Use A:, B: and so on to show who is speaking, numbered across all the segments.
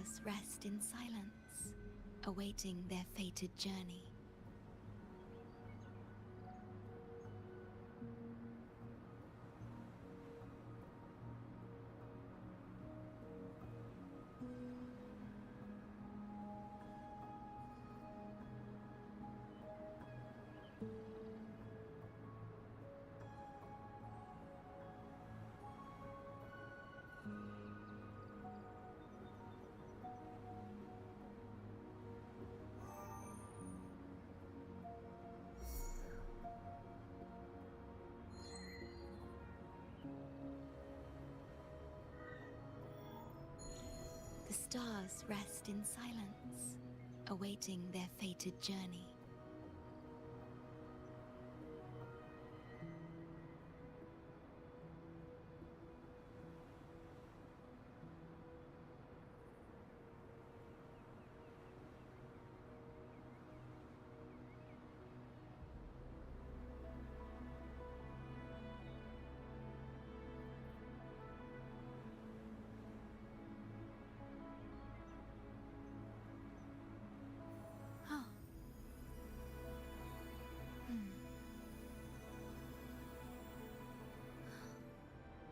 A: stars rest in silence, awaiting their fated journey. The stars rest in silence, awaiting their fated journey.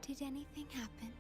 A: Did anything happen?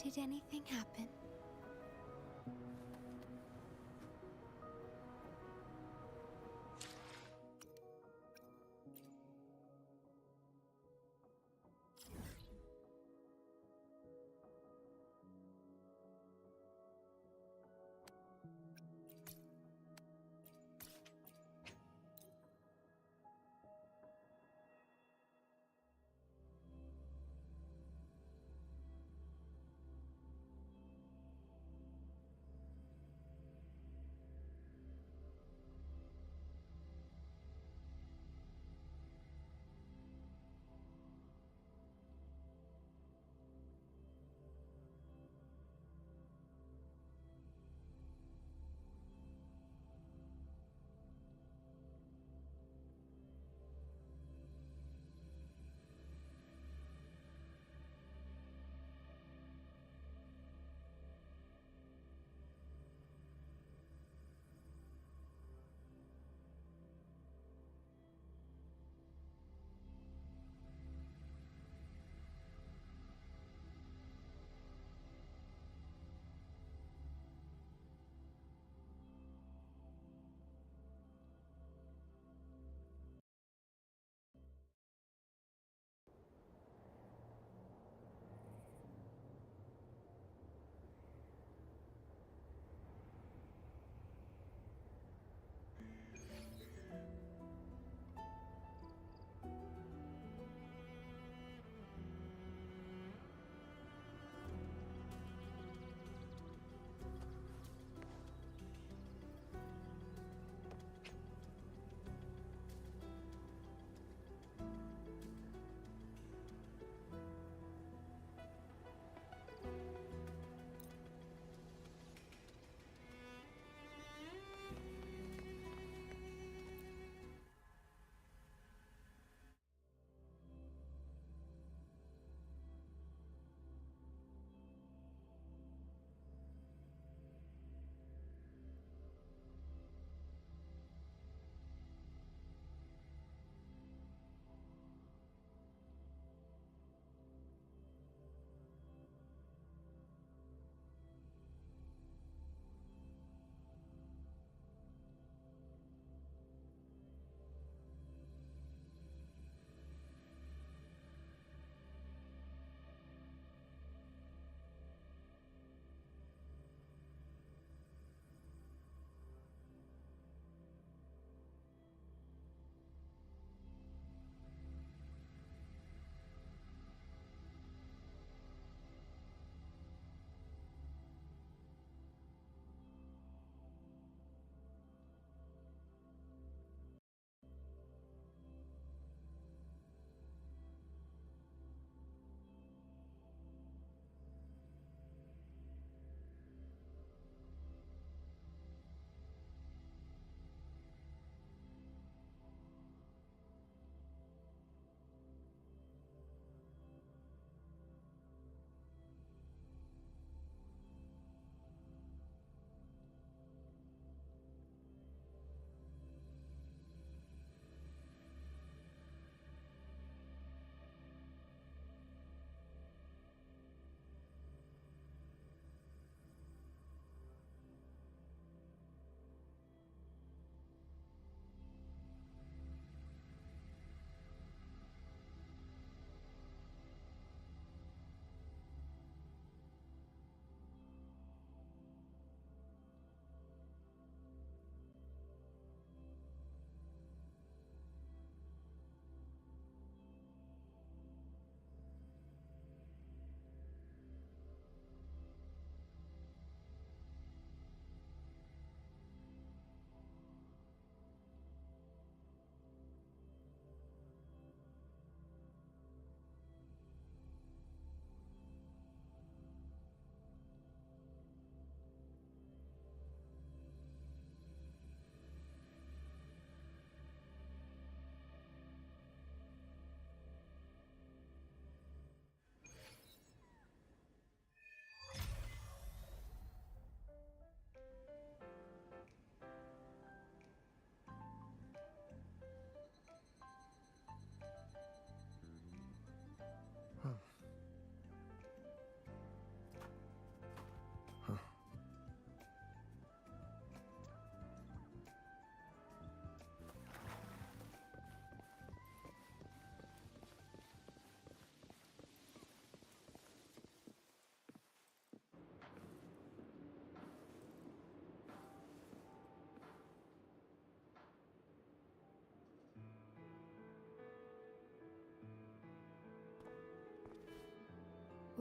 A: Did anything happen?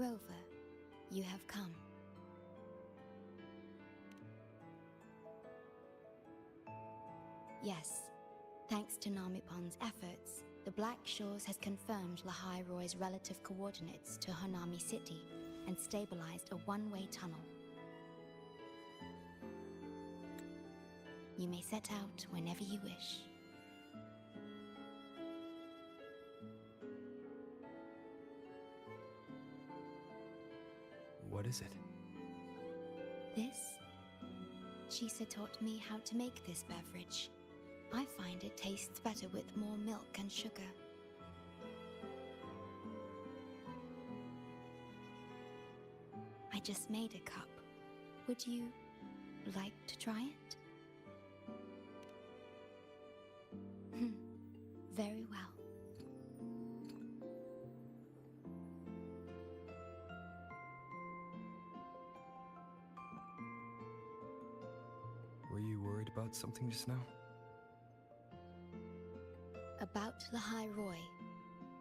A: Rover, you have come. Yes, thanks to Namipon's efforts, the Black Shores has confirmed Lahai Roy's relative coordinates to Hanami City and stabilized a one-way tunnel. You may set out whenever you wish.
B: What is it?
A: This? Shisa taught me how to make this beverage. I find it tastes better with more milk and sugar. I just made a cup. Would you like to try it? Very well.
B: Were you worried about something just now?
A: About Lahai Roy.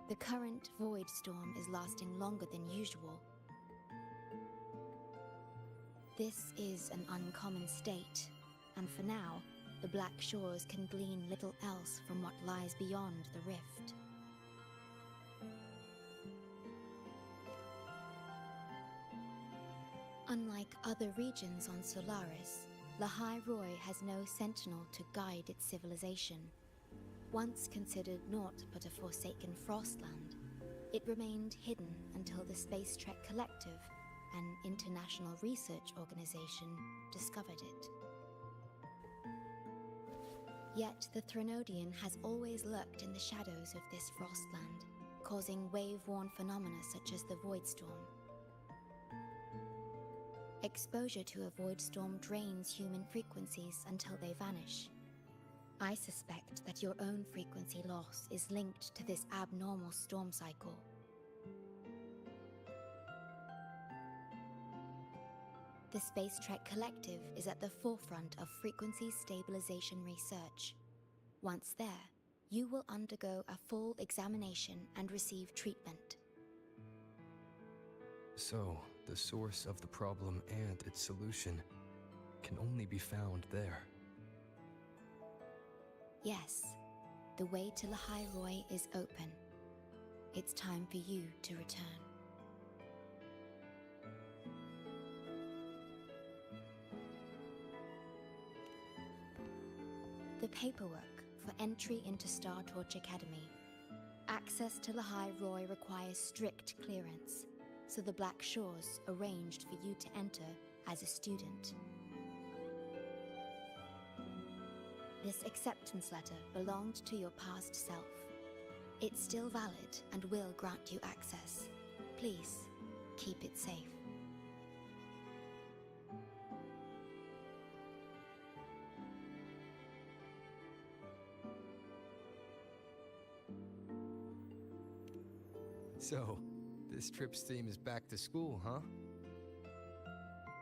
A: The current void storm is lasting longer than usual. This is an uncommon state, and for now, the Black Shores can glean little else from what lies beyond the rift. Unlike other regions on Solaris, Lahai Roy has no sentinel to guide its civilization. Once considered naught but a forsaken frostland, it remained hidden until the Space Trek Collective, an international research organization, discovered it. Yet the Threnodian has always lurked in the shadows of this frostland, causing wave-worn phenomena such as the Void Storm. Exposure to a void storm drains human frequencies until they vanish. I suspect that your own frequency loss is linked to this abnormal storm cycle. The Space Trek Collective is at the forefront of frequency stabilization research. Once there, you will undergo a full examination and receive treatment.
B: So, the source of the problem and its solution can only be found there.
A: Yes, the way to Lahai Roy is open. It's time for you to return. The paperwork for entry into Star Torch Academy. Access to Lahai Roy requires strict clearance, so the Black Shores arranged for you to enter as a student. This acceptance letter belonged to your past self. It's still valid and will grant you access. Please, keep it safe.
B: So, this trip's theme is back to school, huh?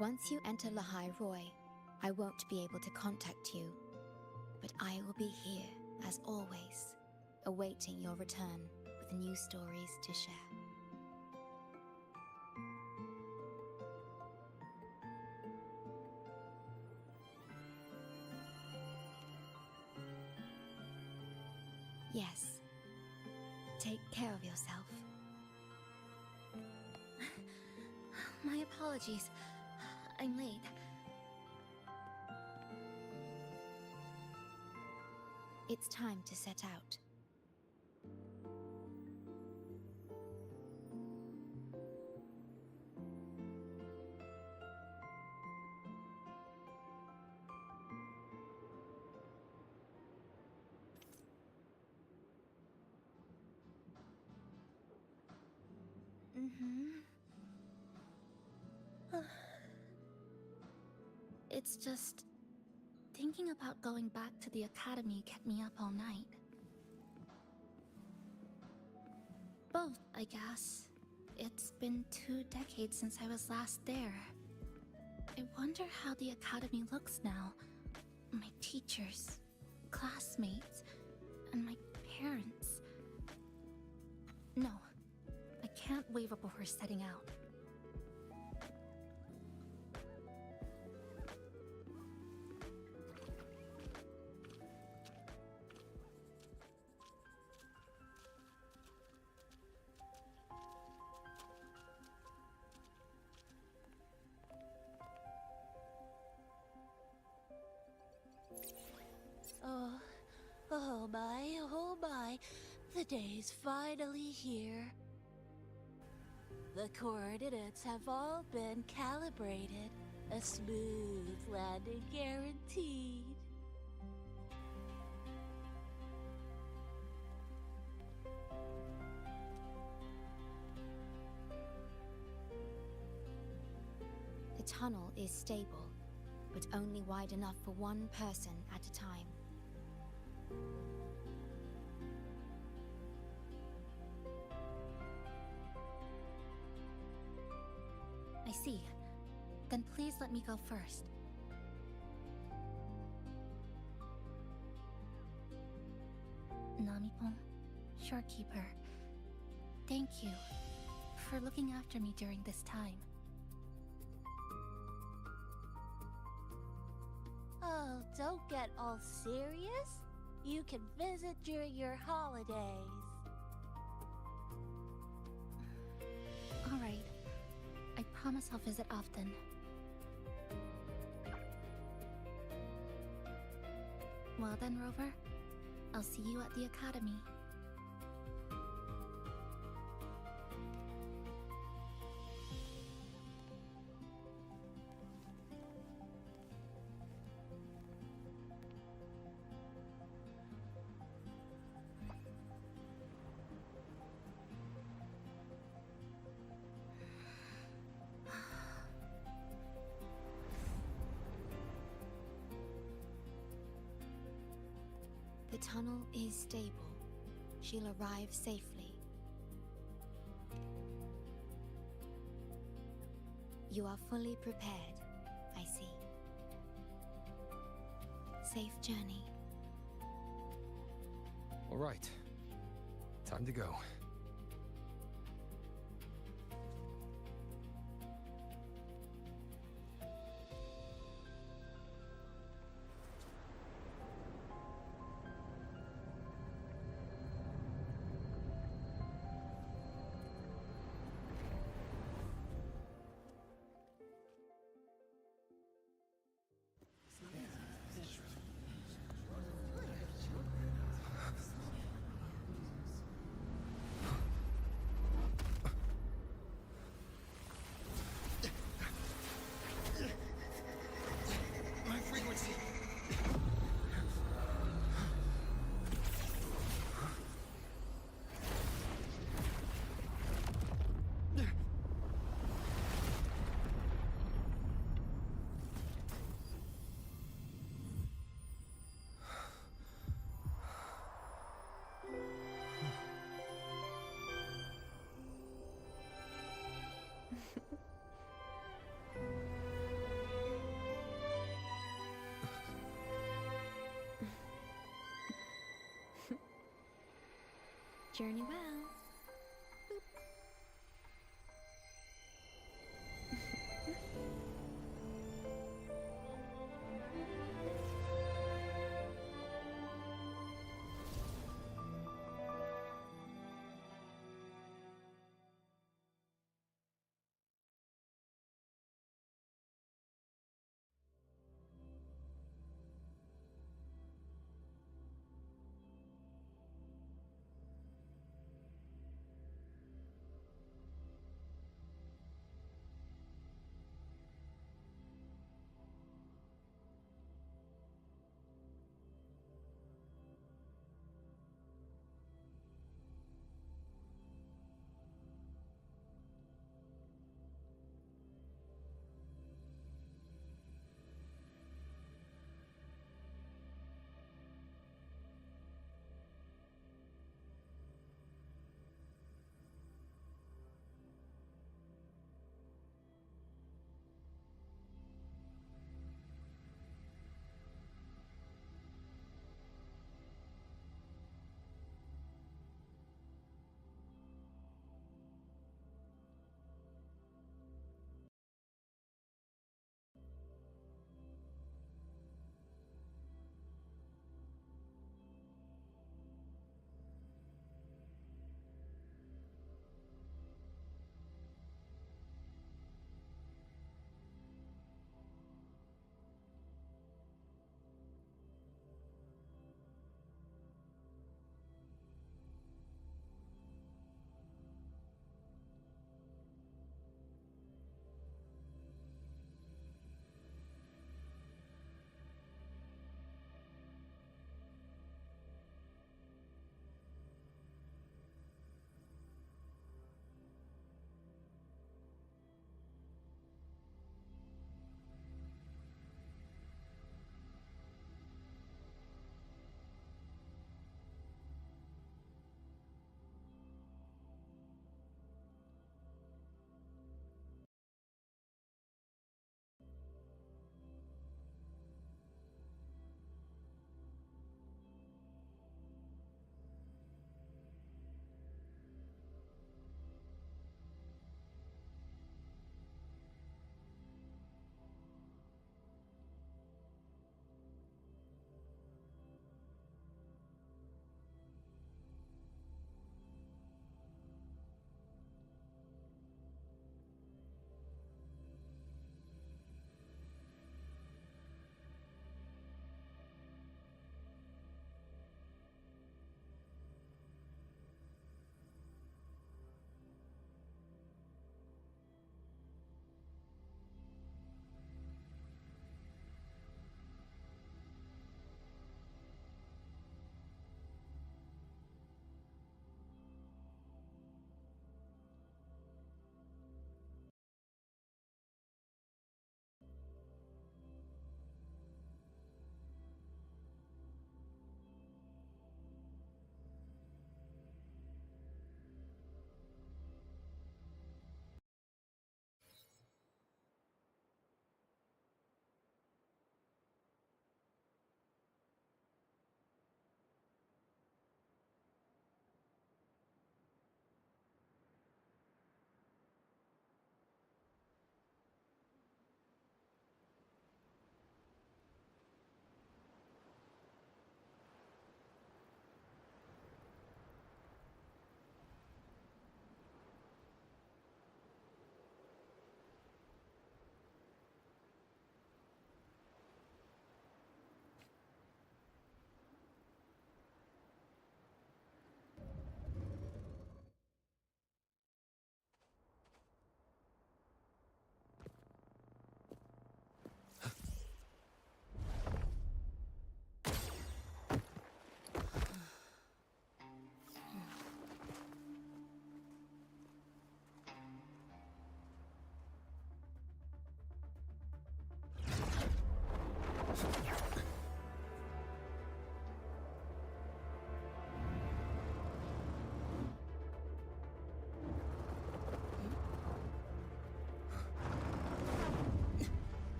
A: Once you enter Lahai Roy, I won't be able to contact you. But I will be here, as always, awaiting your return with new stories to share. Yes. Take care of yourself. My apologies. I'm late. It's time to set out. It's just... thinking about going back to the academy kept me up all night. Both, I guess. It's been 2 decades since I was last there. I wonder how the academy looks now. My teachers, classmates, and my parents. No, I can't waver before setting out.
C: Oh my, the day's finally here. The coordinates have all been calibrated. A smooth landing guaranteed.
A: The tunnel is stable, but only wide enough for one person at a time.
D: I see. Then please let me go first. Namipon, Shorekeeper, thank you for looking after me during this time.
C: Oh, don't get all serious. You can visit during your holidays.
D: Alright. I promise I'll visit often. Well then, Rover. I'll see you at the academy.
A: The tunnel is stable. She'll arrive safely. You are fully prepared, I see. Safe journey.
B: All right. Time to go.
A: Journey well.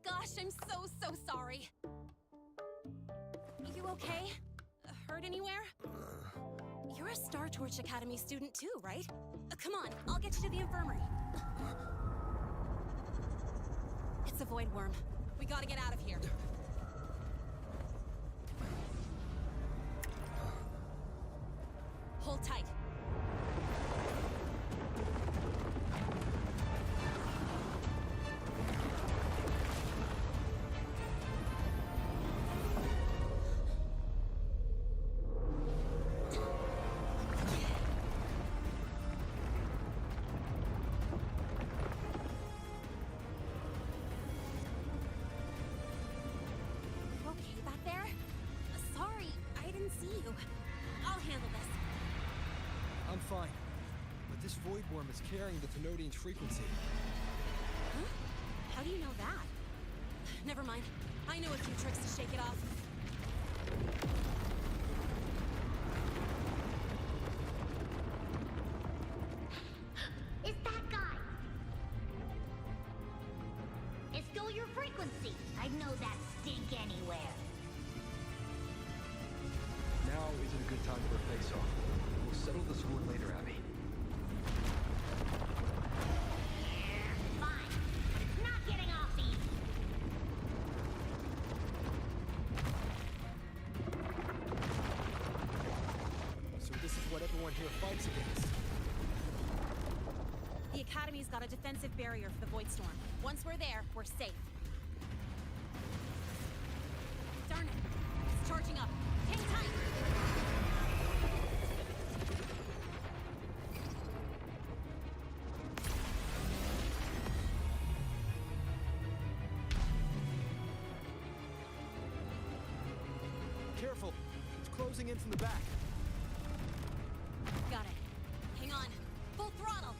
E: gosh, I'm so sorry. You okay? Hurt anywhere? You're a Star Torch Academy student too, right? Come on, I'll get you to the infirmary. It's a void worm. We gotta get out of here. Hold tight.
B: I'm fine. But this void worm is carrying the Tenodian's frequency.
E: Huh? How do you know that? Never mind. I know a few tricks to shake it off.
F: It's that guy! It's still your frequency. I'd know that stink anywhere.
B: Now isn't a good time for a face-off. We'll settle the score later, Abby.
F: Fine, but it's not getting off easy.
B: So this is what everyone here fights against.
E: The Academy's got a defensive barrier for the Void Storm. Once we're there, we're safe. Darn it! It's charging up. Hang tight!
B: Careful! It's closing in from the back.
E: Got it. Hang on. Full throttle!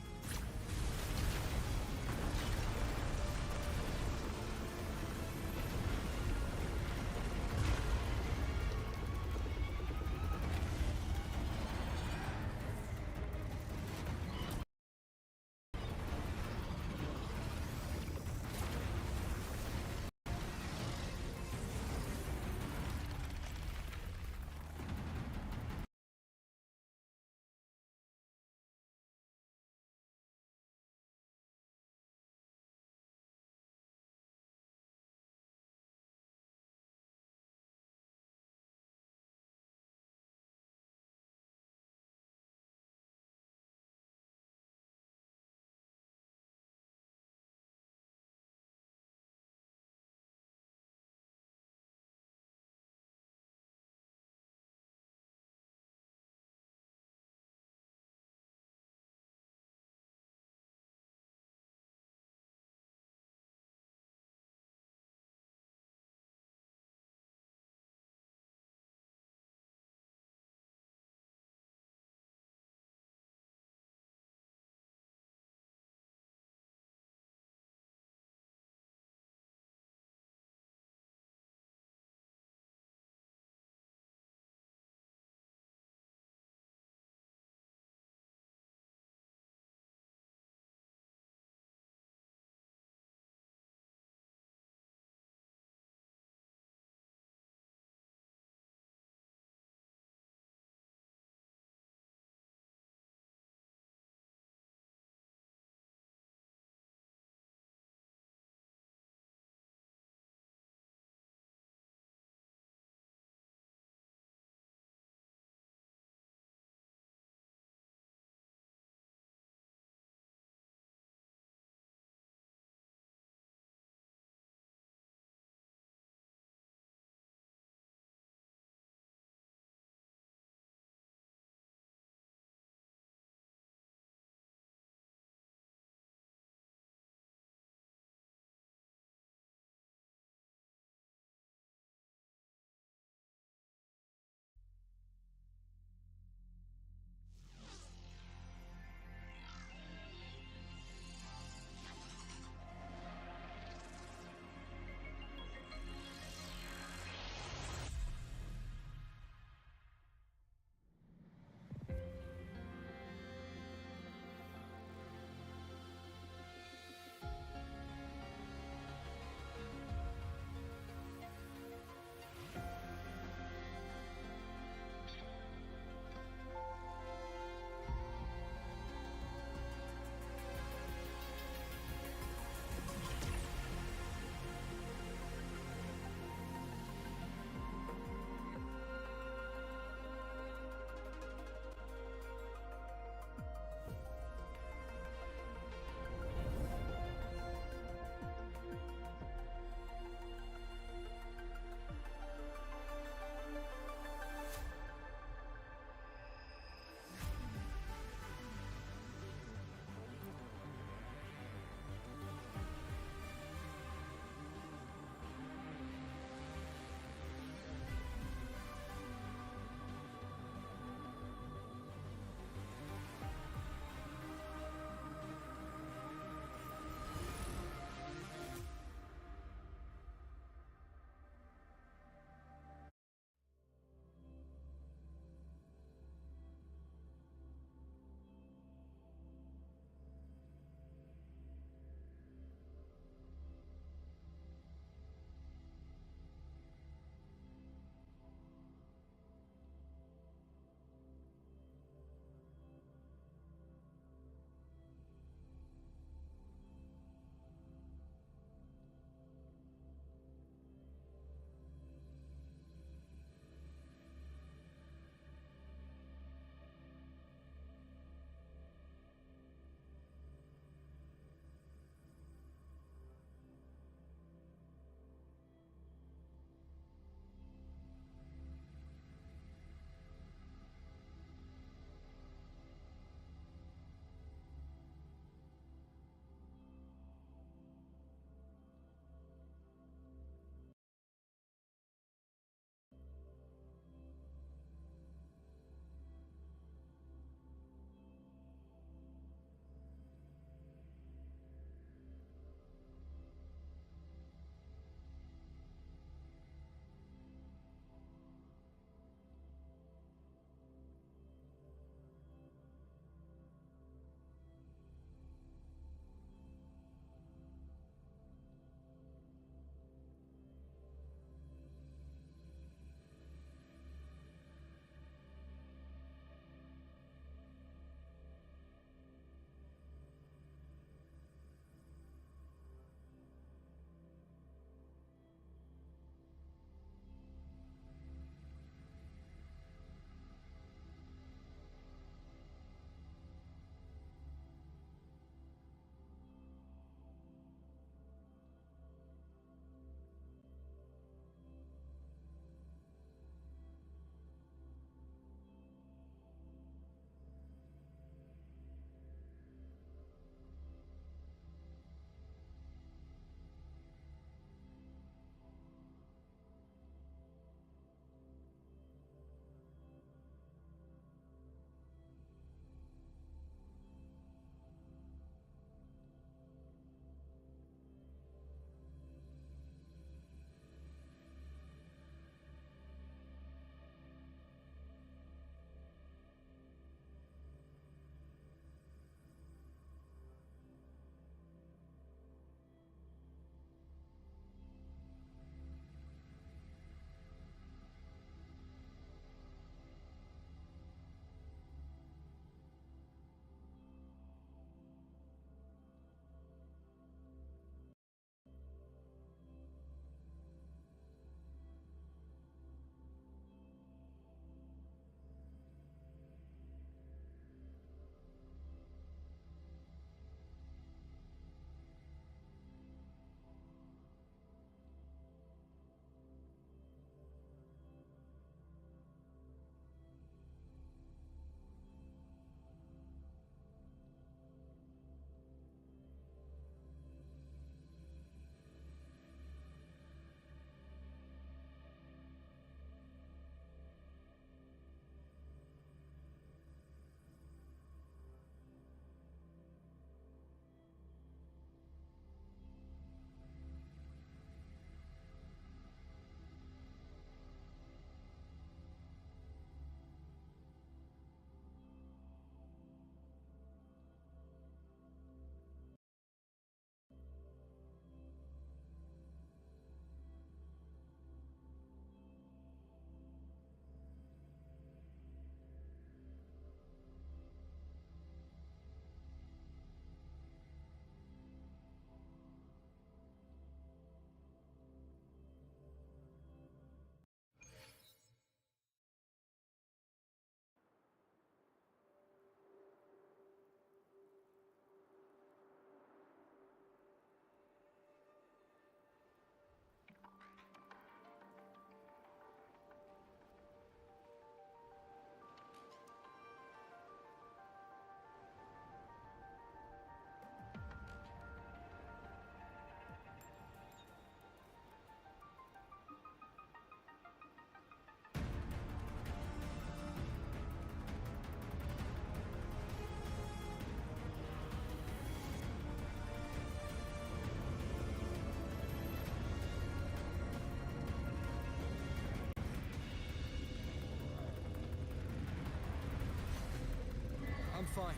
B: fine.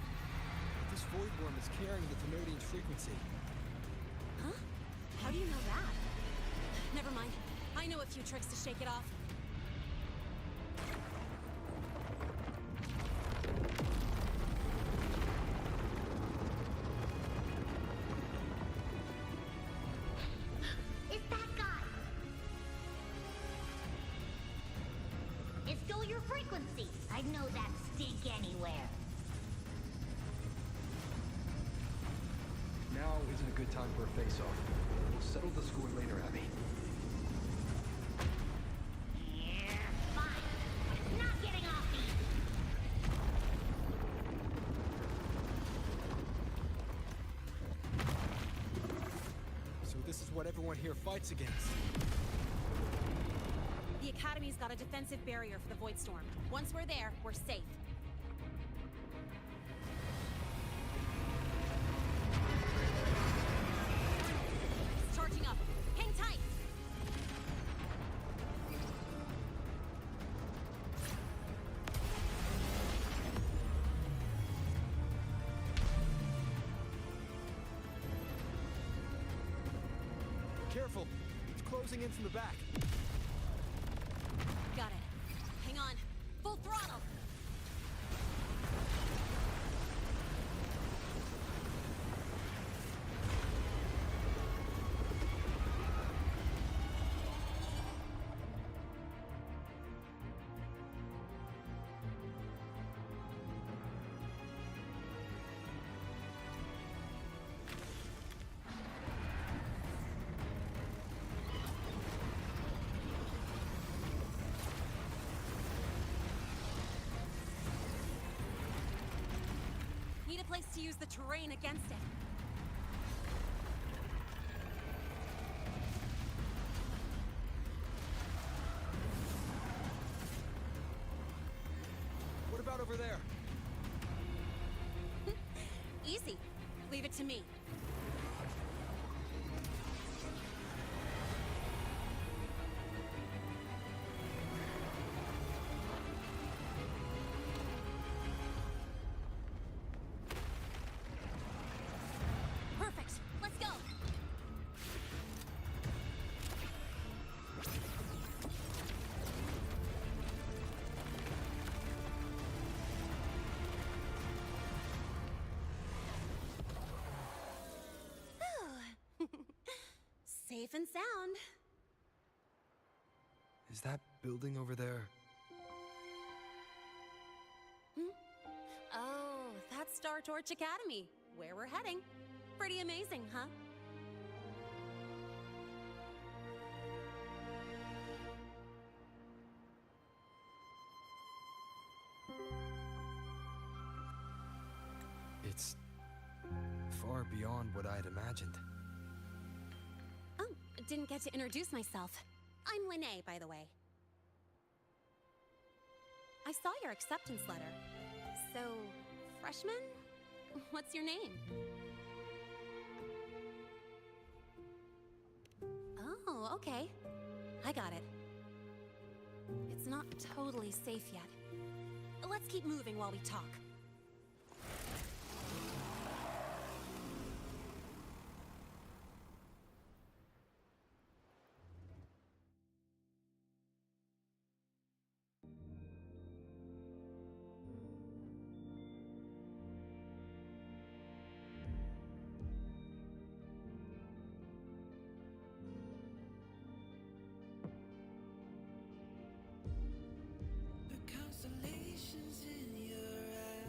B: This void worm is carrying the Thenodian's frequency.
E: Huh? How do you know that? Never mind. I know a few tricks to shake it off.
F: It's that guy! It's still your frequency. I'd know that stink anywhere.
B: Now isn't a good time for a face-off. We'll settle the score later, Abby.
F: Yeah, fine. But it's not getting off me.
B: So this is what everyone here fights against.
E: The Academy's got a defensive barrier for the Void Storm. Once we're there, we're safe. It's charging up. Hang tight!
B: Careful! It's closing in from the back.
E: Got it. Hang on. Full throttle! Need a place to use the terrain against it.
B: What about over there?
E: Easy. Leave it to me. Perfect. Let's go. Safe and sound.
B: Is that building over there?
E: Oh, that's Star Torch Academy, where we're heading. Pretty amazing, huh?
B: It's far beyond what I'd imagined.
E: Oh, didn't get to introduce myself. I'm Linnea, by the way. I saw your acceptance letter. So, freshman? What's your name? Oh, okay. I got it. It's not totally safe yet. Let's keep moving while we talk.
G: Constellations in your eyes.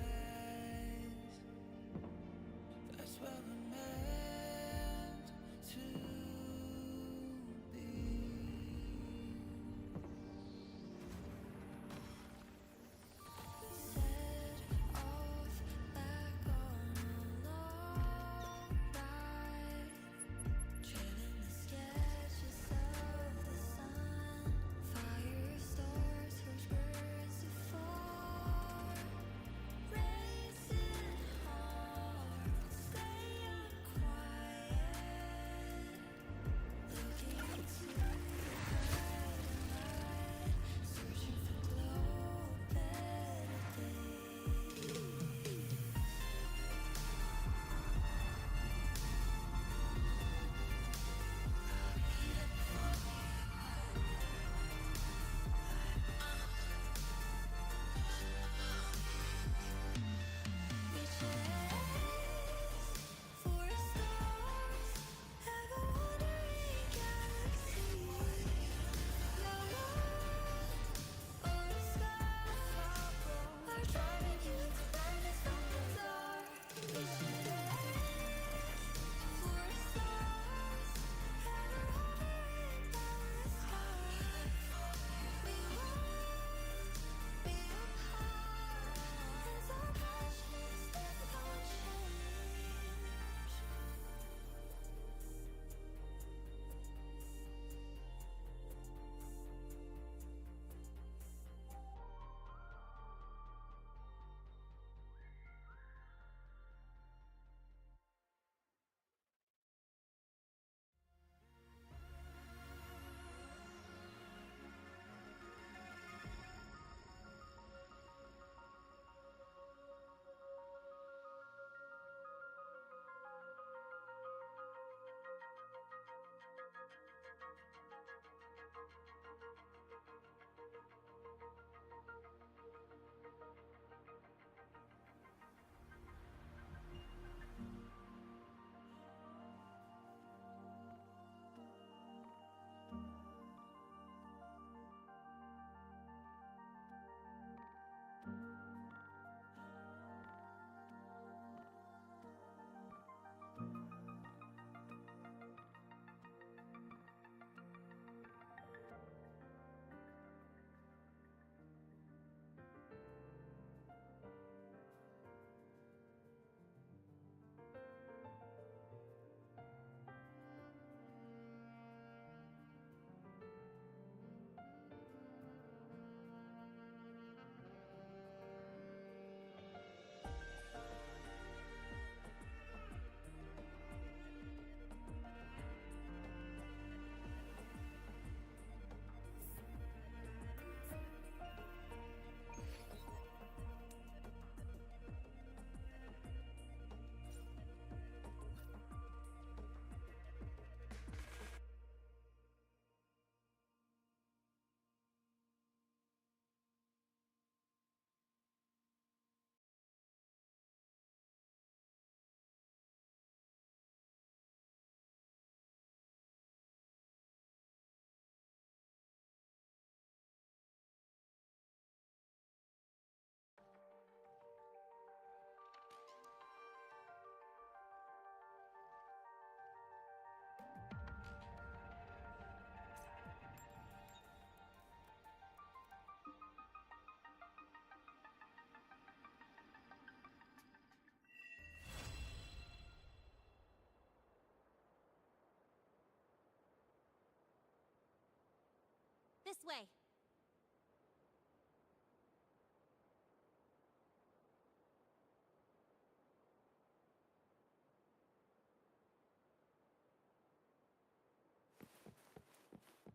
E: This way.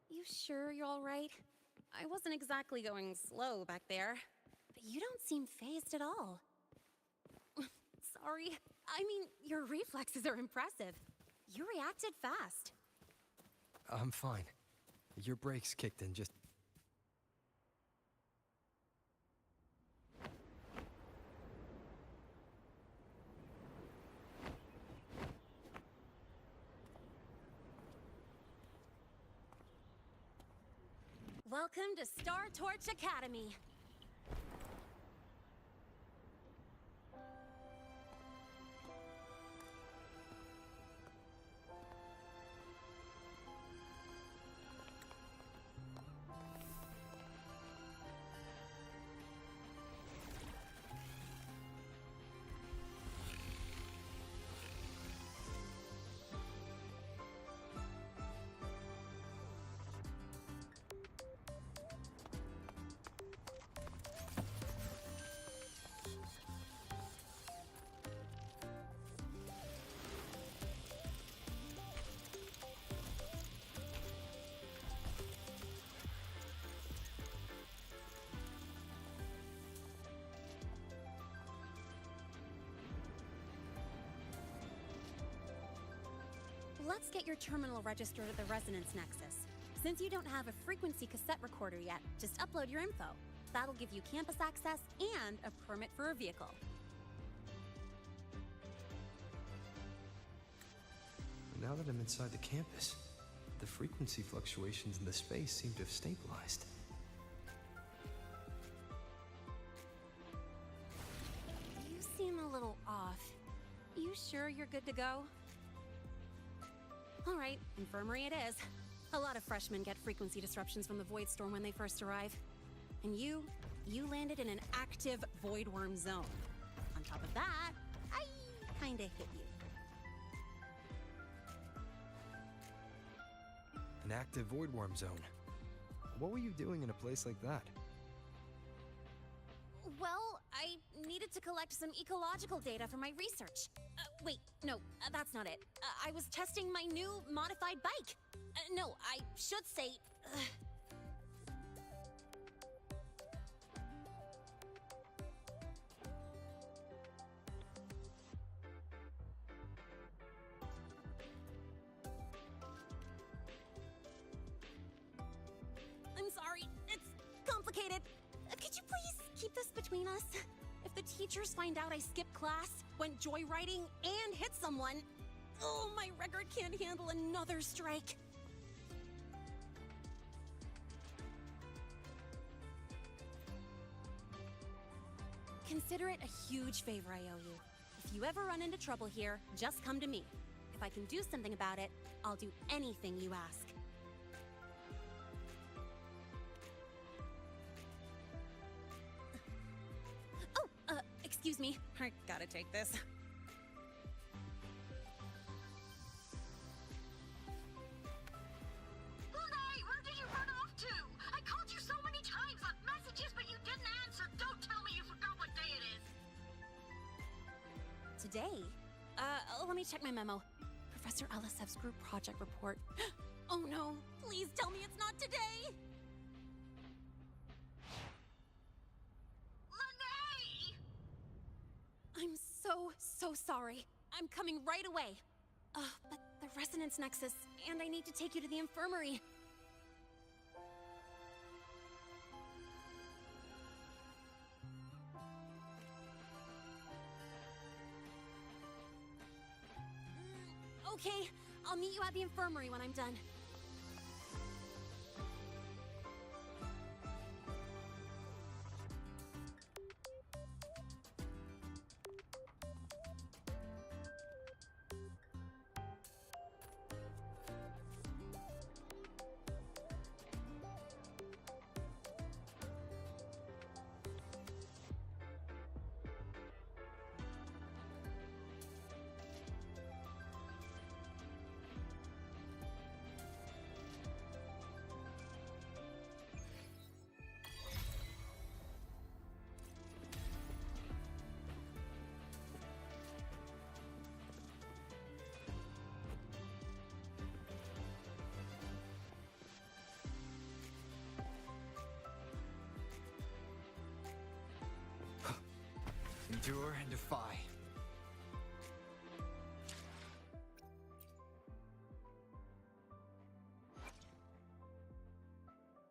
E: You sure you're all right? I wasn't exactly going slow back there, but you don't seem fazed at all. Sorry. I mean, your reflexes are impressive. You reacted fast.
B: I'm fine. Your brakes kicked in just...
E: Welcome to Star Torch Academy. Let's get your terminal registered at the Resonance Nexus. Since you don't have a frequency cassette recorder yet, just upload your info. That'll give you campus access and a permit for a vehicle.
B: Now that I'm inside the campus, the frequency fluctuations in the space seem to have stabilized.
E: You seem a little off. You sure you're good to go? All right, infirmary it is. A lot of freshmen get frequency disruptions from the Void Storm when they first arrive. And you landed in an active Void Worm zone. On top of that, I kinda hit you.
B: An active void worm zone. What were you doing in a place like that?
E: Well, I needed to collect some ecological data for my research. Wait, no, that's not it. I was testing my new modified bike. No, I should say... I'm sorry, it's complicated. Could you please keep this between us? If the teachers find out I skipped class, went joyriding, and hit someone, oh, my record can't handle another strike. Consider it a huge favor I owe you. If you ever run into trouble here, just come to me. If I can do something about it, I'll do anything you ask. Excuse me, I gotta take this.
F: Mirai, where did you run off to? I called you so many times, left messages, but you didn't answer. Don't tell me you forgot what day it is.
E: Today? Let me check my memo. Professor Elisev's group project report. Oh no, please tell me it's not today! I'm so sorry. I'm coming right away. But the Resonance Nexus, and I need to take you to the infirmary. Okay, I'll meet you at the infirmary when I'm done.
B: Endure and defy.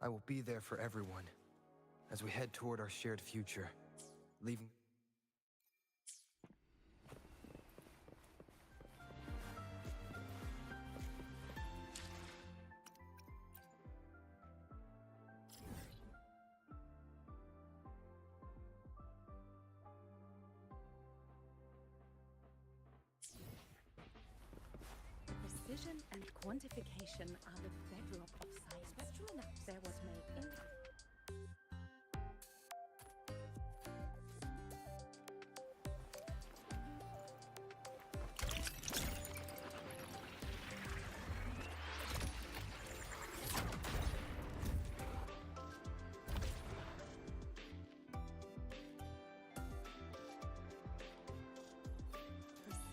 B: I will be there for everyone as we head toward our shared future, leaving...
G: Precision and quantification are the bedrock of science. Spectral analysis there was made in...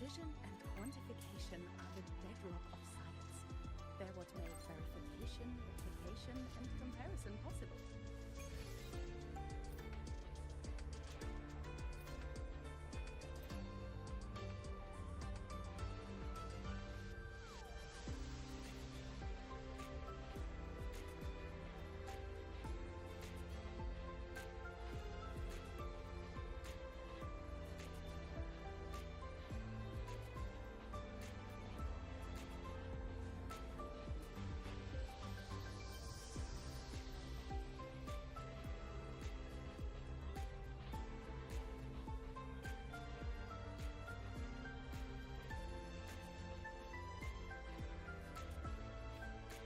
G: Precision and quantification are the bedrock of science. They're what made verification, replication, and comparison possible.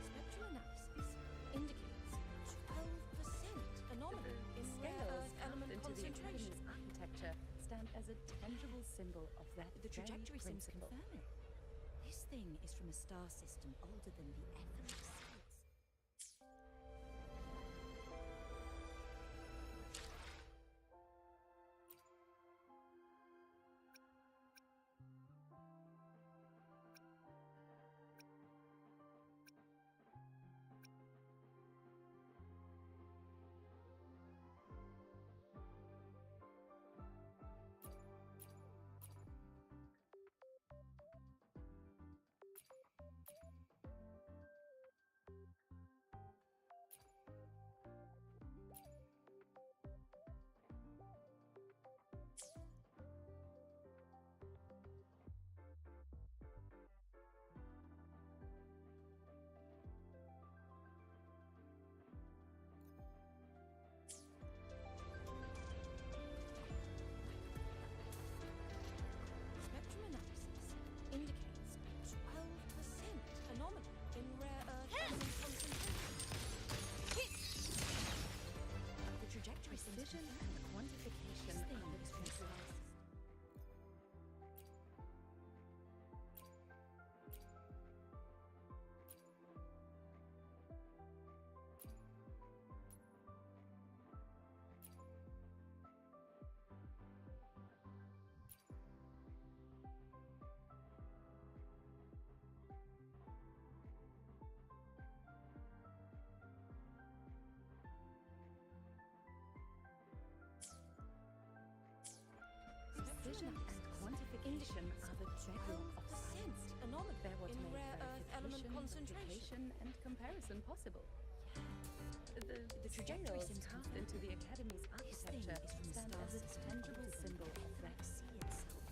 G: Spectral analysis indicates 12% anomaly in rare earth element concentration. The architecture stand as a tangible symbol of that.
H: The trajectory seems
G: principle.
H: confirming. This thing is from a star system older than the Ethereal Seeds. Spectrum analysis indicates 12% anomaly in rare earth element concentration. The trajectory seems
G: Precision
H: confirming.
G: and quantification
H: This thing
G: are the
H: is from a
G: principle.
H: star system.
G: Precision and quantification are the bedrock of science.
H: Anomaly
G: They're what
H: in
G: made
H: rare earth element
G: verification,
H: concentration.
G: replication, and comparison possible. The
H: trajectory
G: scales
H: seems
G: carved
H: confirming.
G: into the Academy's
H: This thing
G: architecture
H: is from a
G: stand
H: star
G: as a
H: system
G: tangible
H: older than
G: symbol
H: the
G: of that.
H: Black Sea itself.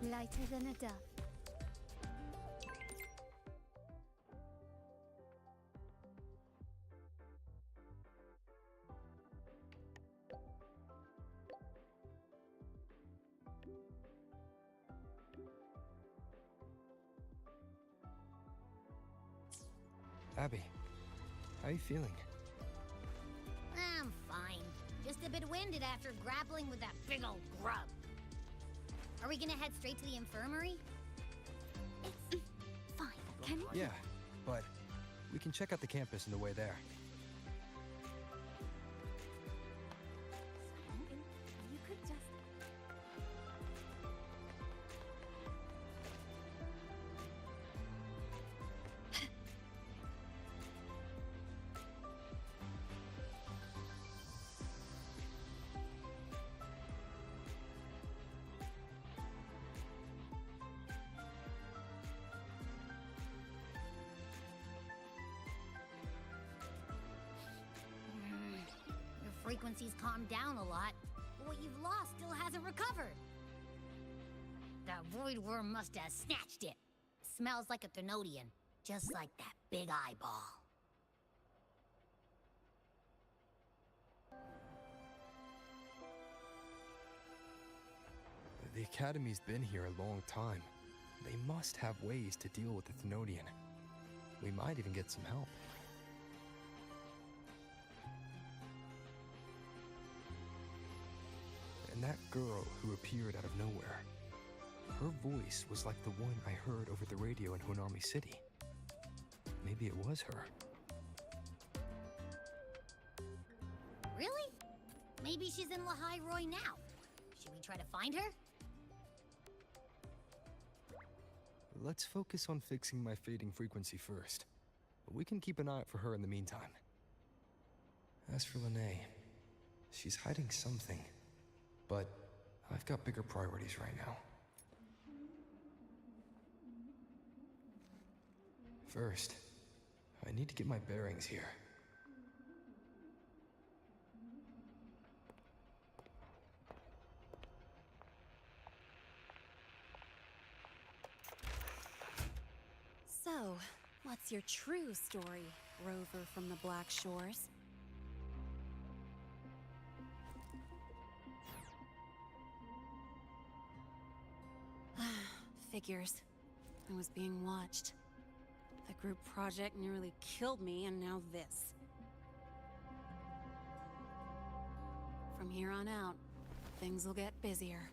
D: Lighter than a dove.
B: Abby, how are you feeling?
I: I'm fine. Just a bit winded after grappling with that big old grub. Are we gonna head straight to the infirmary?
D: It's fine. Can we?
B: Yeah, but we can check out the campus on the way there.
G: You could just...
I: frequency's calmed down a lot, but what you've lost still hasn't recovered. That void worm must have snatched it. Smells like a Thenodian, just like that big eyeball.
B: The Academy's been here a long time. They must have ways to deal with the Thenodian. We might even get some help. And that girl who appeared out of nowhere, her voice was like the one I heard over the radio in Hunami City. Maybe it was her.
I: Really? Maybe she's in Lahai Roy now. Should we try to find her?
B: Let's focus on fixing my fading frequency first. We can keep an eye out for her in the meantime. As for Lene, she's hiding something. But I've got bigger priorities right now. First, I need to get my bearings here.
E: So, what's your true story, Rover from the Black Shores? Figures. I was being watched. The group project nearly killed me, and now this. From here on out, things will get busier.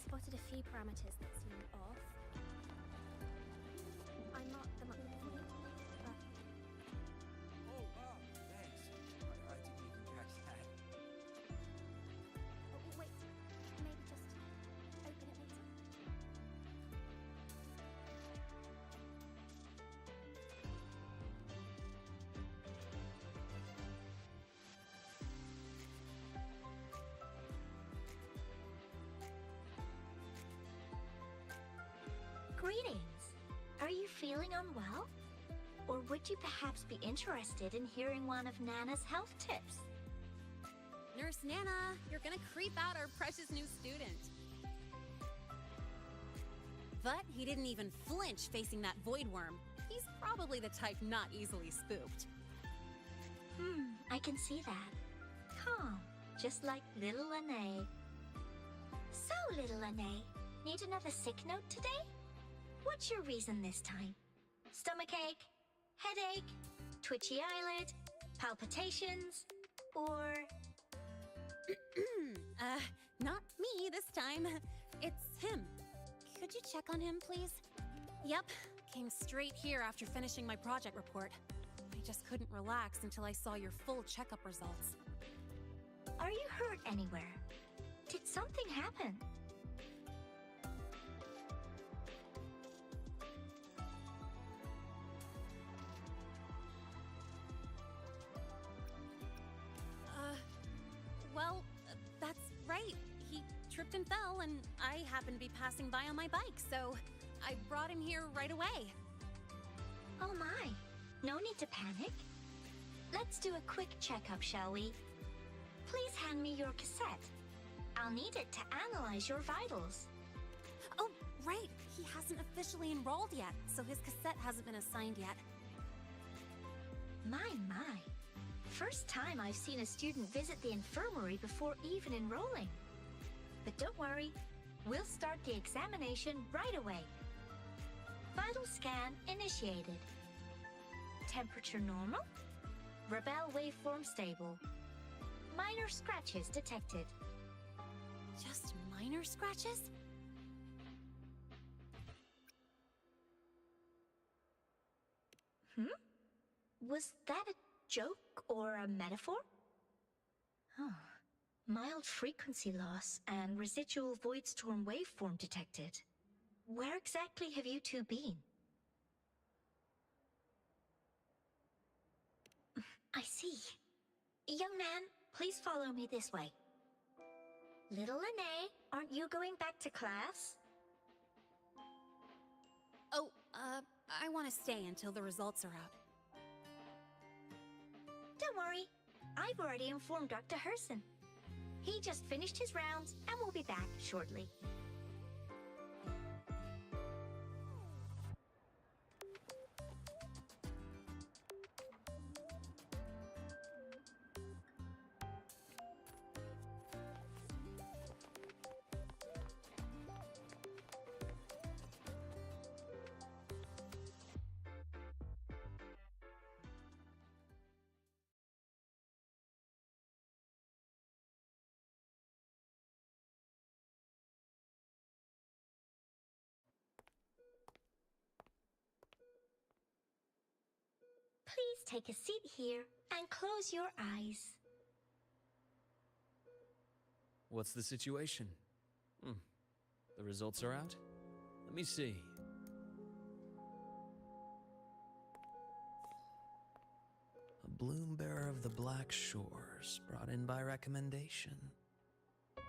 J: Spotted a few parameters that seemed off. I marked them up for you, but...
K: Oh, wow, thanks. I didn't even catch that.
J: Oh, wait, maybe just open it later.
L: Greetings. Are you feeling unwell? Or would you perhaps be interested in hearing one of Nana's health tips?
E: Nurse Nana, you're gonna creep out our precious new student. But he didn't even flinch facing that void worm. He's probably the type not easily spooked.
L: I can see that. Calm, just like little Lene. So, little Lene, need another sick note today? What's your reason this time? Stomachache? Headache? Twitchy eyelid? Palpitations? Or...
E: Not me this time. It's him. Could you check on him, please? Yep, came straight here after finishing my project report. I just couldn't relax until I saw your full checkup results.
L: Are you hurt anywhere? Did something happen?
E: Well, that's right. He tripped and fell, and I happened to be passing by on my bike, so I brought him here right away.
L: Oh my, no need to panic. Let's do a quick checkup, shall we? Please hand me your cassette. I'll need it to analyze your vitals.
E: Oh, right. He hasn't officially enrolled yet, so his cassette hasn't been assigned yet.
L: My. First time I've seen a student visit the infirmary before even enrolling. But don't worry, we'll start the examination right away. Vital scan initiated. Temperature normal. Rebel waveform stable. Minor scratches detected.
E: Just minor scratches?
L: Was that a joke or a metaphor? Oh, mild frequency loss and residual void storm waveform detected. Where exactly have you two been? I see. Young man, please follow me this way. Little Lene, aren't you going back to class?
E: Oh, I want to stay until the results are out.
L: Don't worry, I've already informed Dr. Herson. He just finished his rounds and will be back shortly. Please take a seat here and close your eyes.
M: What's the situation? The results are out? Let me see. A bloom bearer of the Black Shores, brought in by recommendation.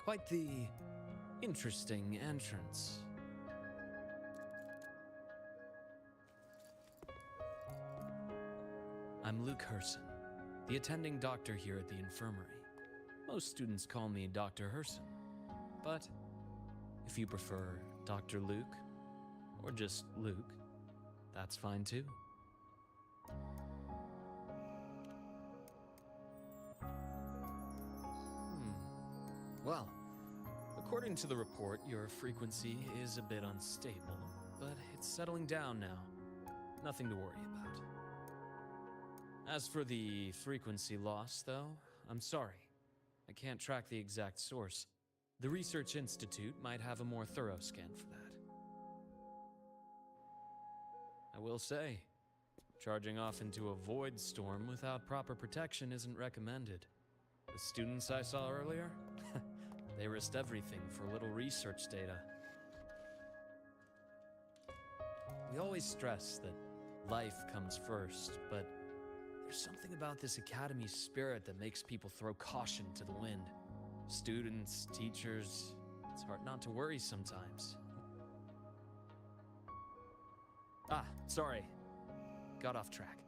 M: Quite the interesting entrance. I'm Luke Herson, the attending doctor here at the infirmary. Most students call me Dr. Herson, but if you prefer Dr. Luke, or just Luke, that's fine too. Well, according to the report, your frequency is a bit unstable, but it's settling down now. Nothing to worry about. As for the frequency loss, though, I'm sorry. I can't track the exact source. The Research Institute might have a more thorough scan for that. I will say, charging off into a void storm without proper protection isn't recommended. The students I saw earlier, they risked everything for a little research data. We always stress that life comes first, but there's something about this academy's spirit that makes people throw caution to the wind. Students, teachers, it's hard not to worry sometimes. Sorry. Got off track.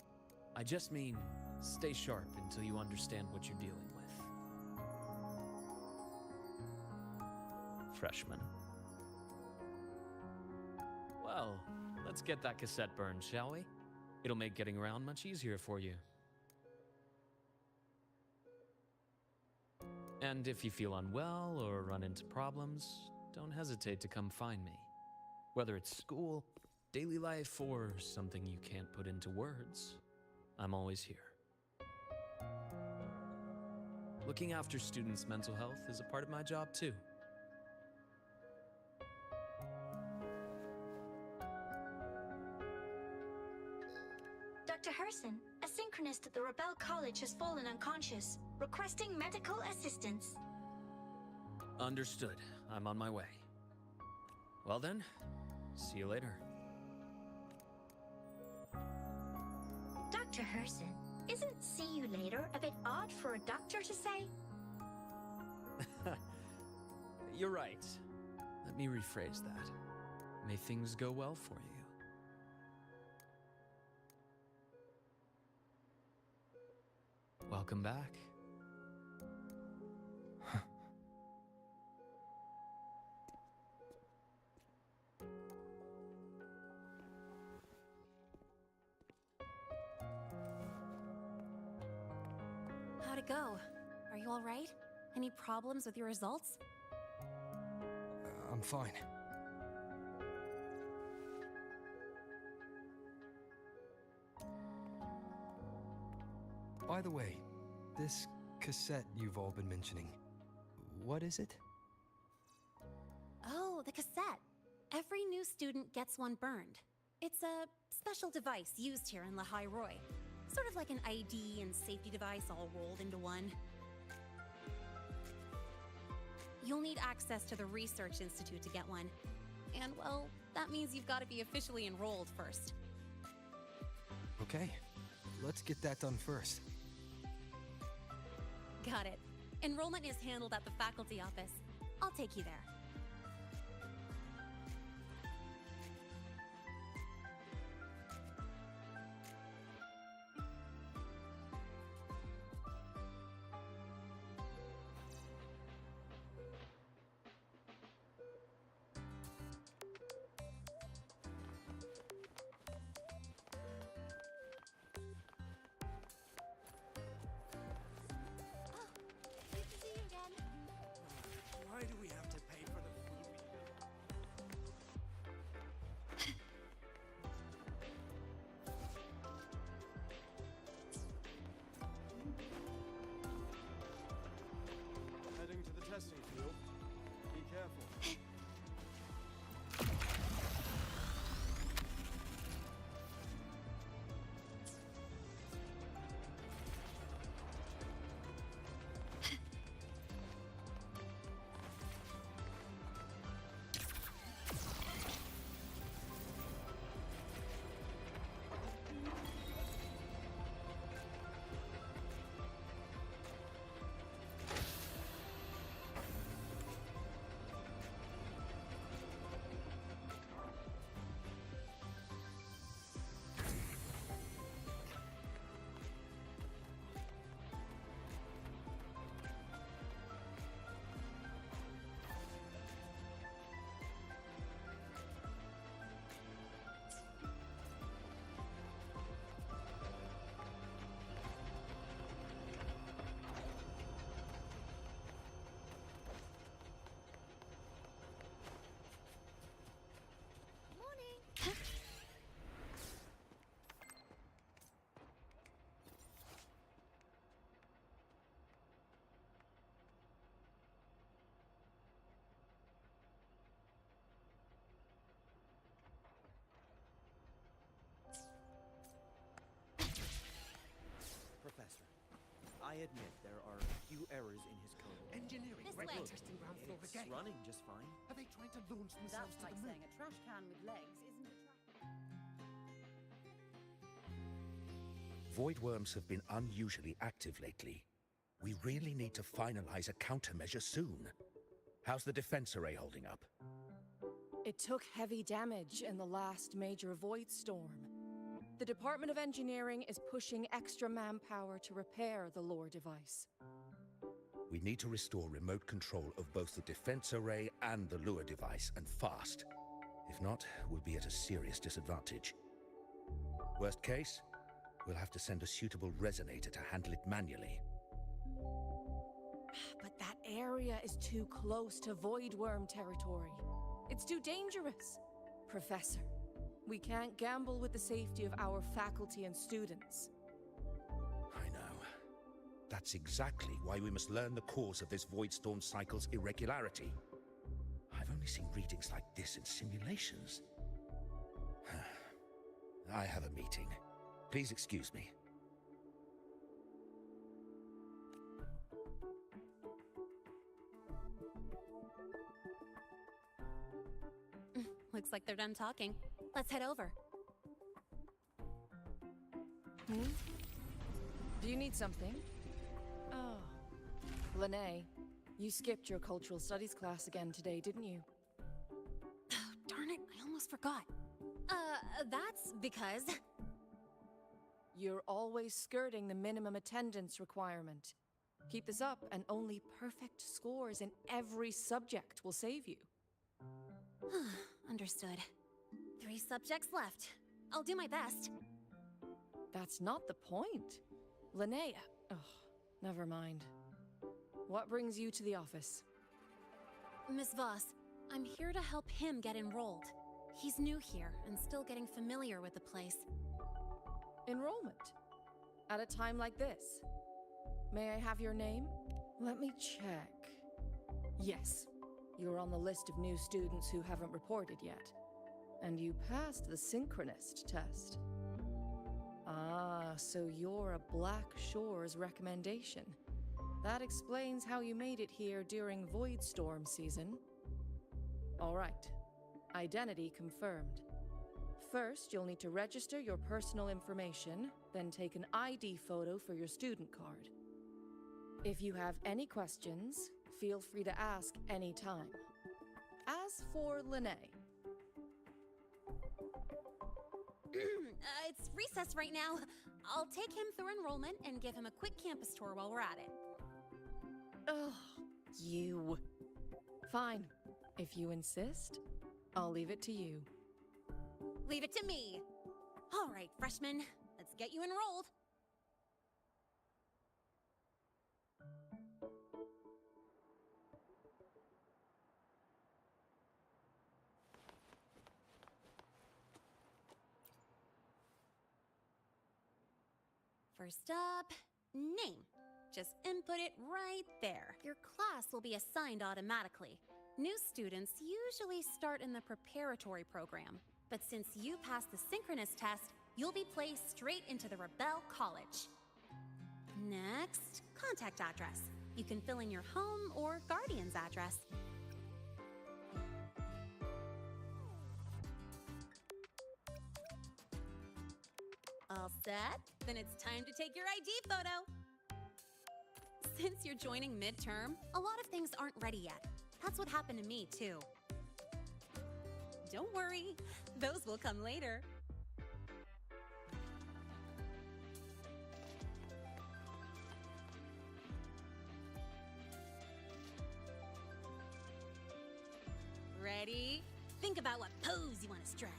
M: I just mean, stay sharp until you understand what you're dealing with. Freshman. Well, let's get that cassette burned, shall we? It'll make getting around much easier for you. And if you feel unwell or run into problems, don't hesitate to come find me. Whether it's school, daily life, or something you can't put into words, I'm always here. Looking after students' mental health is a part of my job too.
L: Dr. Herson, a synchronist at the Rebel College has fallen unconscious, requesting medical assistance.
M: Understood. I'm on my way. Well then, see you later.
L: Dr. Herson, isn't see you later a bit odd for a doctor to say?
M: You're right. Let me rephrase that. May things go well for you. Welcome back.
E: How'd it go? Are you all right? Any problems with your results?
B: I'm fine. By the way, this cassette you've all been mentioning, what is it?
E: Oh, the cassette. Every new student gets one burned. It's a special device used here in Lehigh Roy. Sort of like an ID and safety device all rolled into one. You'll need access to the Research Institute to get one. And, well, that means you've got to be officially enrolled first.
B: Okay, let's get that done first.
E: Got it. Enrollment is handled at the faculty office. I'll take you there.
K: Why do we have to pay for the food we eat? Heading to the testing field. Be careful.
N: Professor, I admit there are a few errors in his code.
K: Engineering.
E: This
K: Right,
E: way.
K: look, testing ground floor
N: It's
K: again.
N: running just fine.
K: Are they trying to launch themselves
G: That's
K: to
G: like
K: the moon?
G: saying a trash can with legs isn't attractive.
O: Void worms have been unusually active lately. We really need to finalize a countermeasure soon. How's the defense array holding up?
P: It took heavy damage in the last major void storm. The Department of Engineering is pushing extra manpower to repair the lore device.
O: We need to restore remote control of both the defense array and the lure device, and fast. If not, we'll be at a serious disadvantage. Worst case, we'll have to send a suitable resonator to handle it manually.
P: But that area is too close to void worm territory. It's too dangerous. Professor, we can't gamble with the safety of our faculty and students.
O: I know. That's exactly why we must learn the cause of this void storm cycle's irregularity. I've only seen readings like this in simulations. I have a meeting. Please excuse me.
E: Looks like they're done talking. Let's head over.
P: Do you need something? Oh. Lene, you skipped your cultural studies class again today, didn't you?
E: Darn it, I almost forgot. That's because...
P: You're always skirting the minimum attendance requirement. Keep this up, and only perfect scores in every subject will save you.
E: Understood. 3 subjects left. I'll do my best.
P: That's not the point. Linnea. Oh, never mind. What brings you to the office?
E: Miss Voss, I'm here to help him get enrolled. He's new here and still getting familiar with the place.
P: Enrollment? At a time like this? May I have your name? Let me check. Yes, you're on the list of new students who haven't reported yet. And you passed the synchronist test. Ah, so you're a Black Shores recommendation. That explains how you made it here during Void Storm season. All right. Identity confirmed. First, you'll need to register your personal information, then take an ID photo for your student card. If you have any questions, feel free to ask anytime. As for Lene...
E: It's recess right now. I'll take him through enrollment and give him a quick campus tour while we're at it.
P: Ugh, you. Fine. If you insist, I'll leave it to you.
E: Leave it to me. All right, freshmen, let's get you enrolled. First up, name. Just input it right there. Your class will be assigned automatically. New students usually start in the preparatory program, but since you passed the synchronous test, you'll be placed straight into the Rebel College. Next, contact address. You can fill in your home or guardian's address. All set? Then it's time to take your ID photo. Since you're joining midterm, a lot of things aren't ready yet. That's what happened to me, too. Don't worry, those will come later. Ready? Think about what pose you want to strike.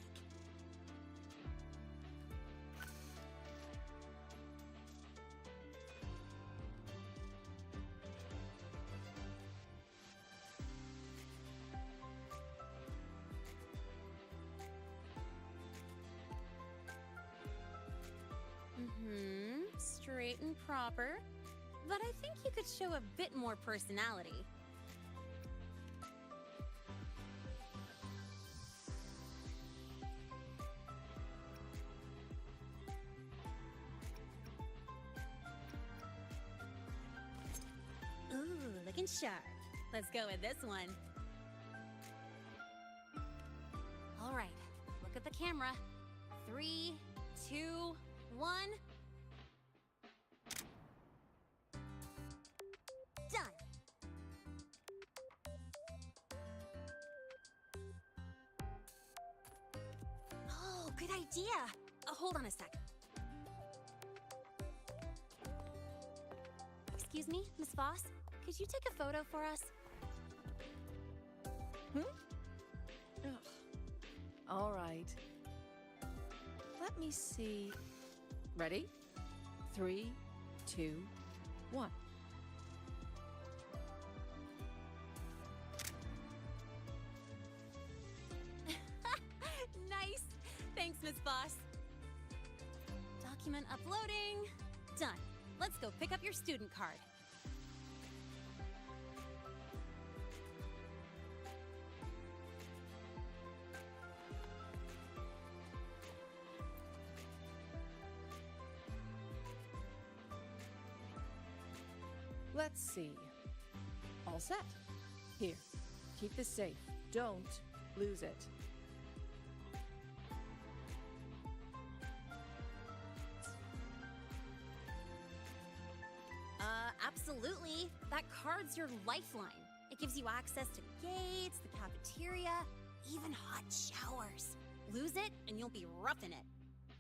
E: Straight and proper. But I think you could show a bit more personality. Ooh, looking sharp. Let's go with this one. All right, look at the camera. 3, 2, 1. Done. Oh, good idea. Hold on a sec. Excuse me, Miss Voss? Could you take a photo for us?
P: Ugh. All right. Let me see. Ready? 3, 2, 1.
E: Nice. Thanks, Miss Voss. Document uploading. Done. Let's go pick up your student card.
P: Let's see. All set. Here, keep this safe. Don't lose it.
E: Absolutely. That card's your lifeline. It gives you access to gates, the cafeteria, even hot showers. Lose it, and you'll be roughing it.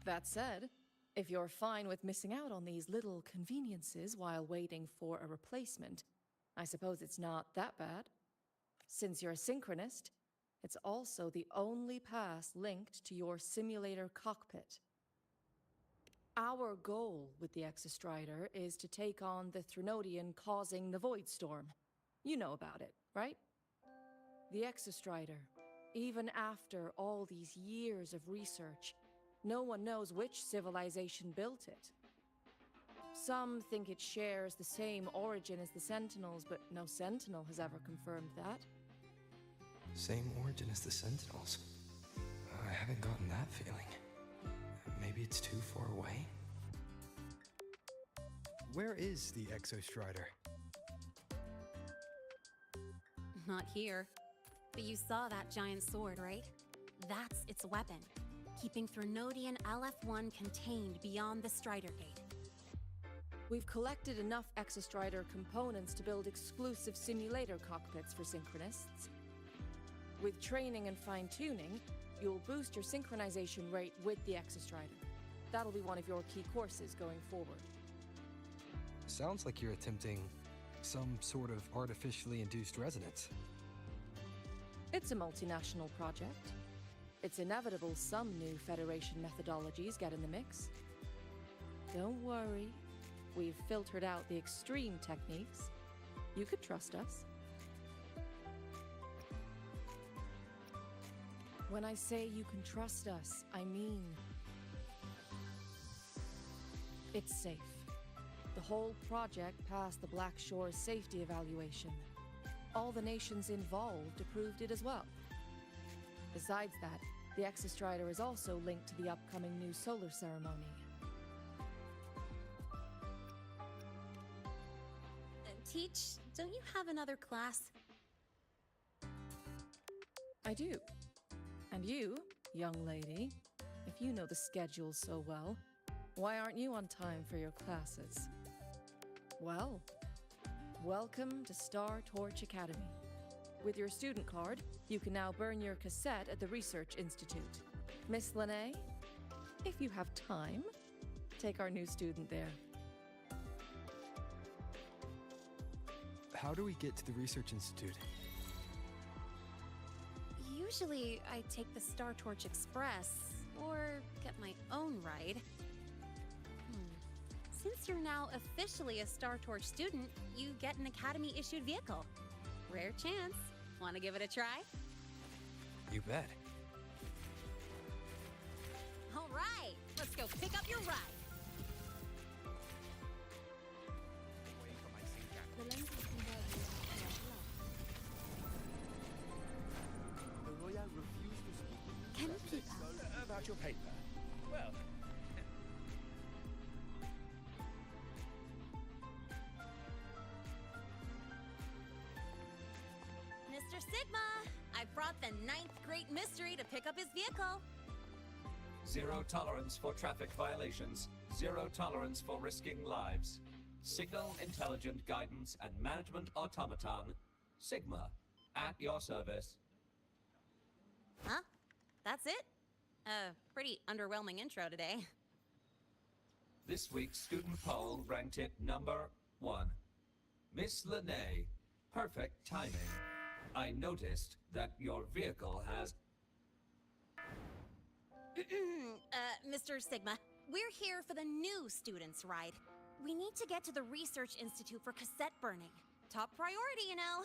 P: That said, if you're fine with missing out on these little conveniences while waiting for a replacement, I suppose it's not that bad. Since you're a synchronist, it's also the only pass linked to your simulator cockpit. Our goal with the Exostrider is to take on the Threnodian causing the Void Storm. You know about it, right? The Exostrider, even after all these years of research, no one knows which civilization built it. Some think it shares the same origin as the Sentinels, but no Sentinel has ever confirmed that.
B: Same origin as the Sentinels. I haven't gotten that feeling. Maybe it's too far away? Where is the Exostrider?
E: Not here. But you saw that giant sword, right? That's its weapon, keeping Threnodian LF1 contained beyond the Strider Gate.
P: We've collected enough Exostrider components to build exclusive simulator cockpits for synchronists. With training and fine-tuning, you'll boost your synchronization rate with the Exostrider. That'll be one of your key courses going forward.
B: Sounds like you're attempting some sort of artificially induced resonance.
P: It's a multinational project. It's inevitable some new Federation methodologies get in the mix. Don't worry. We've filtered out the extreme techniques. You could trust us. When I say you can trust us, I mean it's safe. The whole project passed the Black Shore's safety evaluation. All the nations involved approved it as well. Besides that, the Exostrider is also linked to the upcoming new solar ceremony.
E: Teach, don't you have another class?
P: I do. And you, young lady, if you know the schedule so well, why aren't you on time for your classes? Well, welcome to Star Torch Academy. With your student card, you can now burn your cassette at the Research Institute. Miss Lene, if you have time, take our new student there.
B: How do we get to the Research Institute?
E: Usually, I take the Star Torch Express, or get my own ride. Since you're now officially a Star Torch student, you get an Academy-issued vehicle. Rare chance. Want to give it a try?
B: You bet.
E: All right, let's go pick up your ride.
F: Can you keep up?
O: About your paper. Well,
E: Mr. Sigma, I brought the 9th Great Mystery to pick up his vehicle.
Q: Zero tolerance for traffic violations. Zero tolerance for risking lives. Signal Intelligent Guidance and Management Automaton. Sigma, at your service.
E: Huh? That's it? Pretty underwhelming intro today.
Q: This week's student poll ranked it number 1. Miss Lene, perfect timing. I noticed that your vehicle has...
E: Mr. Sigma, we're here for the new students' ride. We need to get to the Research Institute for cassette burning. Top priority, you know.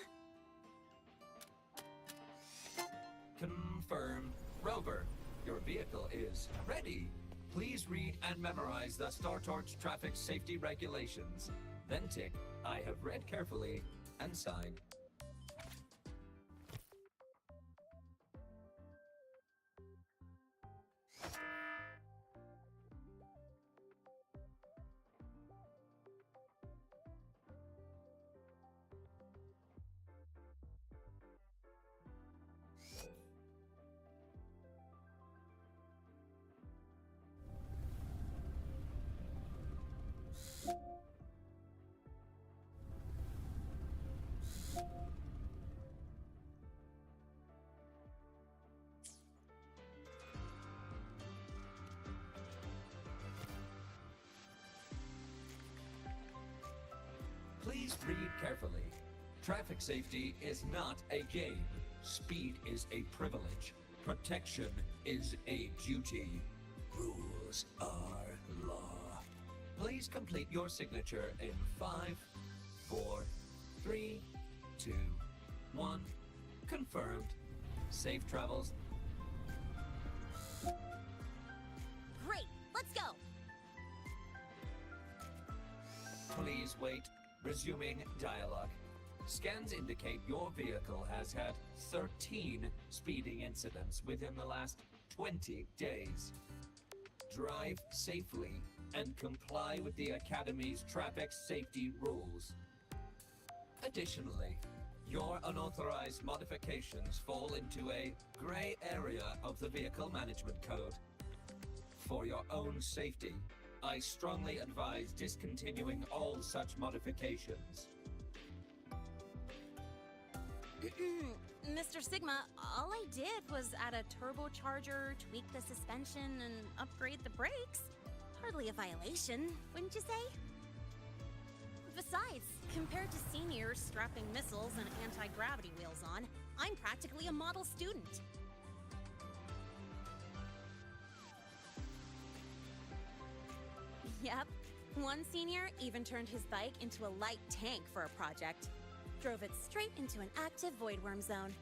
Q: Confirmed. Rover, your vehicle is ready. Please read and memorize the Star Torch traffic safety regulations. Then tick, I have read carefully, and sign. Please read carefully. Traffic safety is not a game. Speed is a privilege. Protection is a duty. Rules are law. Please complete your signature in 5, 4, 3, 2, 1. Confirmed. Safe travels.
E: Great, let's go!
Q: Please wait. Resuming dialogue. Scans indicate your vehicle has had 13 speeding incidents within the last 20 days. Drive safely and comply with the Academy's traffic safety rules. Additionally, your unauthorized modifications fall into a gray area of the Vehicle Management Code. For your own safety, I strongly advise discontinuing all such modifications.
E: Mr. Sigma, all I did was add a turbocharger, tweak the suspension, and upgrade the brakes. Hardly a violation, wouldn't you say? Besides, compared to seniors strapping missiles and anti-gravity wheels on, I'm practically a model student. Yep, one senior even turned his bike into a light tank for a project. Drove it straight into an active voidworm zone.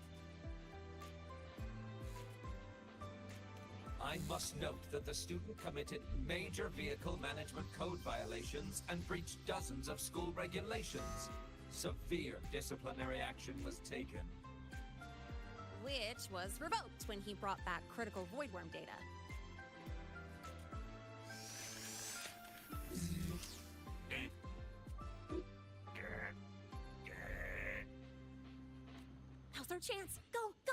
Q: I must note that the student committed major vehicle management code violations and breached dozens of school regulations. Severe disciplinary action was taken.
E: Which was revoked when he brought back critical voidworm data. Now's our chance! Go, go!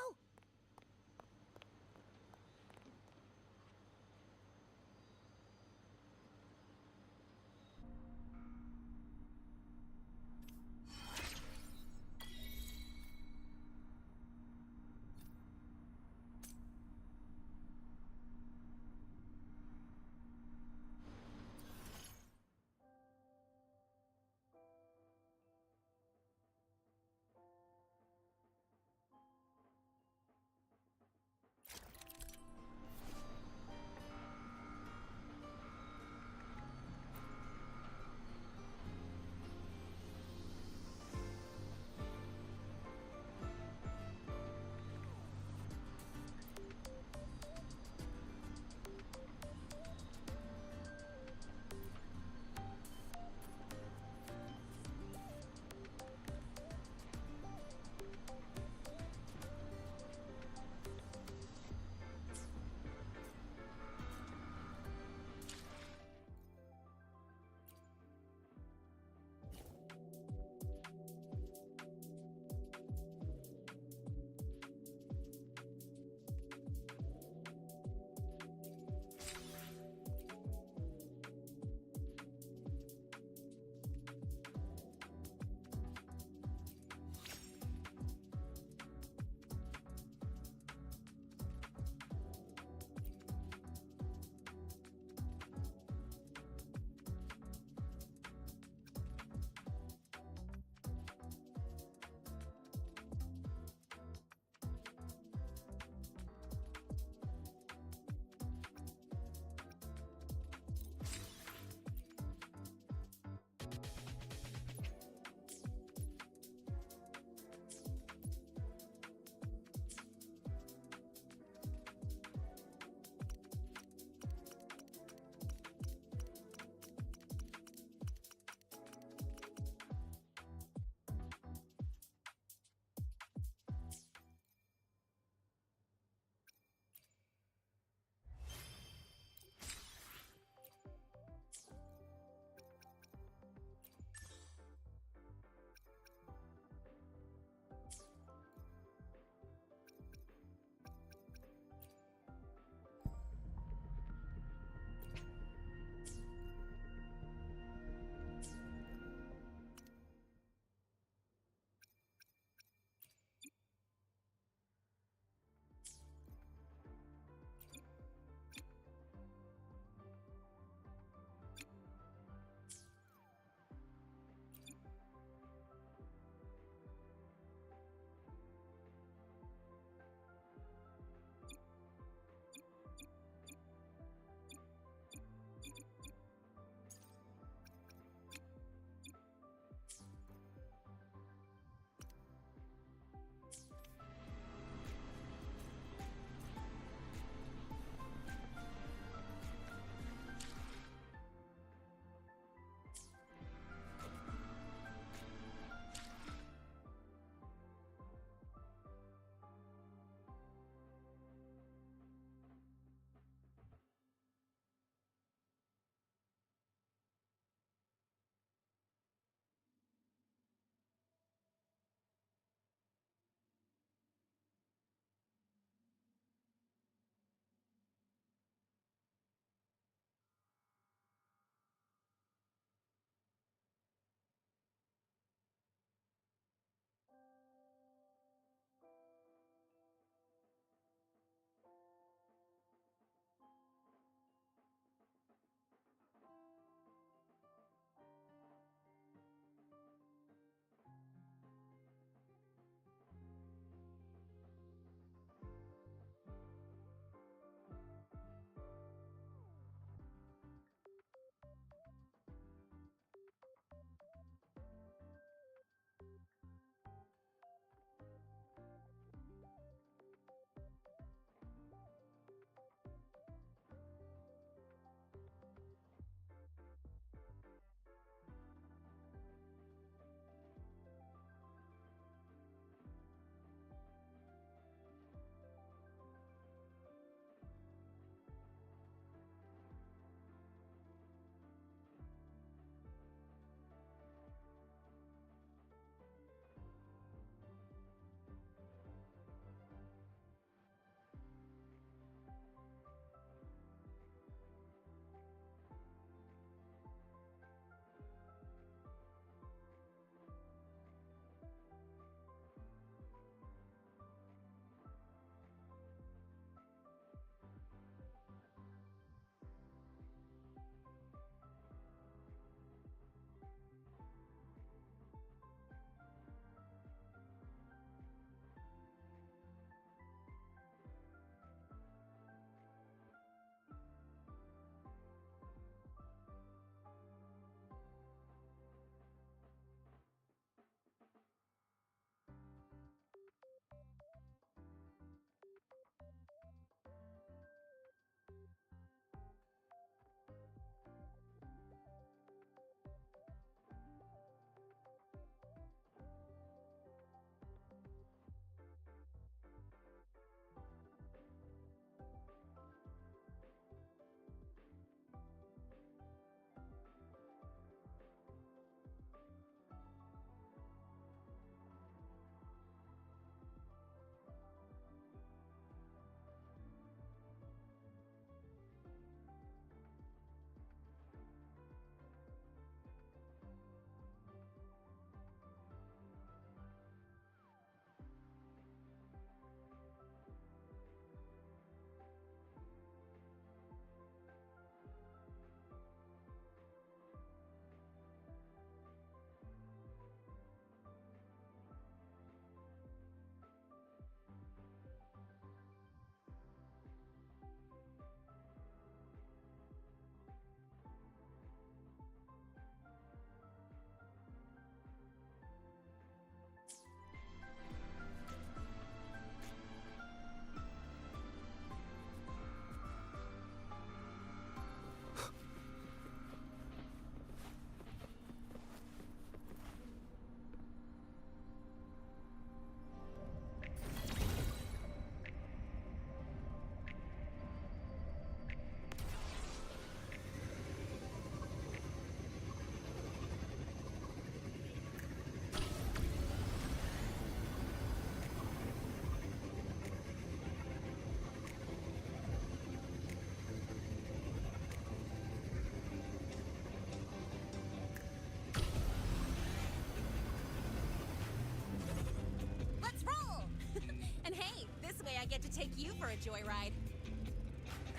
E: you for a joyride.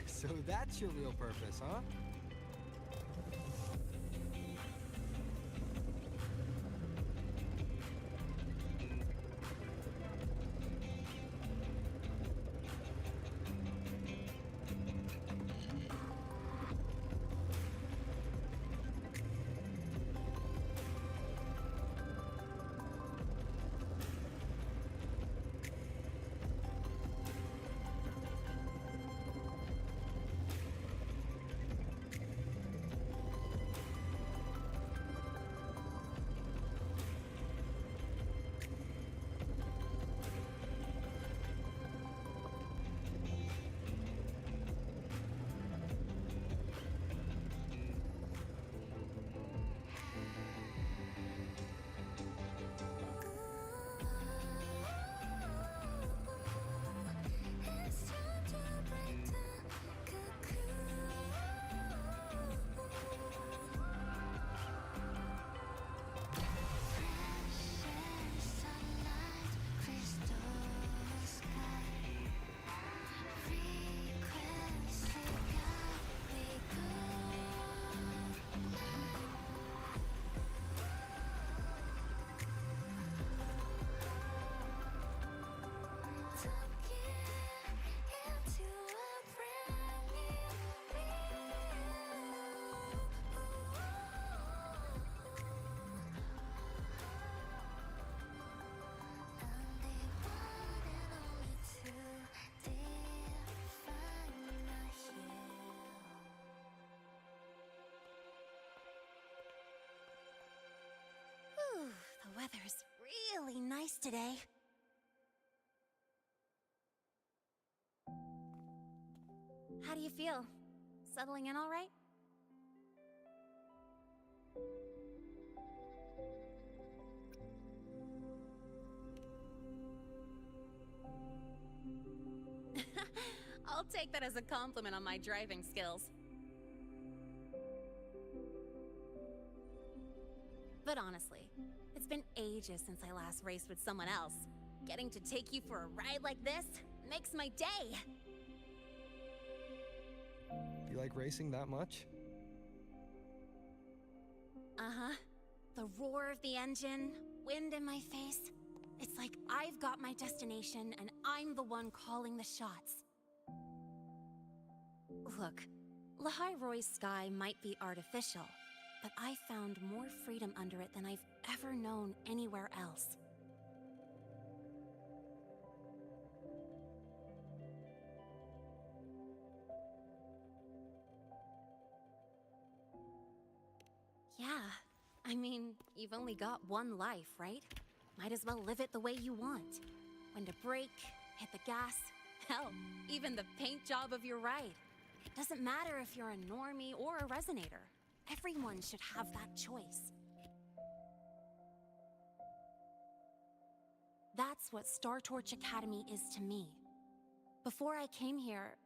B: So that's your real purpose, huh?
E: Whew, the weather's really nice today. How do you feel? Settling in all right? I'll take that as a compliment on my driving skills. But honestly, it's been ages since I last raced with someone else. Getting to take you for a ride like this makes my day.
B: You like racing that much?
E: Uh-huh. The roar of the engine, wind in my face. It's like I've got my destination and I'm the one calling the shots. Look, Lehigh Roy's sky might be artificial, but I found more freedom under it than I've ever known anywhere else. Yeah, I mean, you've only got one life, right? Might as well live it the way you want. When to brake, hit the gas, hell, even the paint job of your ride. Doesn't matter if you're a normie or a resonator. Everyone should have that choice. That's what Star Torch Academy is to me. Before I came here,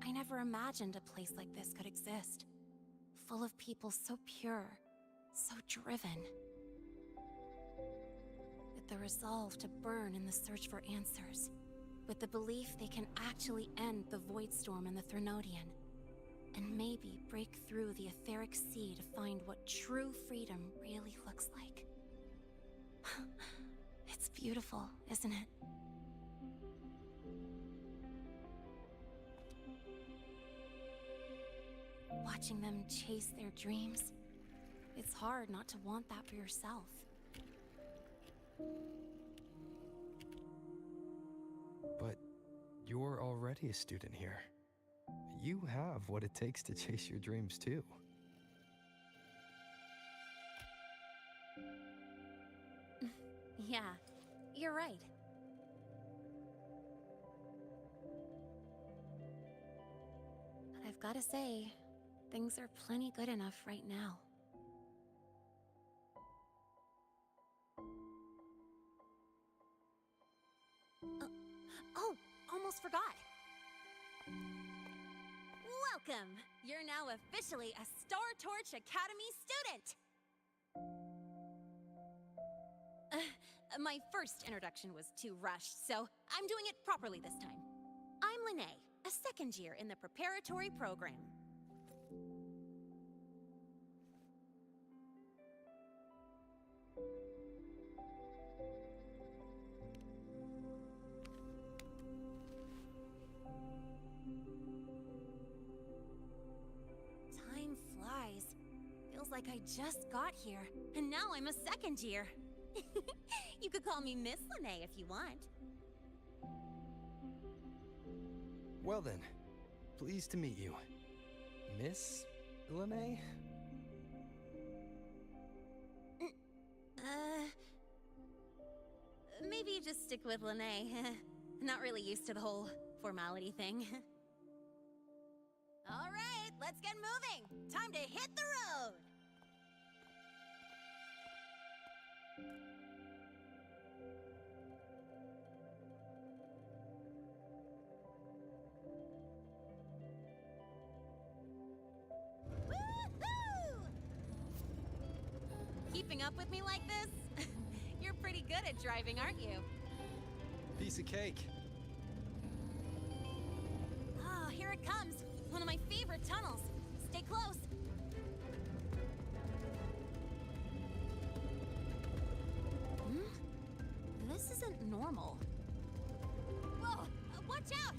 E: I never imagined a place like this could exist. Full of people so pure, so driven. With the resolve to burn in the search for answers. With the belief they can actually end the Void Storm and the Threnodian. And maybe break through the etheric sea to find what true freedom really looks like. It's beautiful, isn't it? Watching them chase their dreams, it's hard not to want that for yourself.
B: But you're already a student here. You have what it takes to chase your dreams too.
E: Yeah, you're right. But I've gotta say, things are plenty good enough right now. Oh, almost forgot. Welcome! You're now officially a Star Torch Academy student! My first introduction was too rushed, so I'm doing it properly this time. I'm I'm Lene, a second year in the preparatory program. Time flies. Feels like I just got here, and now I'm a second year. You could call me Miss Lene if you want.
B: Well then, pleased to meet you. Miss Lene?
E: Maybe just stick with Lene. Not really used to the whole formality thing. All right, let's get moving. Time to hit the road. Woohoo! Keeping up with me like this? You're pretty good at driving, aren't you?
B: Piece of cake.
E: Ah, here it comes. One of my favorite tunnels. Stay close. This isn't normal. Whoa! Watch out!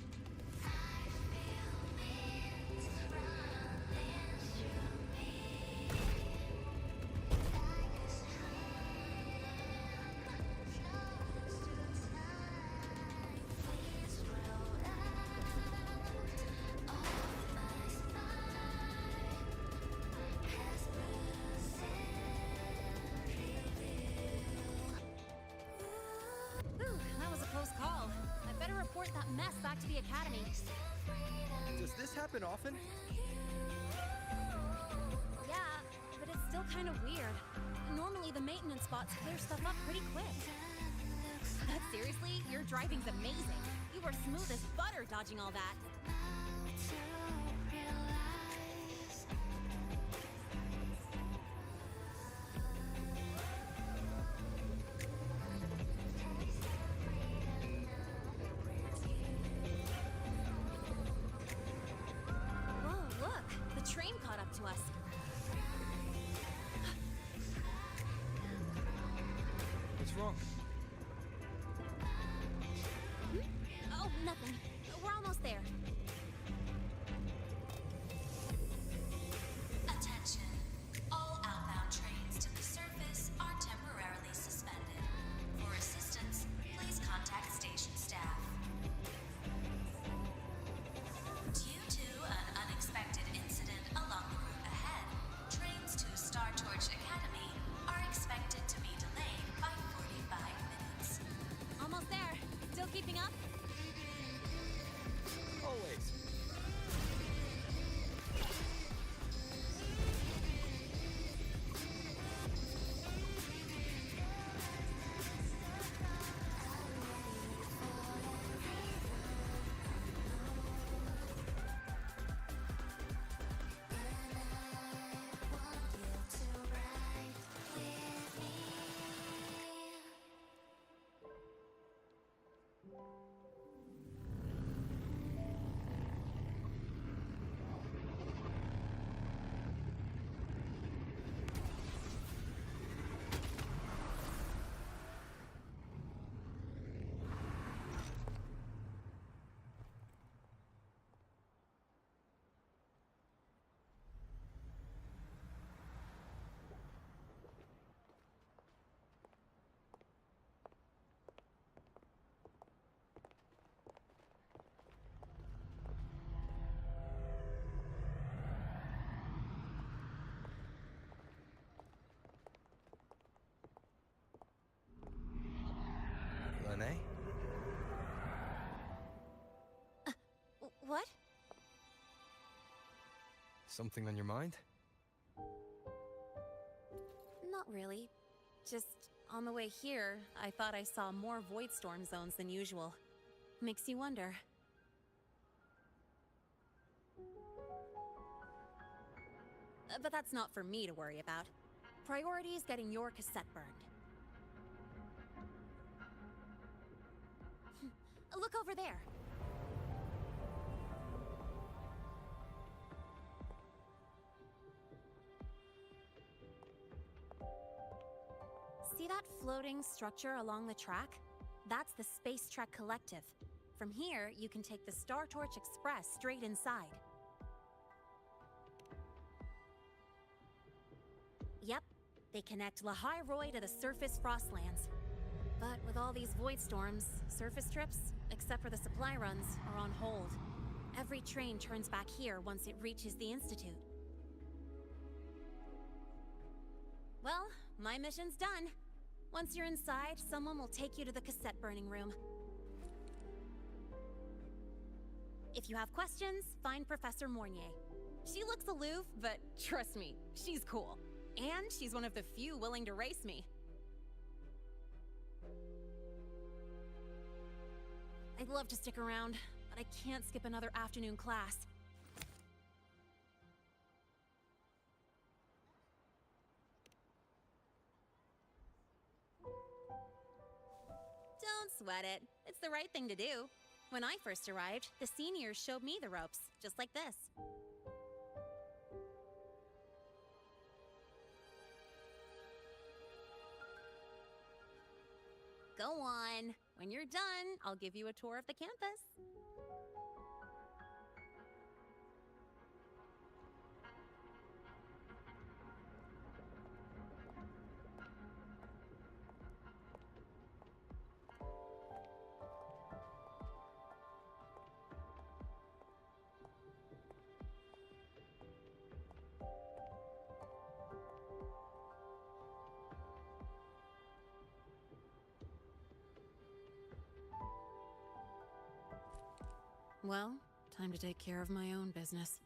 E: That mess back to the academy.
N: Does this happen often?
E: Yeah, but it's still kind of weird. Normally the maintenance spots clear stuff up pretty quick. But seriously, your driving's amazing. You were smooth as butter dodging all that.
B: What's wrong?
E: Oh, nothing. We're almost there.
R: Attention. All outbound trains to the surface are temporarily suspended. For assistance, please contact station staff. Due to an unexpected incident along the route ahead, trains to Star Torch Academy are expected to be delayed by 45 minutes.
E: Almost there. Still keeping up?
N: Always.
B: Lene?
E: What?
B: Something on your mind?
E: Not really. Just on the way here, I thought I saw more void storm zones than usual. Makes you wonder. But that's not for me to worry about. Priority is getting your cassette burned. Look over there. See that floating structure along the track? That's the Space Trek Collective. From here, you can take the Star Torch Express straight inside. Yep, they connect Lahai Roy to the surface Frostlands. But with all these void storms, surface trips, except for the supply runs, are on hold. Every train turns back here once it reaches the Institute. Well, my mission's done. Once you're inside, someone will take you to the cassette burning room. If you have questions, find Professor Mornier. She looks aloof, but trust me, she's cool. And she's one of the few willing to race me. I'd love to stick around, but I can't skip another afternoon class. Don't sweat it. It's the right thing to do. When I first arrived, the seniors showed me the ropes, just like this. Go on. When you're done, I'll give you a tour of the campus. Well, time to take care of my own business.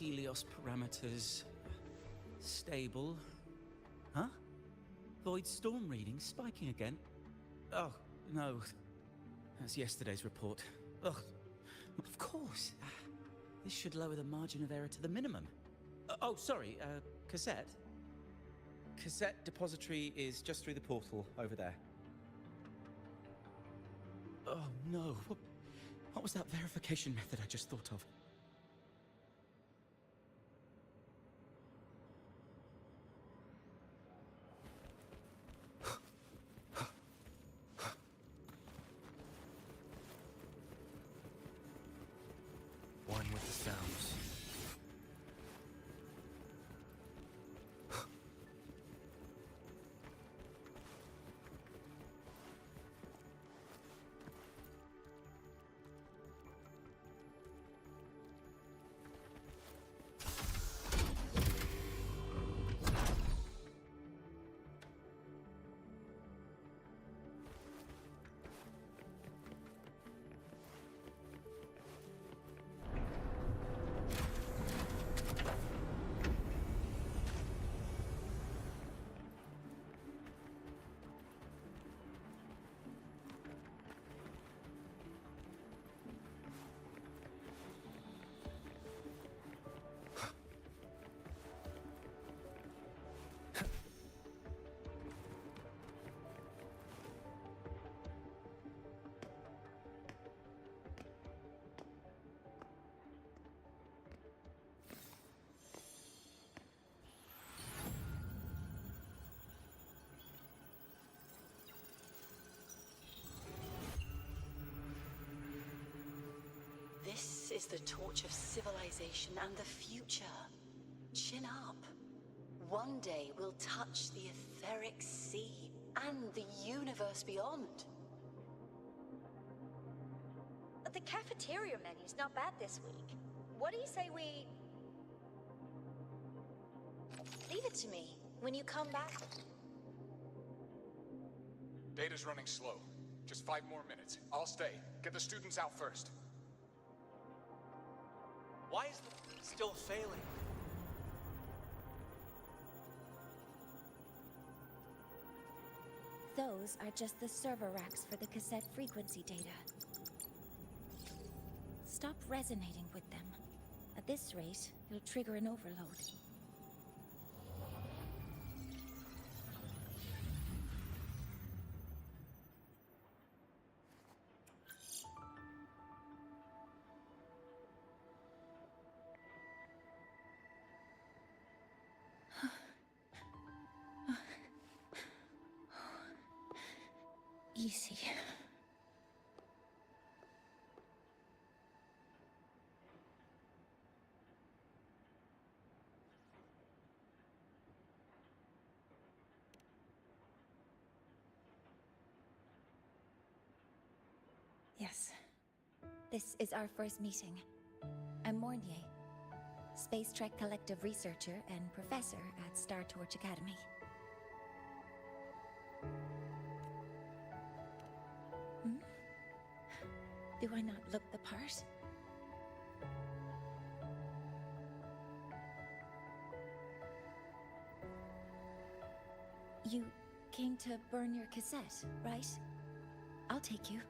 K: Helios parameters stable. Huh? Void storm readings spiking again? Oh, no. That's yesterday's report. Ugh. Of course. This should lower the margin of error to the minimum. Oh, sorry, cassette? Cassette depository is just through the portal over there. Oh, no. What was that verification method I just thought of?
B: One with the sounds.
R: This is the torch of civilization and the future. Chin up. One day we'll touch the etheric sea and the universe beyond.
L: The cafeteria menu's not bad this week. What do you say we... Leave it to me. When you come back...
S: Data's running slow. Just 5 more minutes. I'll stay. Get the students out first.
N: Why is the still failing?
J: Those are just the server racks for the cassette frequency data. Stop resonating with them. At this rate, it'll trigger an overload. Easy. Yes. This is our first meeting. I'm Mornier, Space Trek Collective researcher and professor at Star Torch Academy. Do I not look the part? You came to burn your cassette, right? I'll take you.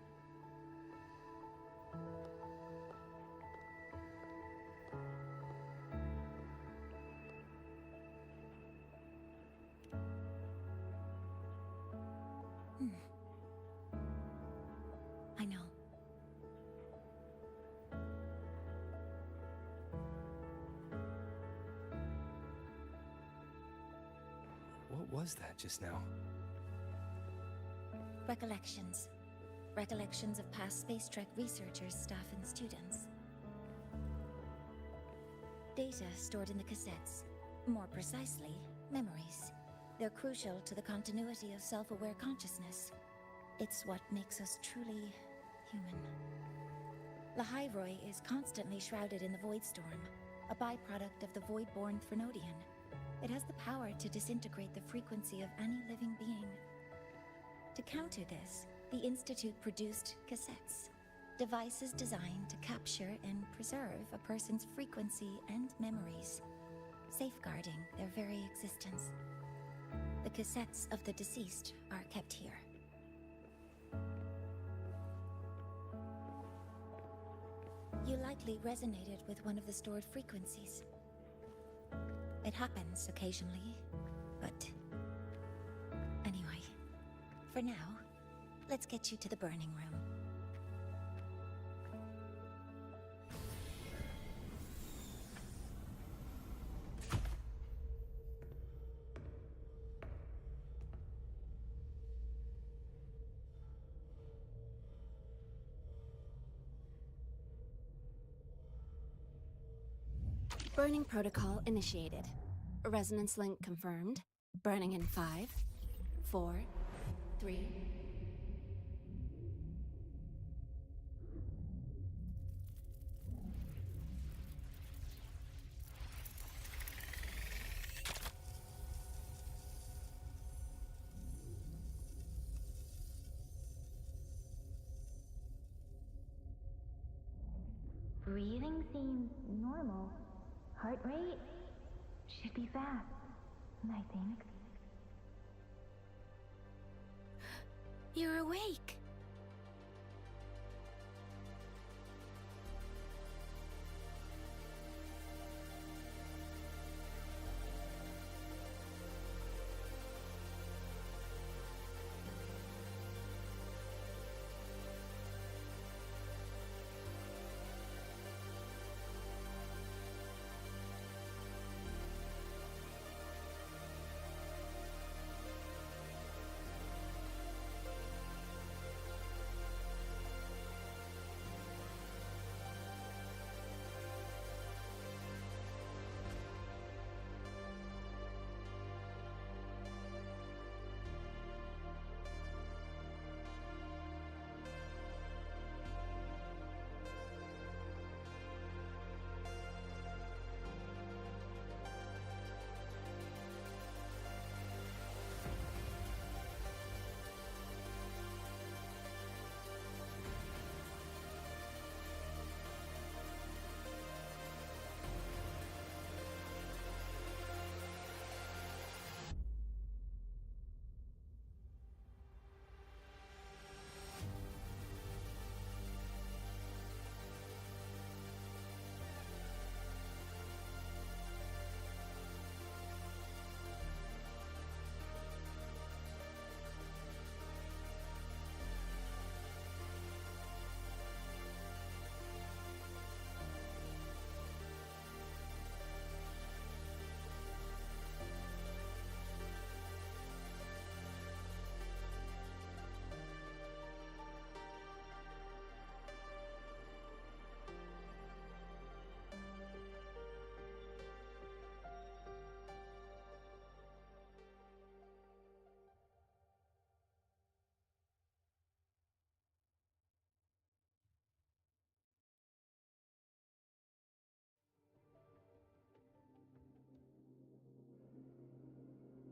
J: I know.
B: What was that just now?
J: Recollections. Recollections of past Space Trek researchers, staff, and students. Data stored in the cassettes. More precisely, memories. They're crucial to the continuity of self-aware consciousness. It's what makes us truly human. Lahairoi is constantly shrouded in the Void Storm, a byproduct of the Void-born Threnodian. It has the power to disintegrate the frequency of any living being. To counter this, the Institute produced cassettes. Device is designed to capture and preserve a person's frequency and memories, safeguarding their very existence. The cassettes of the deceased are kept here. You likely resonated with one of the stored frequencies. It happens occasionally, but... Anyway, for now, let's get you to the burning room.
E: Burning protocol initiated. Resonance link confirmed. Burning in 5, 4, 3...
T: Breathing seems normal. Heart rate should be fast, I think.
E: You're awake.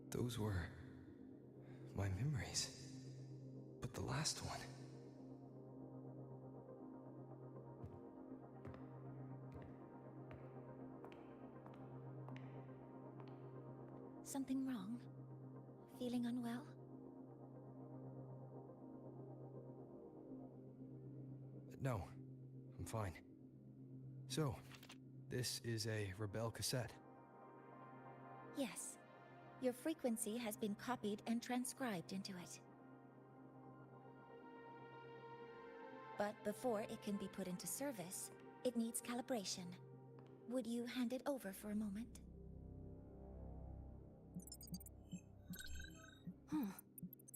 B: Those were my memories. But the last one...
J: Something wrong? Feeling unwell?
B: No, I'm fine. So, this is a Rebel cassette.
J: Yes. Your frequency has been copied and transcribed into it. But before it can be put into service, it needs calibration. Would you hand it over for a moment?
E: Huh.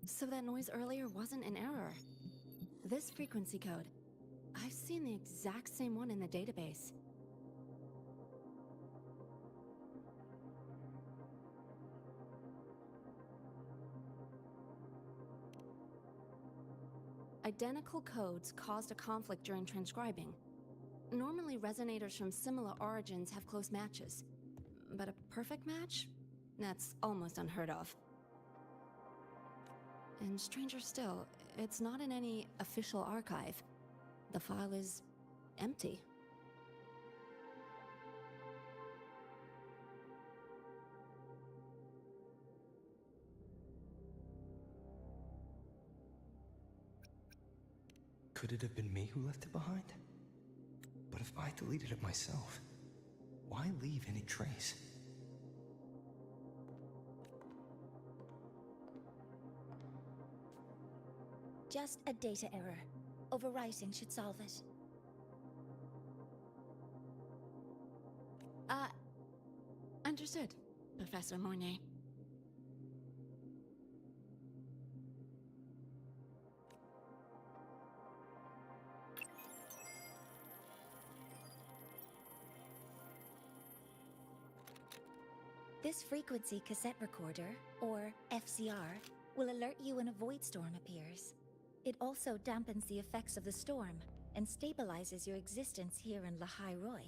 E: So that noise earlier wasn't an error. This frequency code, I've seen the exact same one in the database. Identical codes caused a conflict during transcribing. Normally, resonators from similar origins have close matches. But a perfect match? That's almost unheard of. And stranger still, it's not in any official archive. The file is empty.
B: Could it have been me who left it behind? But if I deleted it myself, why leave any trace?
J: Just a data error. Overwriting should solve it.
E: Understood, Professor Mornay.
J: This frequency cassette recorder, or FCR, will alert you when a void storm appears. It also dampens the effects of the storm and stabilizes your existence here in Lahai Roy.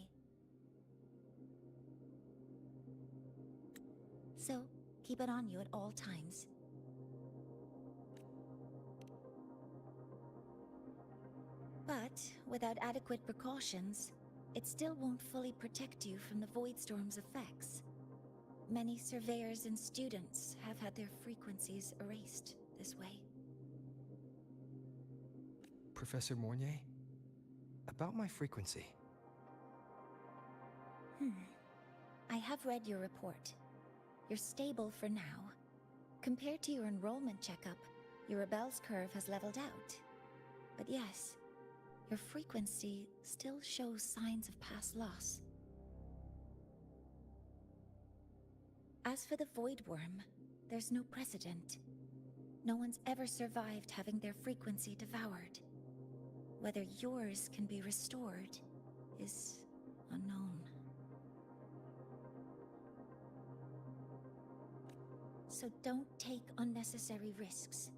J: So, keep it on you at all times. But, without adequate precautions, it still won't fully protect you from the void storm's effects. Many surveyors and students have had their frequencies erased this way.
B: Professor Mornier? About my frequency.
J: I have read your report. You're stable for now. Compared to your enrollment checkup, your rebel's curve has leveled out. But yes, your frequency still shows signs of past loss. As for the Void Worm, there's no precedent. No one's ever survived having their frequency devoured. Whether yours can be restored is unknown. So don't take unnecessary risks.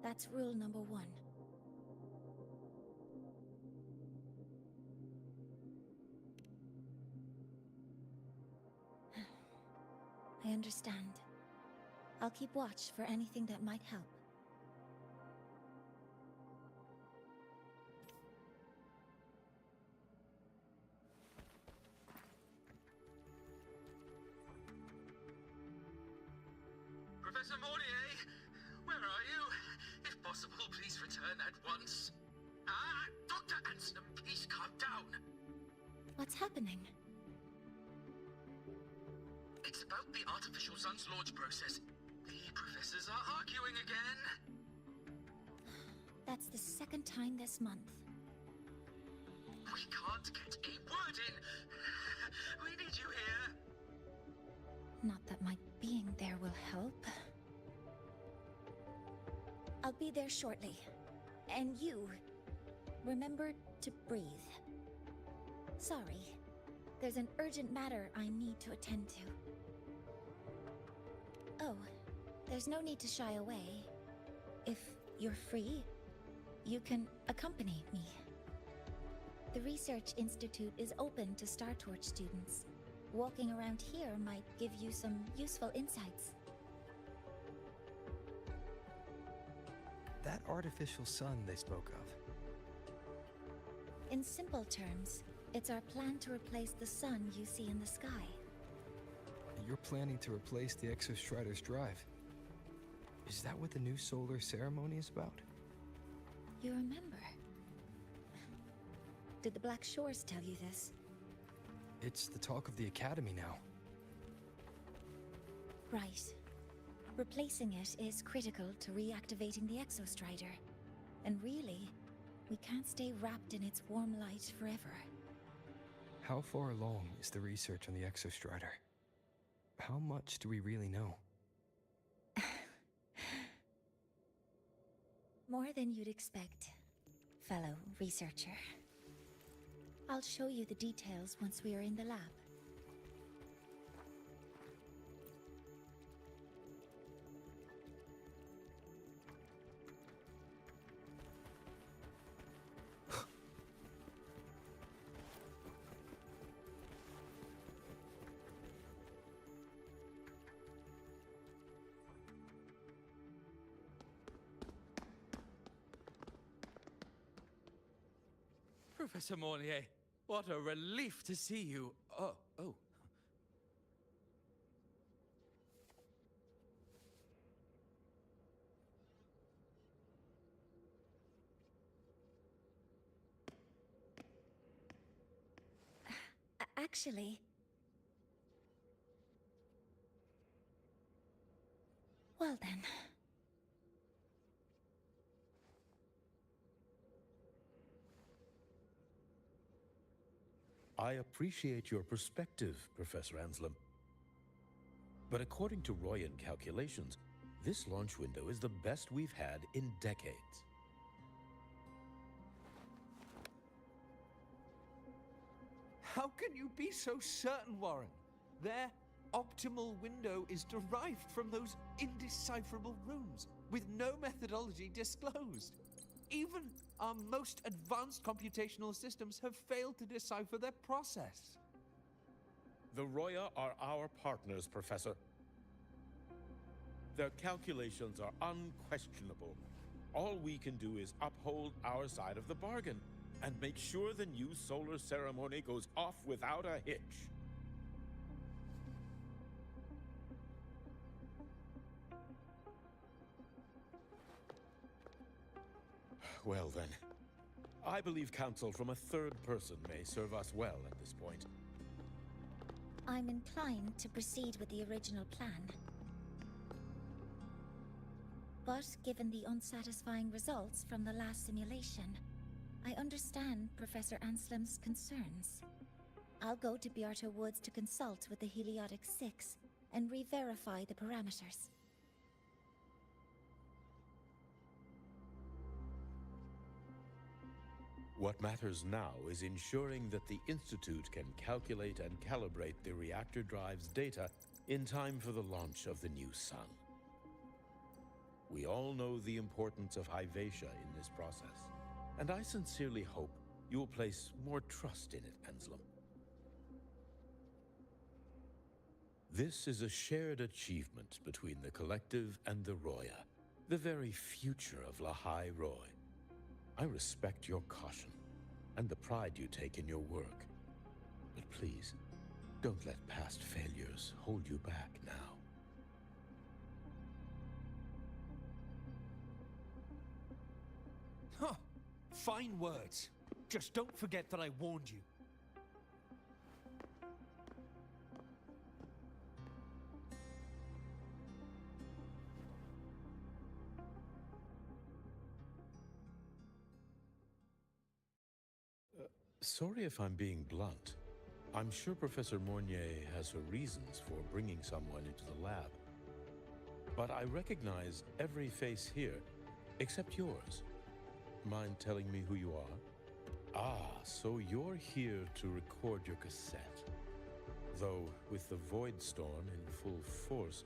J: That's rule number 1. I understand. I'll keep watch for anything that might help.
U: Professor Mornier, where are you? If possible, please return at once. Dr. Anson, please calm down.
J: What's happening?
U: It's about the artificial sun's launch process. The professors are arguing again.
J: That's the second time this month.
U: We can't get a word in. We need you here.
J: Not that my being there will help. I'll be there shortly. And you, remember to breathe. Sorry, there's an urgent matter I need to attend to. Oh, there's no need to shy away. If you're free, you can accompany me. The Research Institute is open to Star Torch students. Walking around here might give you some useful insights.
B: That artificial sun they spoke of.
J: In simple terms, it's our plan to replace the sun you see in the sky.
B: You're planning to replace the Exostrider's drive. Is that what the new solar ceremony is about?
J: You remember? Did the Black Shores tell you this?
B: It's the talk of the Academy now.
J: Right. Replacing it is critical to reactivating the Exostrider. And really, we can't stay wrapped in its warm light forever.
B: How far along is the research on the Exostrider? How much do we really know?
J: More than you'd expect, fellow researcher. I'll show you the details once we are in the lab.
K: Professor Mornier, what a relief to see you. Oh.
J: Actually... Well then...
O: I appreciate your perspective, Professor Anselm. But according to Royan calculations, this launch window is the best we've had in decades.
C: How can you be so certain, Warren? Their optimal window is derived from those indecipherable runes, with no methodology disclosed. Even our most advanced computational systems have failed to decipher their process.
V: The Roya are our partners, Professor. Their calculations are unquestionable. All we can do is uphold our side of the bargain and make sure the new solar ceremony goes off without a hitch. Well then, I believe counsel from a third person may serve us well at this point.
J: I'm inclined to proceed with the original plan. But given the unsatisfying results from the last simulation, I understand Professor Anselm's concerns. I'll go to Beata Woods to consult with the Heliotic Six and re-verify the parameters.
V: What matters now is ensuring that the Institute can calculate and calibrate the reactor drive's data in time for the launch of the new sun. We all know the importance of Hyvatia in this process, and I sincerely hope you will place more trust in it, Anselm. This is a shared achievement between the Collective and the Roya, the very future of Lahai Roy. I respect your caution and the pride you take in your work. But please, don't let past failures hold you back now.
C: Huh. Fine words. Just don't forget that I warned you.
V: Sorry if I'm being blunt. I'm sure Professor Mornier has her reasons for bringing someone into the lab. But I recognize every face here, except yours. Mind telling me who you are? Ah, so you're here to record your cassette. Though, with the Void Storm in full force...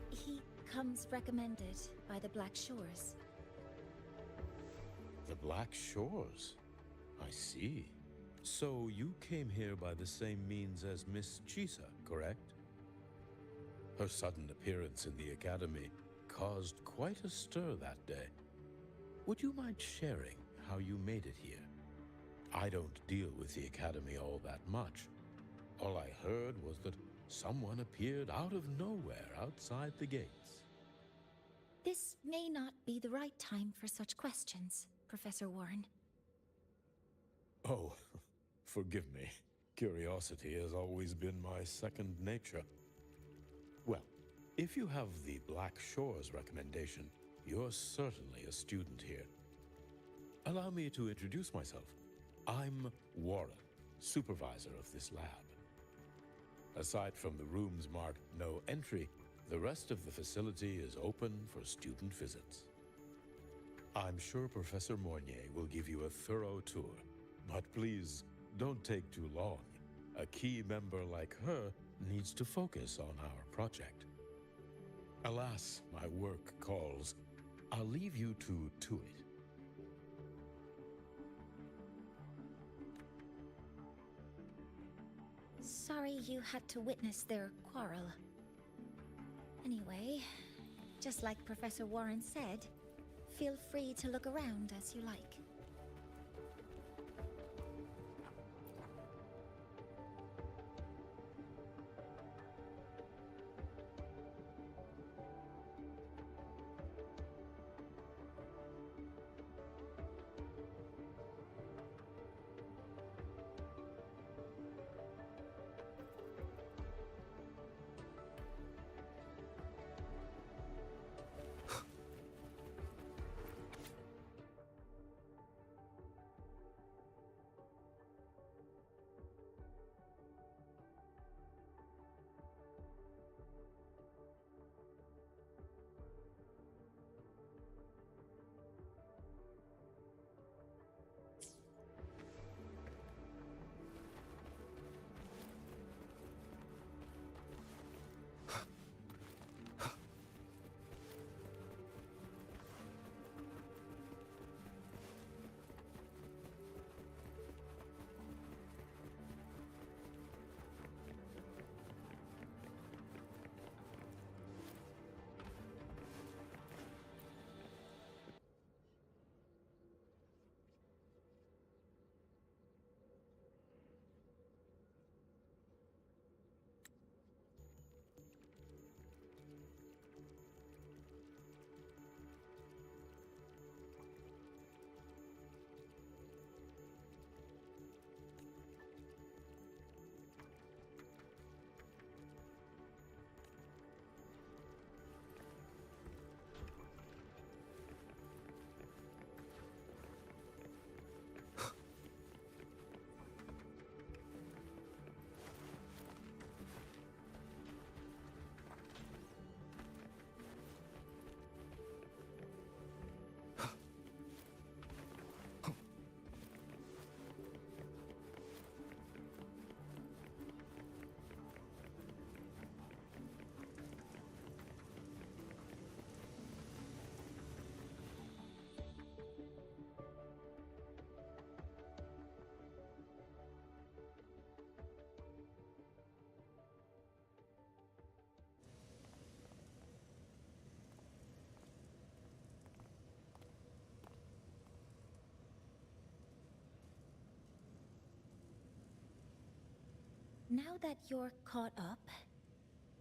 J: He comes recommended by the Black Shores.
V: The Black Shores? I see. So you came here by the same means as Miss Chisa, correct? Her sudden appearance in the Academy caused quite a stir that day. Would you mind sharing how you made it here? I don't deal with the Academy all that much. All I heard was that someone appeared out of nowhere outside the gates.
J: This may not be the right time for such questions, Professor Warren.
V: Oh, forgive me. Curiosity has always been my second nature. Well, if you have the Black Shores recommendation, you're certainly a student here. Allow me to introduce myself. I'm Warren, supervisor of this lab. Aside from the rooms marked no entry, the rest of the facility is open for student visits. I'm sure Professor Mornier will give you a thorough tour. But please, don't take too long. A key member like her needs to focus on our project. Alas, my work calls. I'll leave you to it.
J: Sorry you had to witness their quarrel. Anyway, just like Professor Warren said, feel free to look around as you like. Now that you're caught up,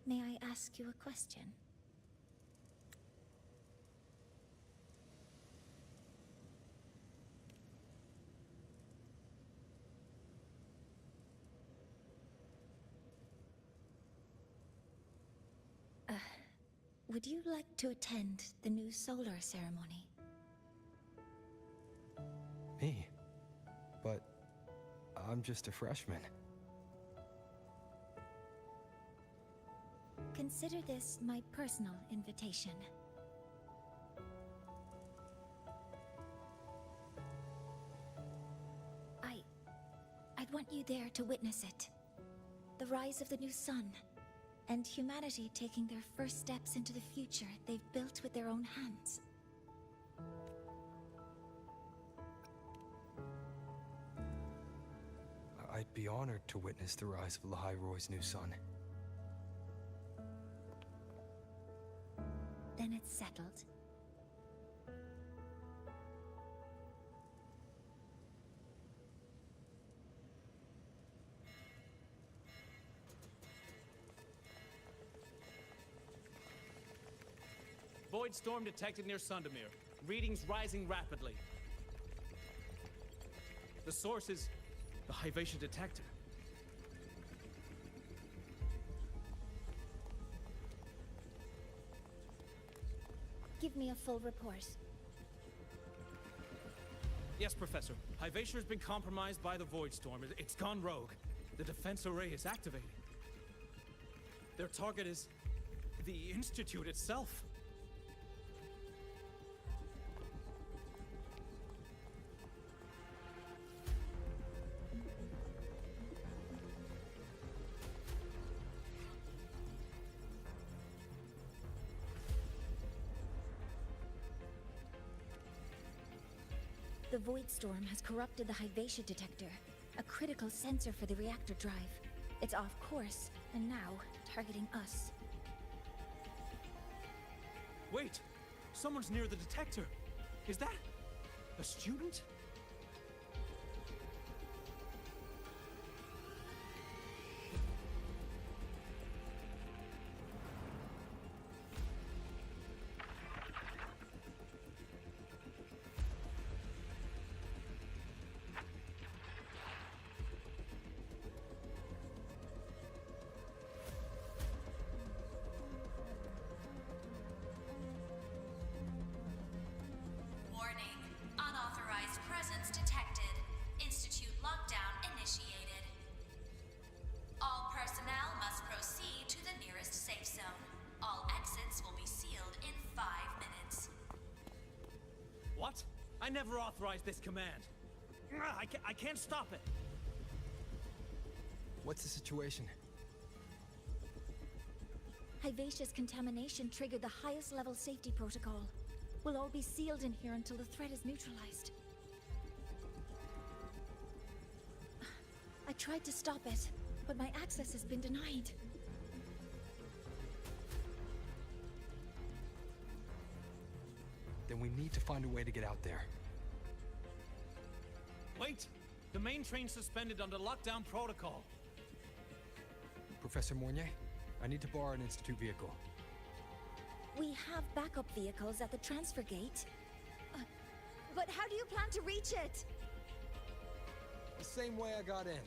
J: may I ask you a question? Would you like to attend the new solar ceremony?
B: Me? But I'm just a freshman.
J: Consider this my personal invitation. I'd want you there to witness it. The rise of the new sun, and humanity taking their first steps into the future they've built with their own hands.
B: I'd be honored to witness the rise of Lahiroy's new sun.
J: Then it's settled.
A: Void storm detected near Sundermere. Readings rising rapidly. The source is the Hivatia detector.
J: Give me a full report.
A: Yes, Professor. Hivatia has been compromised by the Void Storm. It's gone rogue. The defense array is activated. Their target is the Institute itself.
J: The Void Storm has corrupted the Hivatia detector, a critical sensor for the reactor drive. It's off course, and now targeting us.
A: Wait! Someone's near the detector! Is that a student? I never authorized this command. I can't stop it.
B: What's the situation?
J: Hivatia's contamination triggered the highest level safety protocol. We'll all be sealed in here until the threat is neutralized. I tried to stop it, but my access has been denied.
B: Then we need to find a way to get out there.
A: Wait! The main train's suspended under lockdown protocol.
B: Professor Mornier, I need to borrow an Institute vehicle.
J: We have backup vehicles at the transfer gate. But how do you plan to reach it?
B: The same way I got in.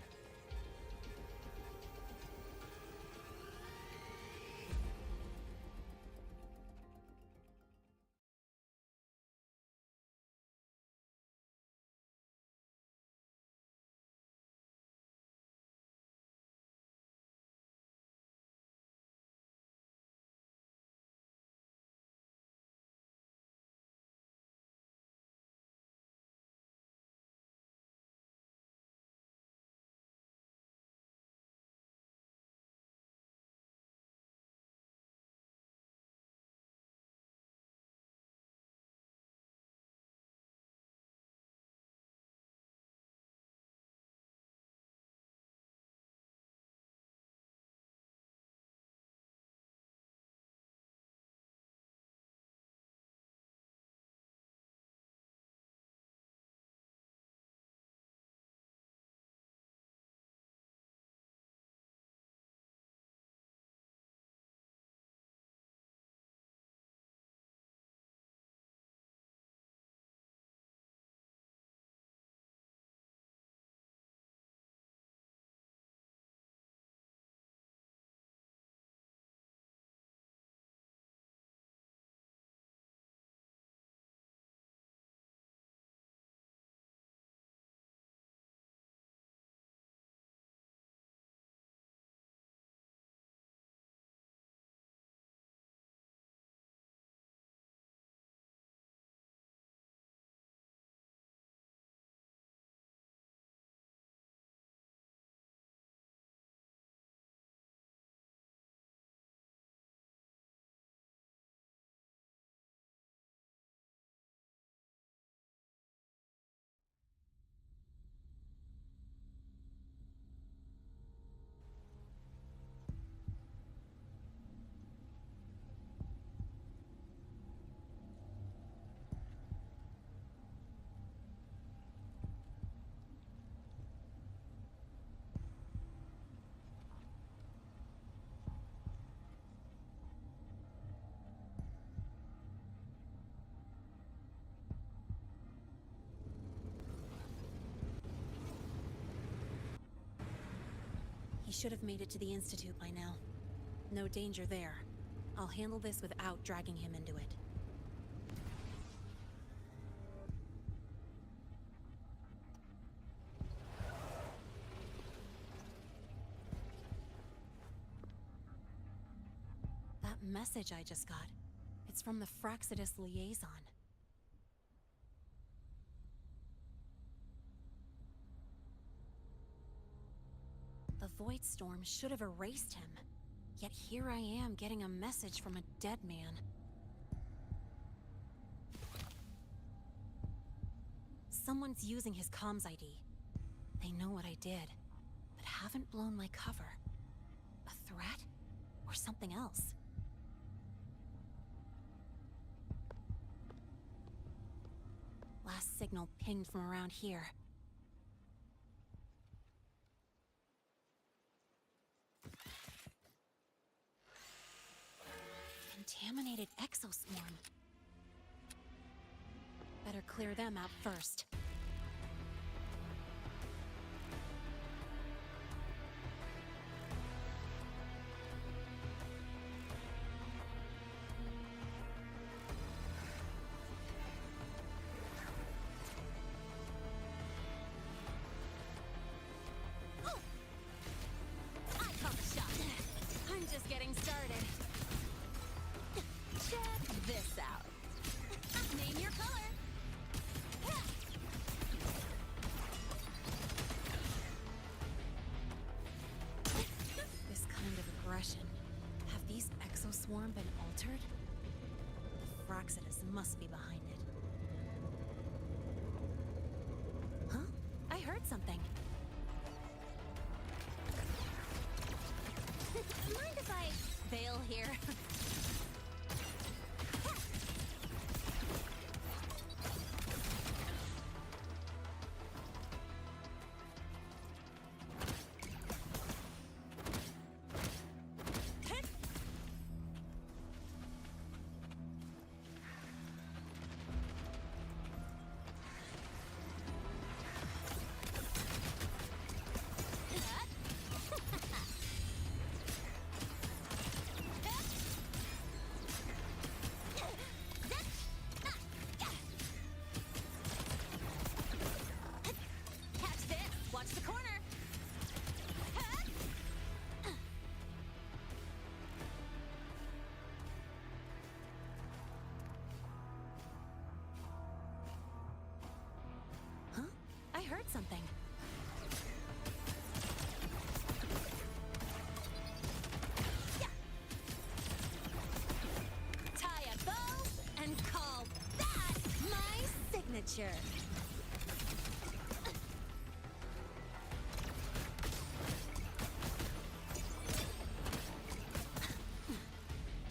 E: should have made it to the Institute by now. No danger there. I'll handle this without dragging him into it. That message I just got, it's from the Fraxidus liaison. The Void Storm should have erased him. Yet here I am getting a message from a dead man. Someone's using his comms ID. They know what I did, but haven't blown my cover. A threat? Or something else? Last signal pinged from around here. Contaminated exoswarm. Better clear them out first. Oh! I caught the shot. I'm just getting started. Check this out. Name your color. This kind of aggression. Have these exoswarm been altered? The Fraxidus must be behind it. Huh? I heard something. Mind if I bail here? I heard something. Yeah. Tie a bow and call that my signature.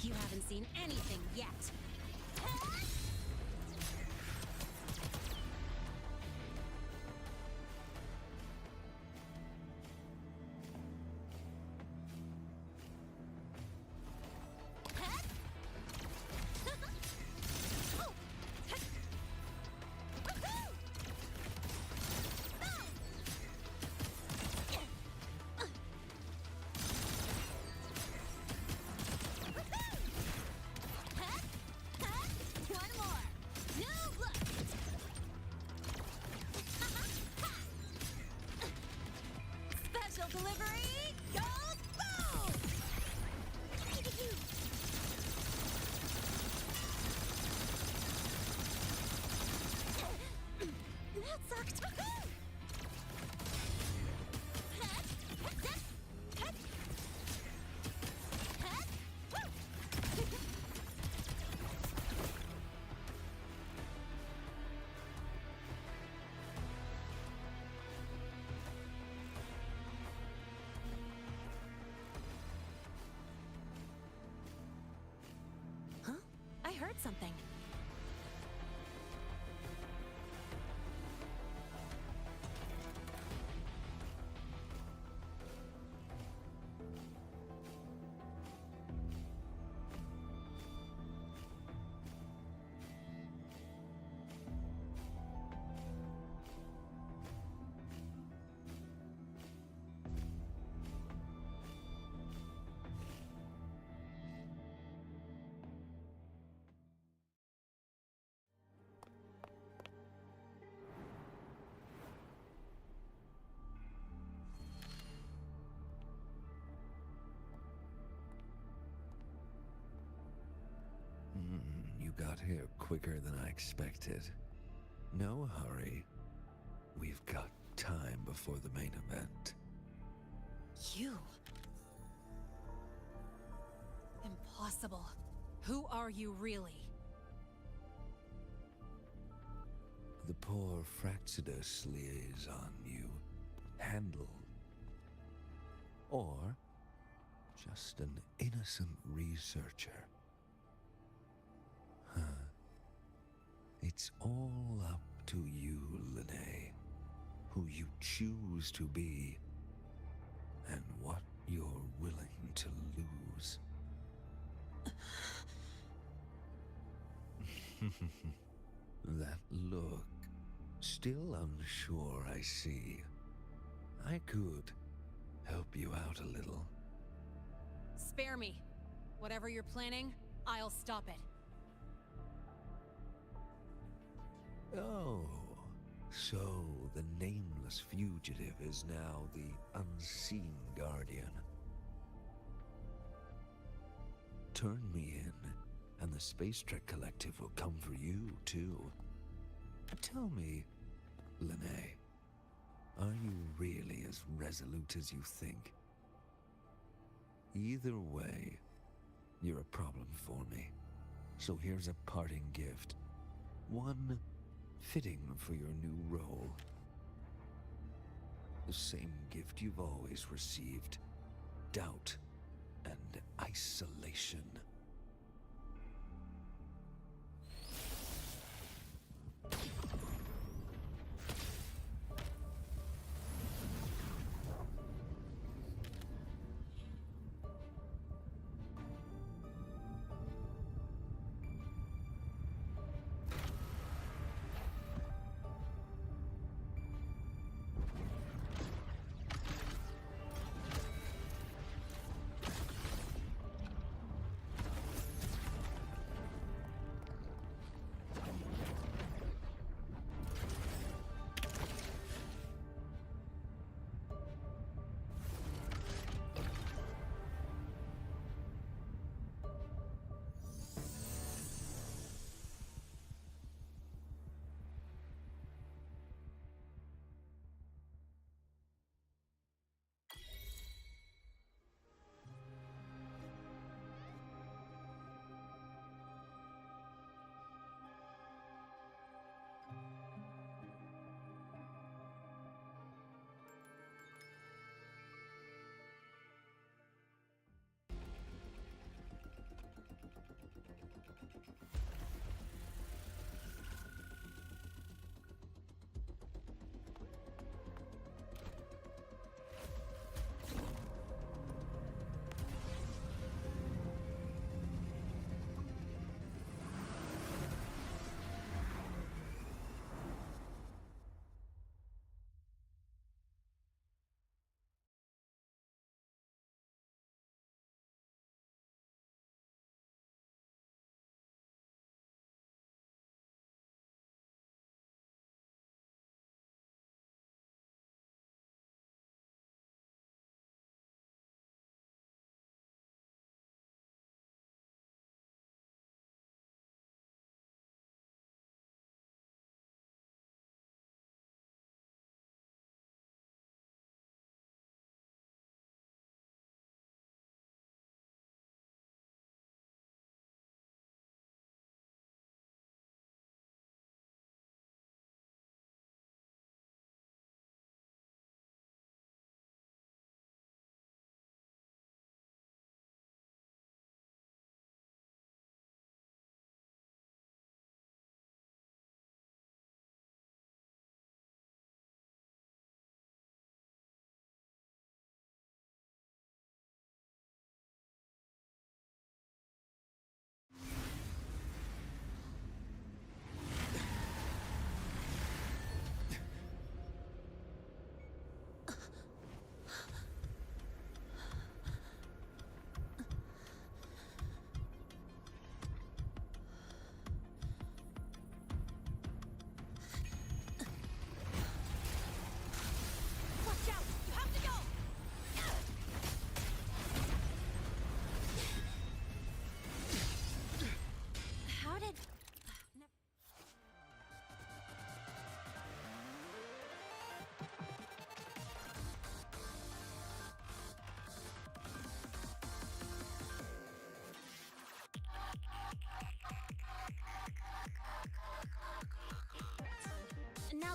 E: You haven't seen anything yet.
D: got here quicker than I expected. No hurry. We've got time before the main event.
E: You? Impossible. Who are you really?
D: The poor Fraxidus liaison you handle. Or just an innocent researcher. Huh. It's all up to you, Lene. Who you choose to be, and what you're willing to lose. That look. Still unsure, I see. I could help you out a little.
E: Spare me. Whatever you're planning, I'll stop it.
D: Oh, so the nameless fugitive is now the unseen guardian. Turn me in, and the Space Trek Collective will come for you, too. Tell me, Lene, are you really as resolute as you think? Either way, you're a problem for me. So here's a parting gift. One fitting for your new role. The same gift you've always received. Doubt and isolation.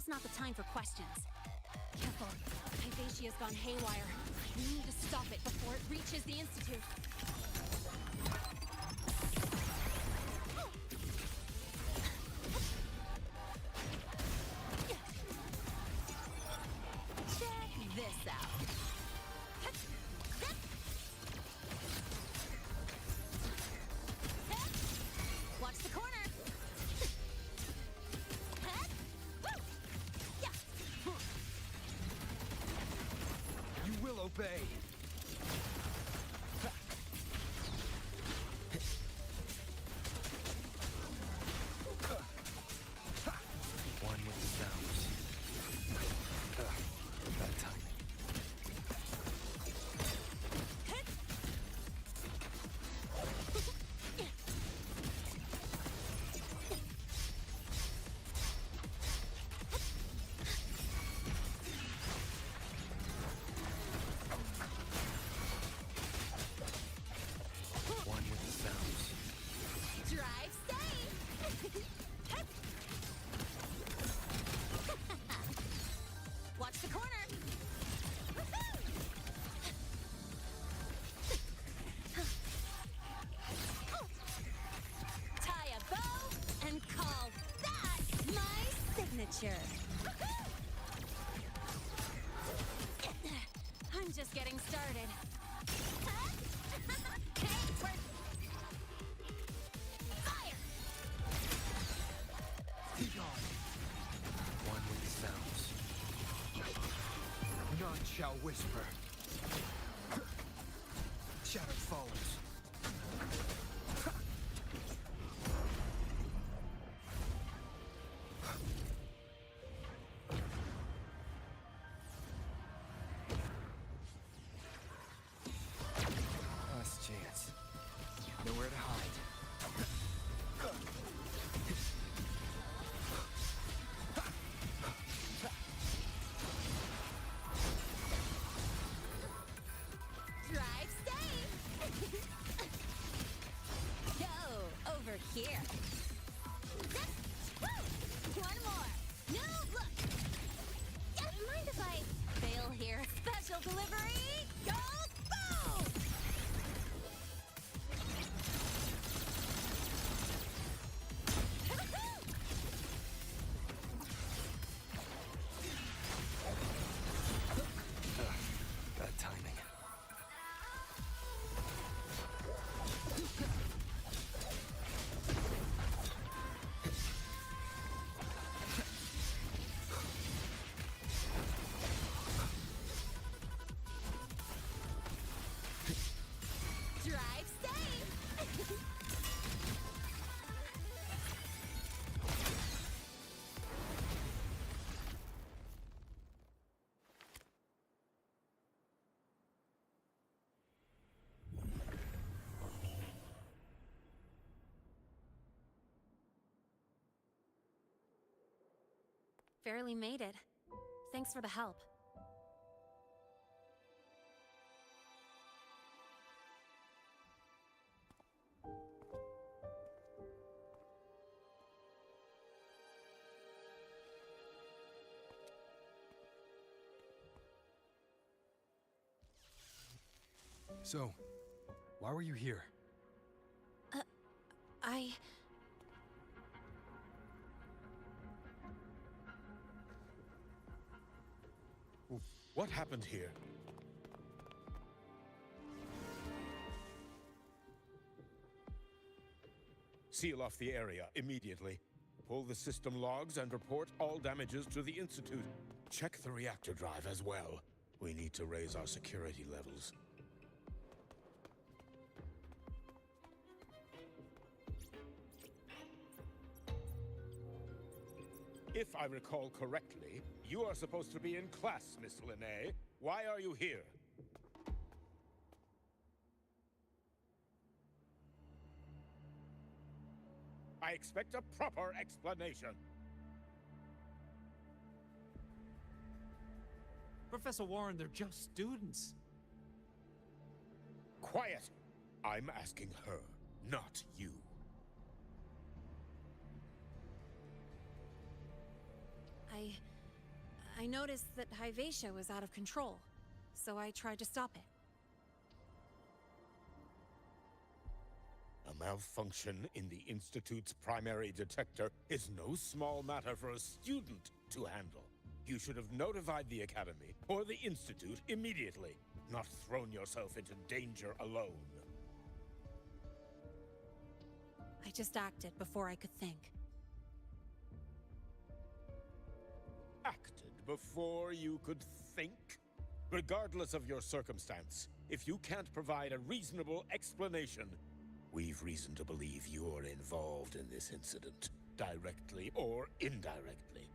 E: now's not the time for questions. Careful. Hyvatia's gone haywire. We need to stop it before it reaches the Institute. Check this out. Watch the corner.
B: You will obey. One with the sounds. That time. One with the sounds.
E: Drive safe! Watch the corner! Tie a bow and call that my signature! I'm just getting started. Hey, we're... Fire!
B: Be gone. One with the sounds. None shall whisper. Shadow follows. Last chance. Nowhere to hide.
E: Drive safe! Go over here. One more. No, look. Mind if I fail here? Special delivery. Go boom!
B: Bad timing.
E: Drive safe! Barely made it. Thanks for the help.
B: So, why were you here?
V: What happened here? Seal off the area immediately. Pull the system logs and report all damages to the Institute. Check the reactor drive as well. We need to raise our security levels. If I recall correctly, you are supposed to be in class, Miss Linnae. Why are you here? I expect a proper explanation.
A: Professor Warren, they're just students.
V: Quiet! I'm asking her, not you.
E: I noticed that Hyvatia was out of control, so I tried to stop it.
V: A malfunction in the Institute's primary detector is no small matter for a student to handle. You should have notified the Academy or the Institute immediately, not thrown yourself into danger alone.
E: I just acted before I could think.
V: Acted before you could think? Regardless of your circumstance, if you can't provide a reasonable explanation, we've reason to believe you're involved in this incident, directly or indirectly.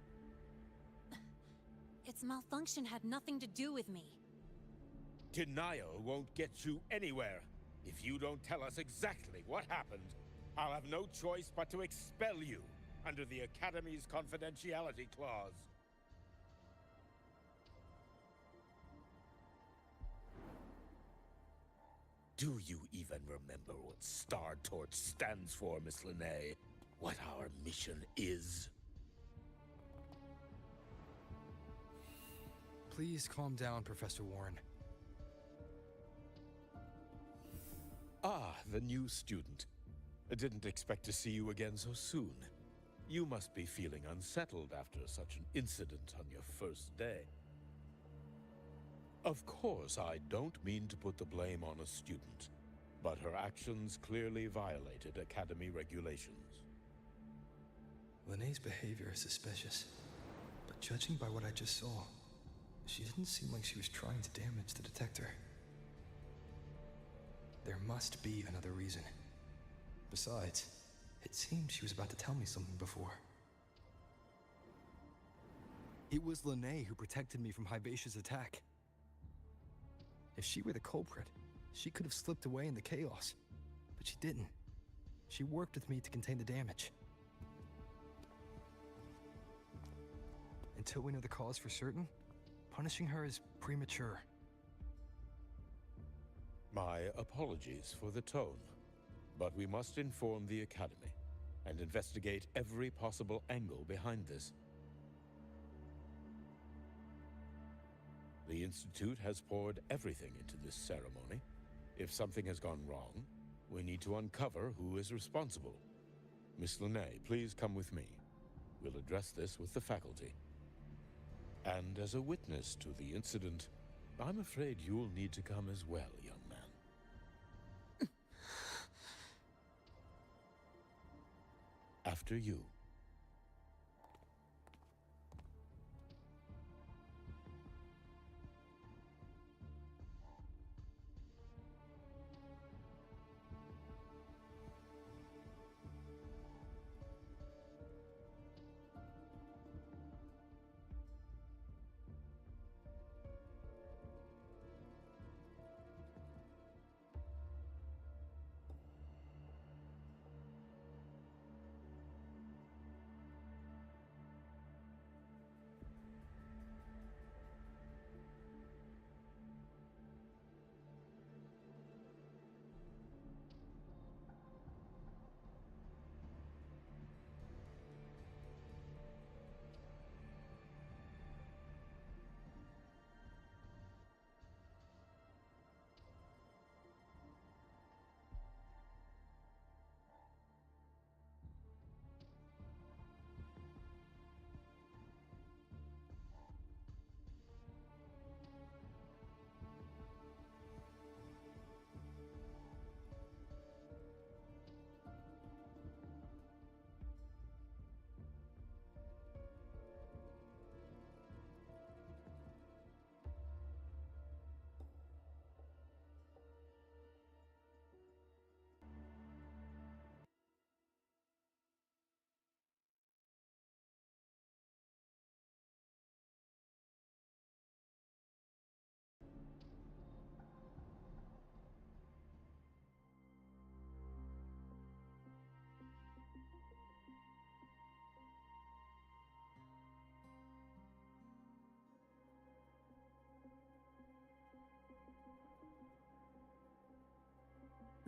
E: Its malfunction had nothing to do with me.
V: Denial won't get you anywhere. If you don't tell us exactly what happened, I'll have no choice but to expel you under the Academy's confidentiality clause. Do you even remember what Star Torch stands for, Miss Linnae? What our mission is?
B: Please calm down, Professor Warren.
V: Ah, the new student. I didn't expect to see you again so soon. You must be feeling unsettled after such an incident on your first day. Of course, I don't mean to put the blame on a student, but her actions clearly violated Academy regulations.
B: Linnae's behavior is suspicious, but judging by what I just saw, she didn't seem like she was trying to damage the detector. There must be another reason. Besides, it seemed she was about to tell me something before. It was Linnae who protected me from Hivatia's attack. If she were the culprit, she could have slipped away in the chaos. But she didn't. She worked with me to contain the damage. Until we know the cause for certain, punishing her is premature.
V: My apologies for the tone, but we must inform the Academy and investigate every possible angle behind this. The Institute has poured everything into this ceremony. If something has gone wrong, we need to uncover who is responsible. Miss Linnae, please come with me. We'll address this with the faculty. And as a witness to the incident, I'm afraid you'll need to come as well, young man. After you.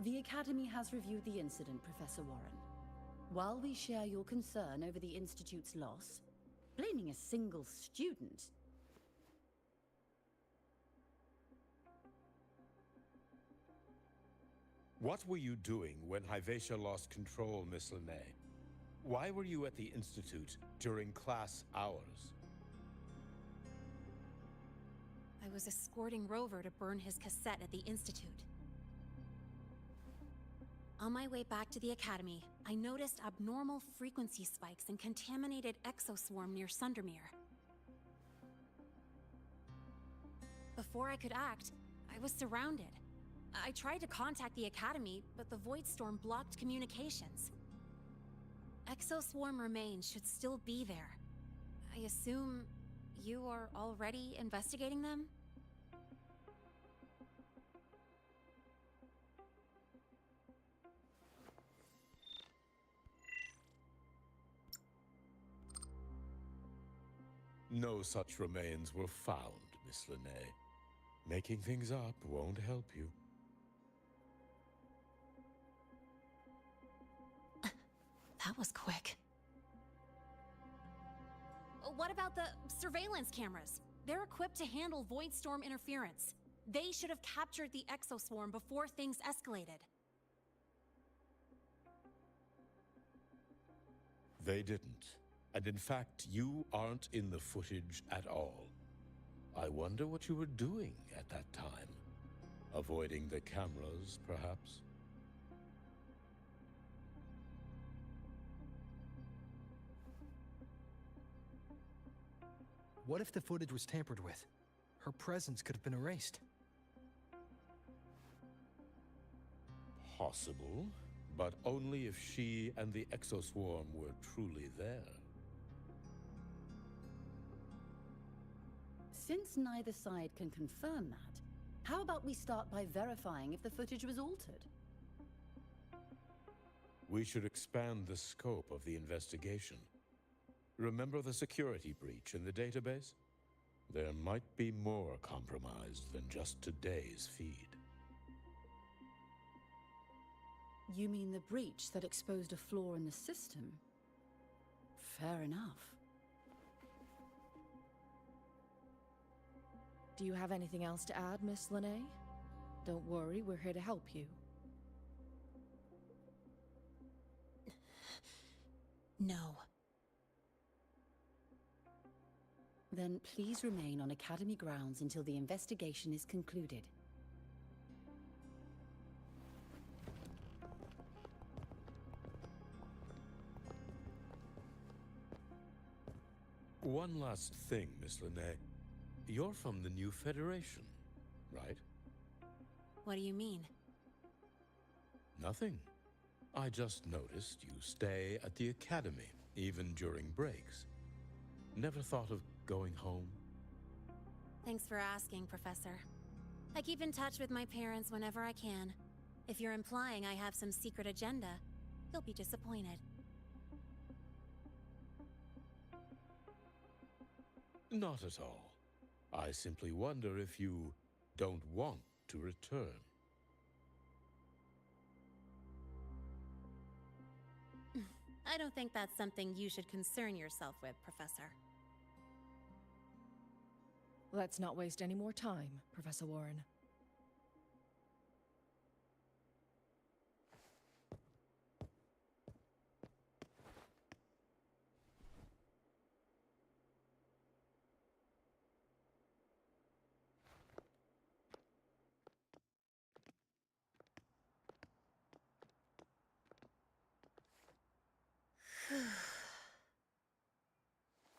R: The Academy has reviewed the incident, Professor Warren. While we share your concern over the Institute's loss, blaming a single student
V: What were you doing when Hyvatia lost control, Miss Linnae? Why were you at the Institute during class hours?
E: I was escorting Rover to burn his cassette at the Institute. On my way back to the Academy, I noticed abnormal frequency spikes and contaminated exoswarm near Sundermere. Before I could act, I was surrounded. I tried to contact the Academy, but the Void Storm blocked communications. Exoswarm remains should still be there. I assume you are already investigating them?
V: No such remains were found, Miss Linnae. Making things up won't help you.
E: That was quick. What about the surveillance cameras? They're equipped to handle Void Storm interference. They should have captured the exoswarm before things escalated.
V: They didn't. And in fact, you aren't in the footage at all. I wonder what you were doing at that time. Avoiding the cameras, perhaps?
B: What if the footage was tampered with? Her presence could have been erased.
V: Possible, but only if she and the exoswarm were truly there.
H: Since neither side can confirm that, how about we start by verifying if the footage was altered?
V: We should expand the scope of the investigation. Remember the security breach in the database? There might be more compromised than just today's feed.
H: You mean the breach that exposed a flaw in the system? Fair enough.
P: Do you have anything else to add, Miss Linnae? Don't worry, we're here to help you.
E: No.
H: Then please remain on Academy grounds until the investigation is concluded.
V: One last thing, Miss Linnae. You're from the new Federation, right?
E: What do you mean?
V: Nothing. I just noticed you stay at the Academy, even during breaks. Never thought of going home?
E: Thanks for asking, Professor. I keep in touch with my parents whenever I can. If you're implying I have some secret agenda, you'll be disappointed.
V: Not at all. I simply wonder if you don't want to return.
E: I don't think that's something you should concern yourself with, Professor.
P: Let's not waste any more time, Professor Warren.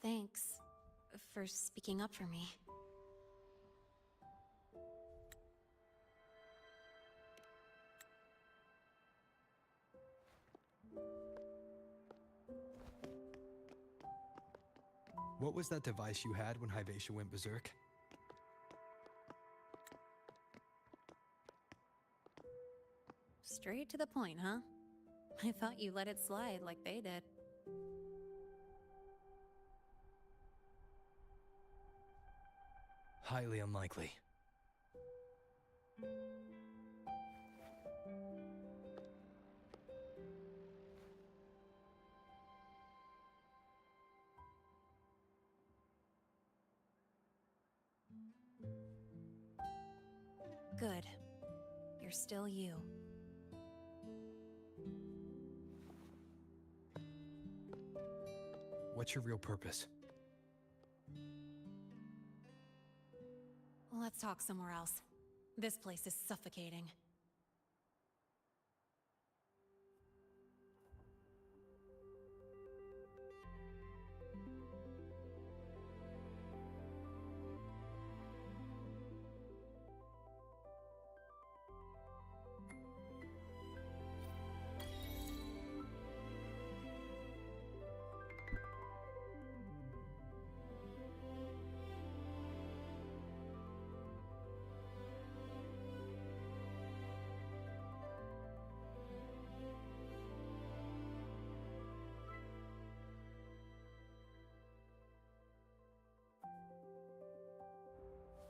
E: Thanks for speaking up for me.
B: What was that device you had when Hyvatia went berserk?
E: Straight to the point, huh? I thought you let it slide like they did.
B: Highly unlikely.
E: Good. You're still you.
B: What's your real purpose?
E: Let's talk somewhere else. This place is suffocating.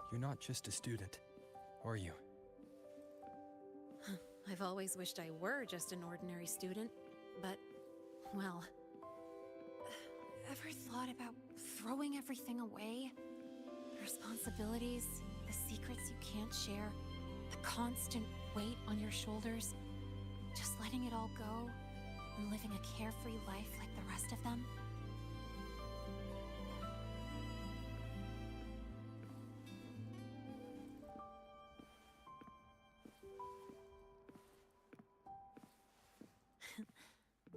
B: You're not just a student, are you?
E: I've always wished I were just an ordinary student, but, well... Ever thought about throwing everything away? The responsibilities, the secrets you can't share, the constant weight on your shoulders. Just letting it all go and living a carefree life like the rest of them?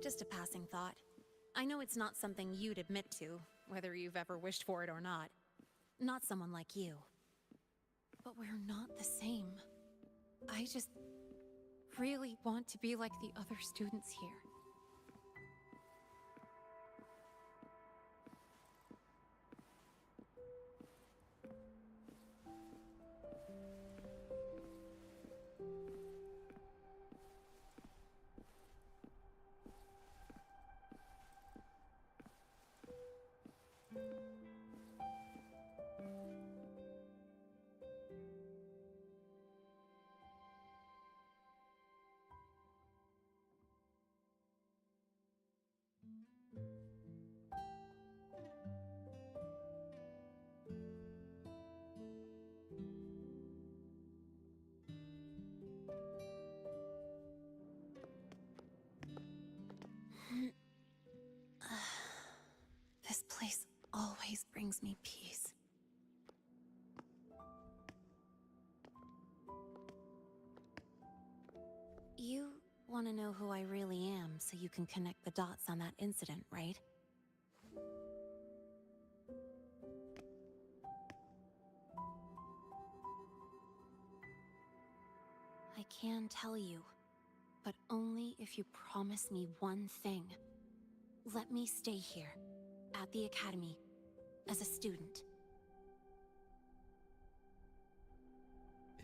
E: Just a passing thought. I know it's not something you'd admit to, whether you've ever wished for it or not. Not someone like you. But we're not the same. I just really want to be like the other students here. This place always brings me peace. You want to know who I really am so you can connect the dots on that incident, right? I can tell you, but only if you promise me one thing. Let me stay here, at the Academy, as a student.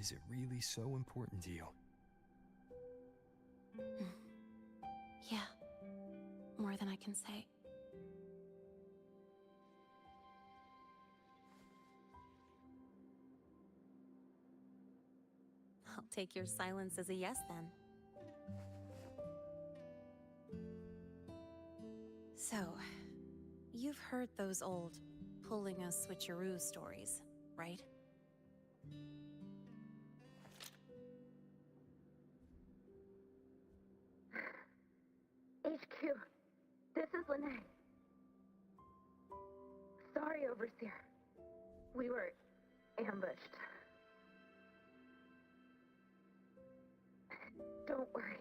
B: Is it really so important to you?
E: Yeah, more than I can say. I'll take your silence as a yes, then. So, you've heard those old pulling a switcheroo stories, right?
T: HQ, this is Lene. Sorry, Overseer. We were ambushed. Don't worry.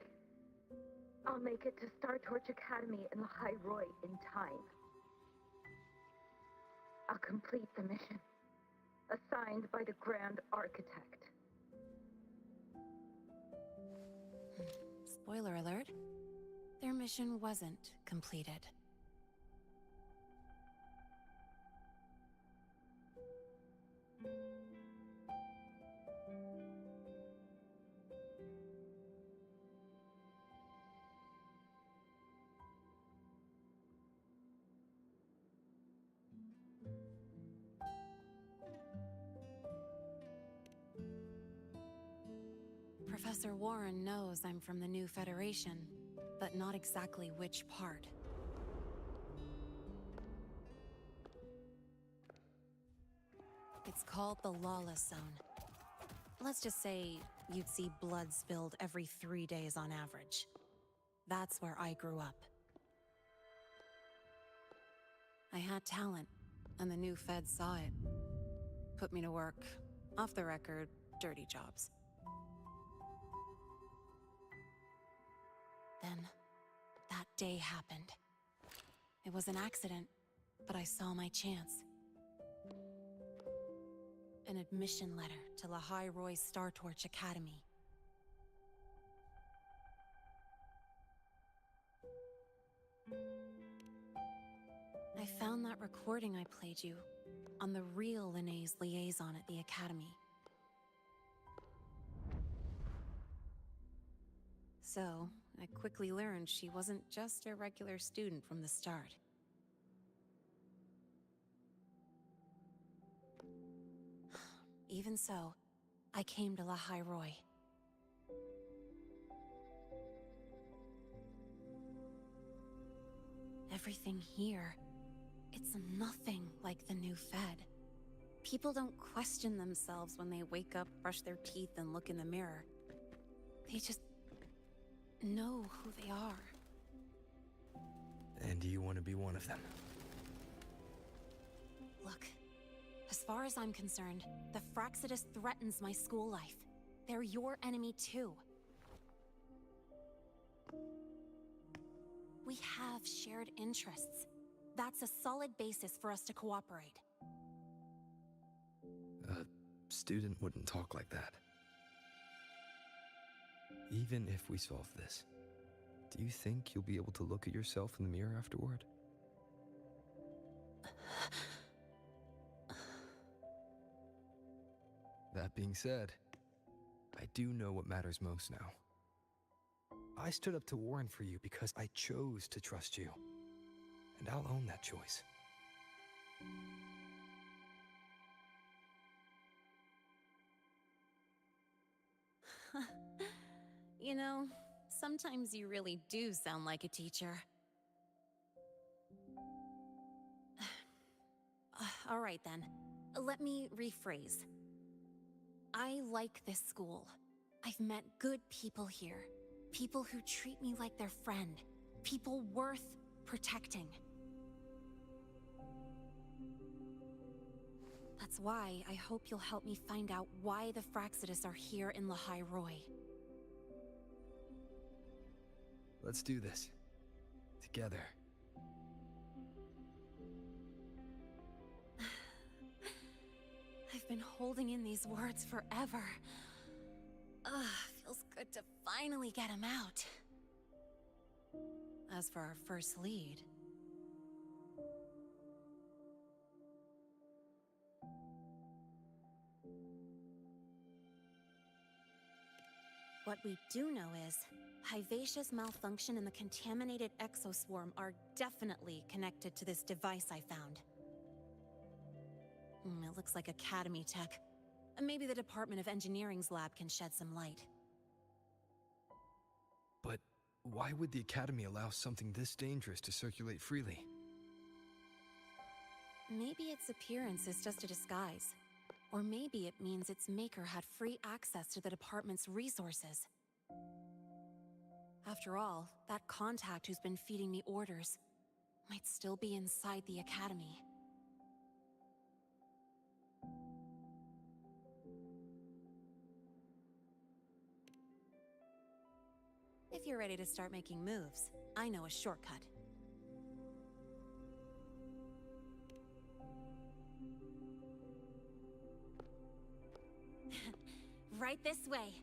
T: I'll make it to Star Torch Academy in the High Roy in time. I'll complete the mission, assigned by the Grand Architect.
E: Spoiler alert. Their mission wasn't completed. Professor Warren knows I'm from the new Federation, but not exactly which part. It's called the Lawless Zone. Let's just say you'd see blood spilled every 3 days on average. That's where I grew up.
I: I had talent, and the new feds saw it. Put me to work, off the record, dirty jobs. Then, that day happened. It was an accident, but I saw my chance. An admission letter to Lahai Roy's Star Torch Academy. I found that recording I played you on the real Linnéa's liaison at the Academy. So, I quickly learned she wasn't just a regular student from the start. Even so, I came to Lahai Roy. Everything here, it's nothing like the new Fed. People don't question themselves when they wake up, brush their teeth, and look in the mirror. They just know who they are.
B: And do you want to be one of them?
I: Look, as far as I'm concerned, the Fraxidus threatens my school life. They're your enemy too. We have shared interests. That's a solid basis for us to cooperate.
B: A student wouldn't talk like that. Even if we solve this, do you think you'll be able to look at yourself in the mirror afterward? That being said, I do know what matters most now. I stood up to Warren for you because I chose to trust you. And I'll own that choice.
I: You know, sometimes you really do sound like a teacher. All right then, let me rephrase. I like this school. I've met good people here. People who treat me like their friend. People worth protecting. That's why I hope you'll help me find out why the Fraxidus are here in Lahai Roy.
B: Let's do this. Together.
I: I've been holding in these words forever. Feels good to finally get them out. As for our first lead... What we do know is, Hyvatia's malfunction and the contaminated exoswarm are definitely connected to this device I found. It looks like Academy tech. Maybe the Department of Engineering's lab can shed some light.
B: But why would the Academy allow something this dangerous to circulate freely?
I: Maybe its appearance is just a disguise. Or maybe it means its maker had free access to the department's resources. After all, that contact who's been feeding me orders might still be inside the Academy. If you're ready to start making moves, I know a shortcut. Right this way.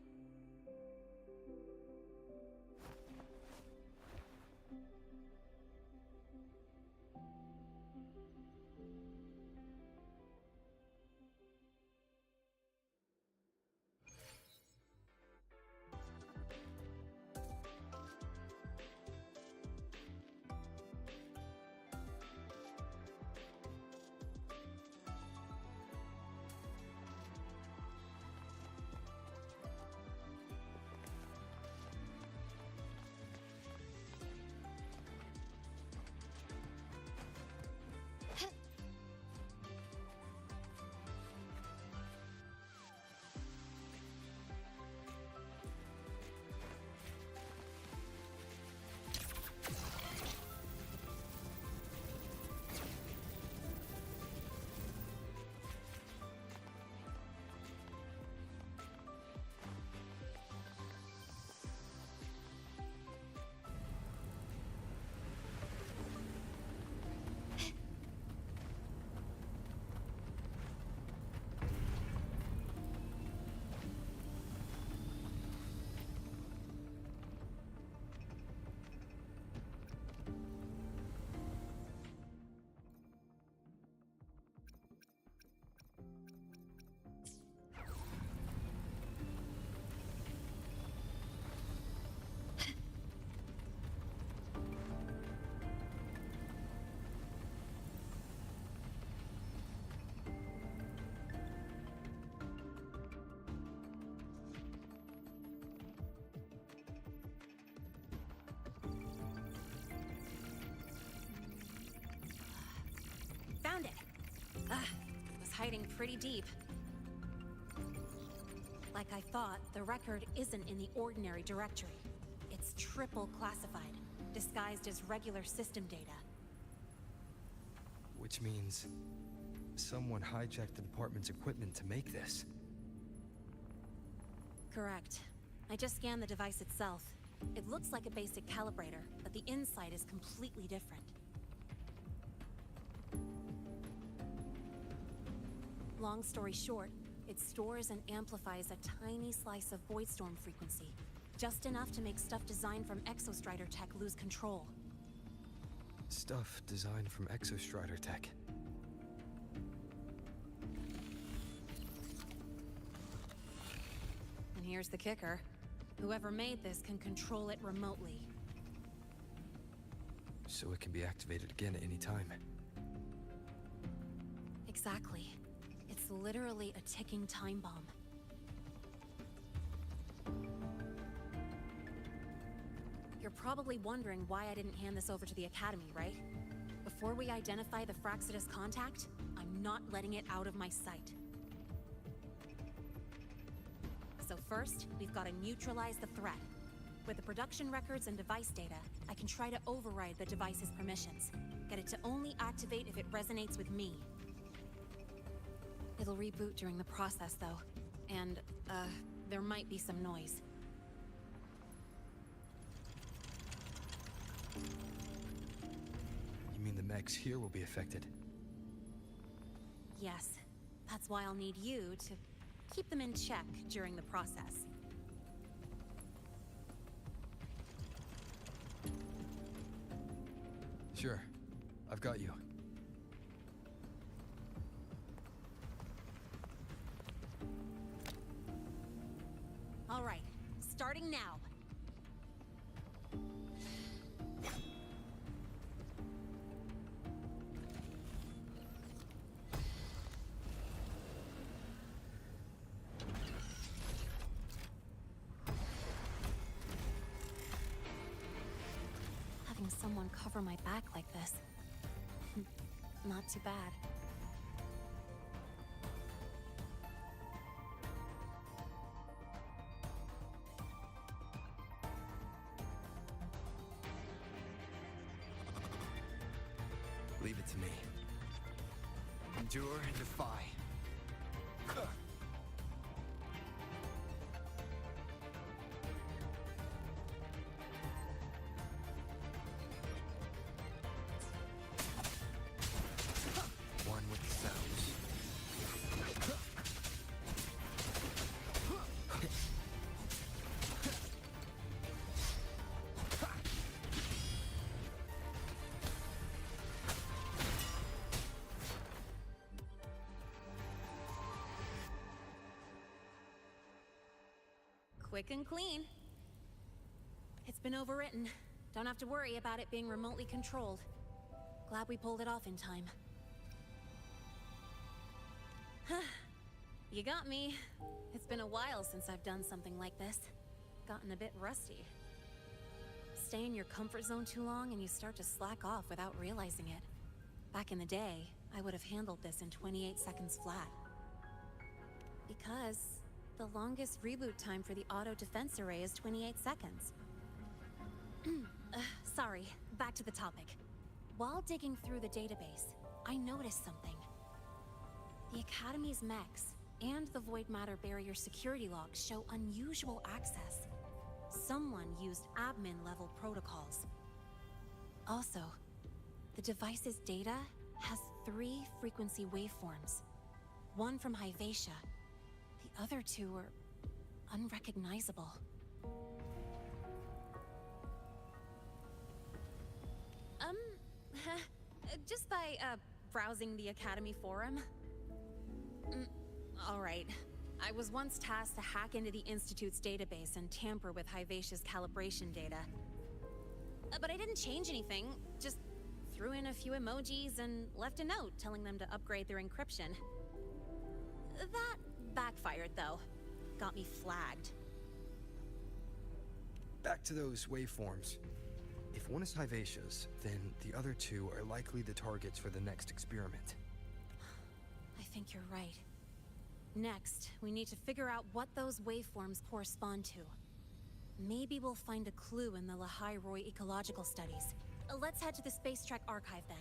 I: Was hiding pretty deep. Like I thought, the record isn't in the ordinary directory. It's triple classified, disguised as regular system data.
B: Which means someone hijacked the department's equipment to make this.
I: Correct. I just scanned the device itself. It looks like a basic calibrator, but the inside is completely different. Long story short, it stores and amplifies a tiny slice of Voidstorm frequency. Just enough to make stuff designed from Exostrider tech lose control.
B: Stuff designed from Exostrider tech.
I: And here's the kicker. Whoever made this can control it remotely.
B: So it can be activated again at any time.
I: Exactly. It's literally a ticking time bomb. You're probably wondering why I didn't hand this over to the Academy, right? Before we identify the Fraxidus contact, I'm not letting it out of my sight. So first, we've got to neutralize the threat. With the production records and device data, I can try to override the device's permissions. Get it to only activate if it resonates with me. It'll reboot during the process, though. And, there might be some noise.
B: You mean the mechs here will be affected?
I: Yes. That's why I'll need you to keep them in check during the process.
B: Sure. I've got you.
I: All right. Starting now. Having someone cover my back like this. Not too bad.
B: Leave it to me. Endure and defy. One with the sounds.
I: Quick and clean. It's been overwritten. Don't have to worry about it being remotely controlled. Glad we pulled it off in time. You got me. It's been a while since I've done something like this. Gotten a bit rusty. Stay in your comfort zone too long and you start to slack off without realizing it. Back in the day, I would have handled this in 28 seconds flat. Because the longest reboot time for the auto defense array is 28 seconds. Sorry, back to the topic. While digging through the database, I noticed something. The Academy's mechs and the Void Matter Barrier security logs show unusual access. Someone used admin-level protocols. Also, the device's data has 3 frequency waveforms. One from Hyvatia. The other 2 are unrecognizable. Just by, browsing the Academy forum. Alright. I was once tasked to hack into the Institute's database and tamper with Hyvatia's calibration data. But I didn't change anything, just threw in a few emojis and left a note telling them to upgrade their encryption. That backfired, though. Got me flagged.
B: Back to those waveforms. If one is Hyvatia's, then the other 2 are likely the targets for the next experiment.
I: think you're right. Next, we need to figure out what those waveforms correspond to. Maybe we'll find a clue in the Lehigh Roy ecological studies. Let's head to the Space Trek archive then.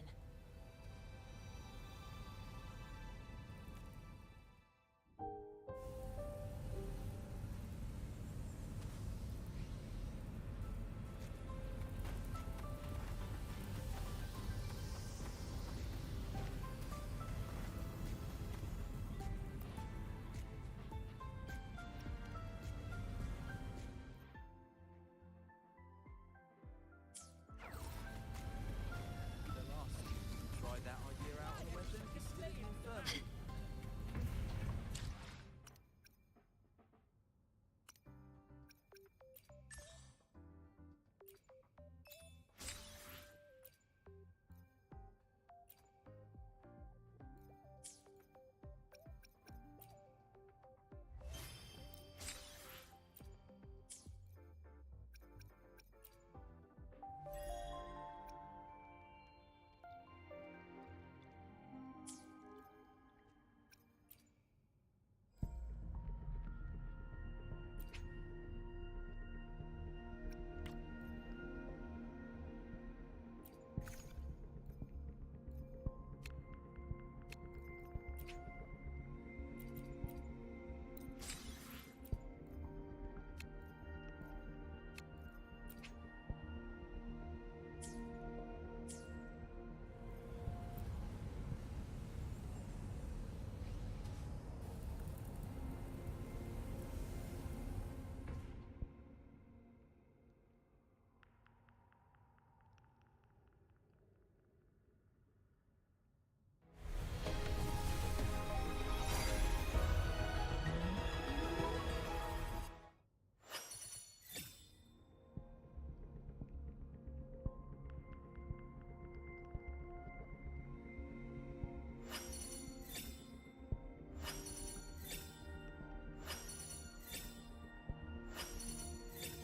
N: Try that idea out on the web then, consider it even further.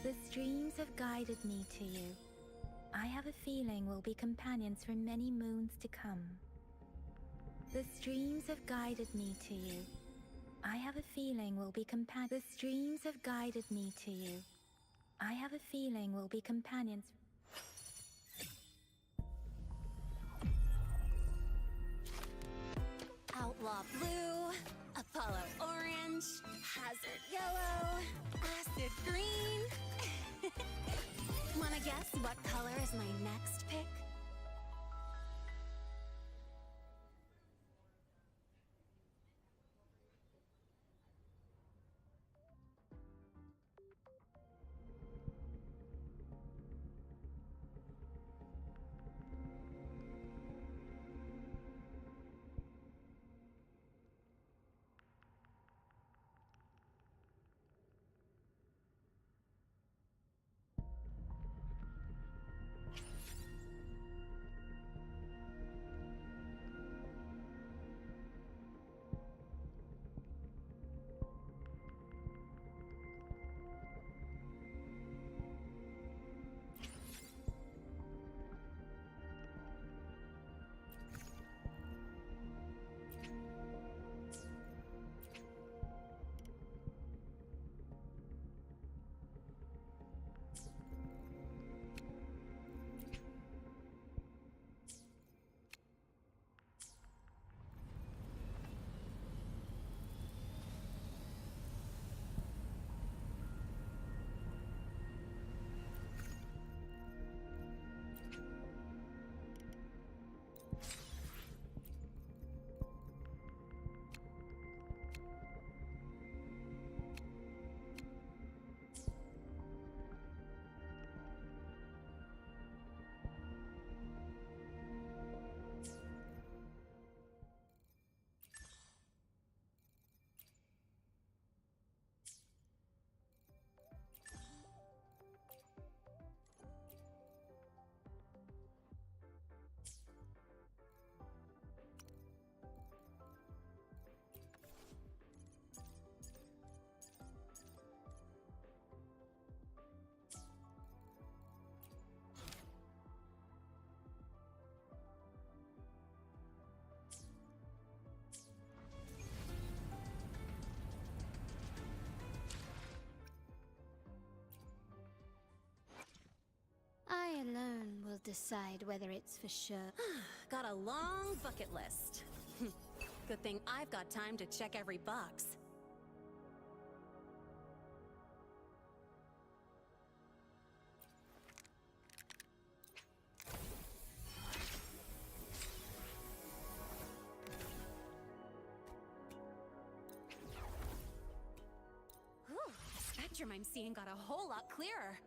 J: The streams have guided me to you. I have a feeling we'll be companions for many moons to come. The streams have guided me to you. I have a feeling we'll be The streams have guided me to you. I have a feeling we'll be companions.
E: Outlaw blue, Apollo orange, hazard yellow, acid green. Wanna guess what color is my next pick?
G: decide whether it's for sure.
E: Got a long bucket list. Good thing I've got time to check every box. Whew, the spectrum I'm seeing got a whole lot clearer.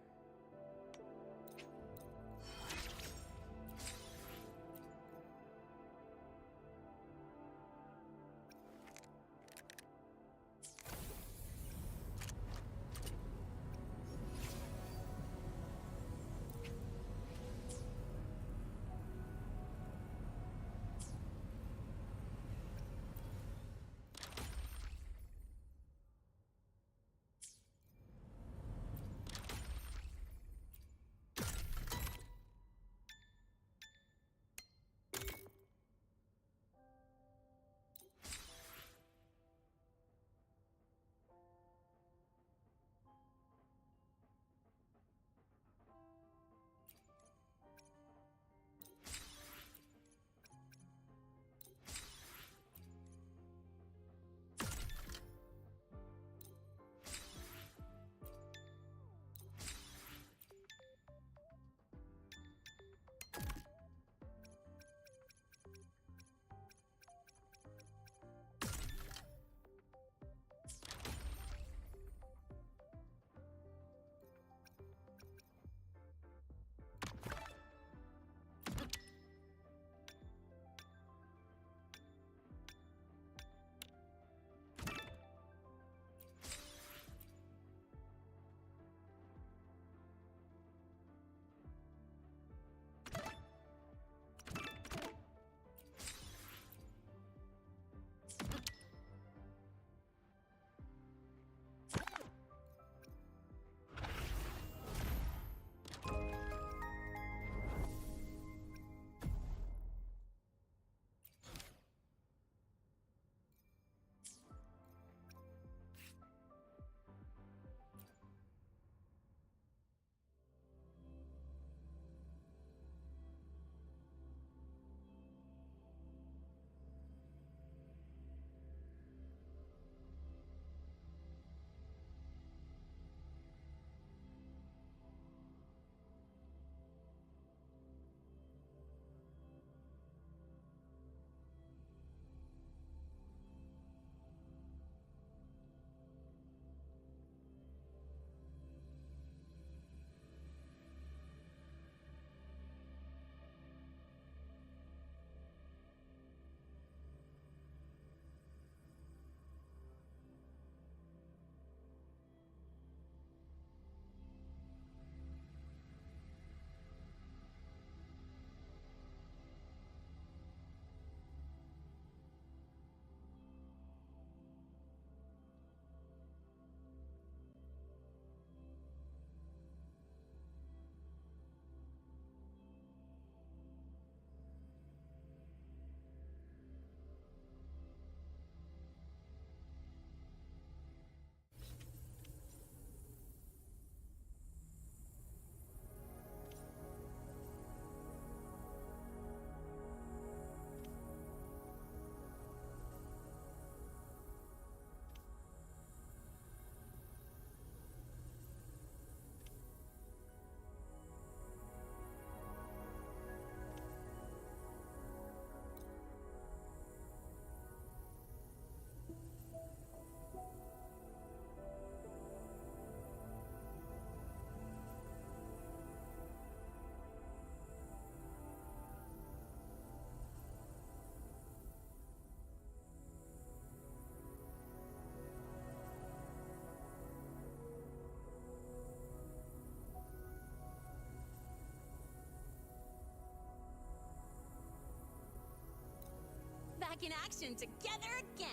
E: Back in action together again.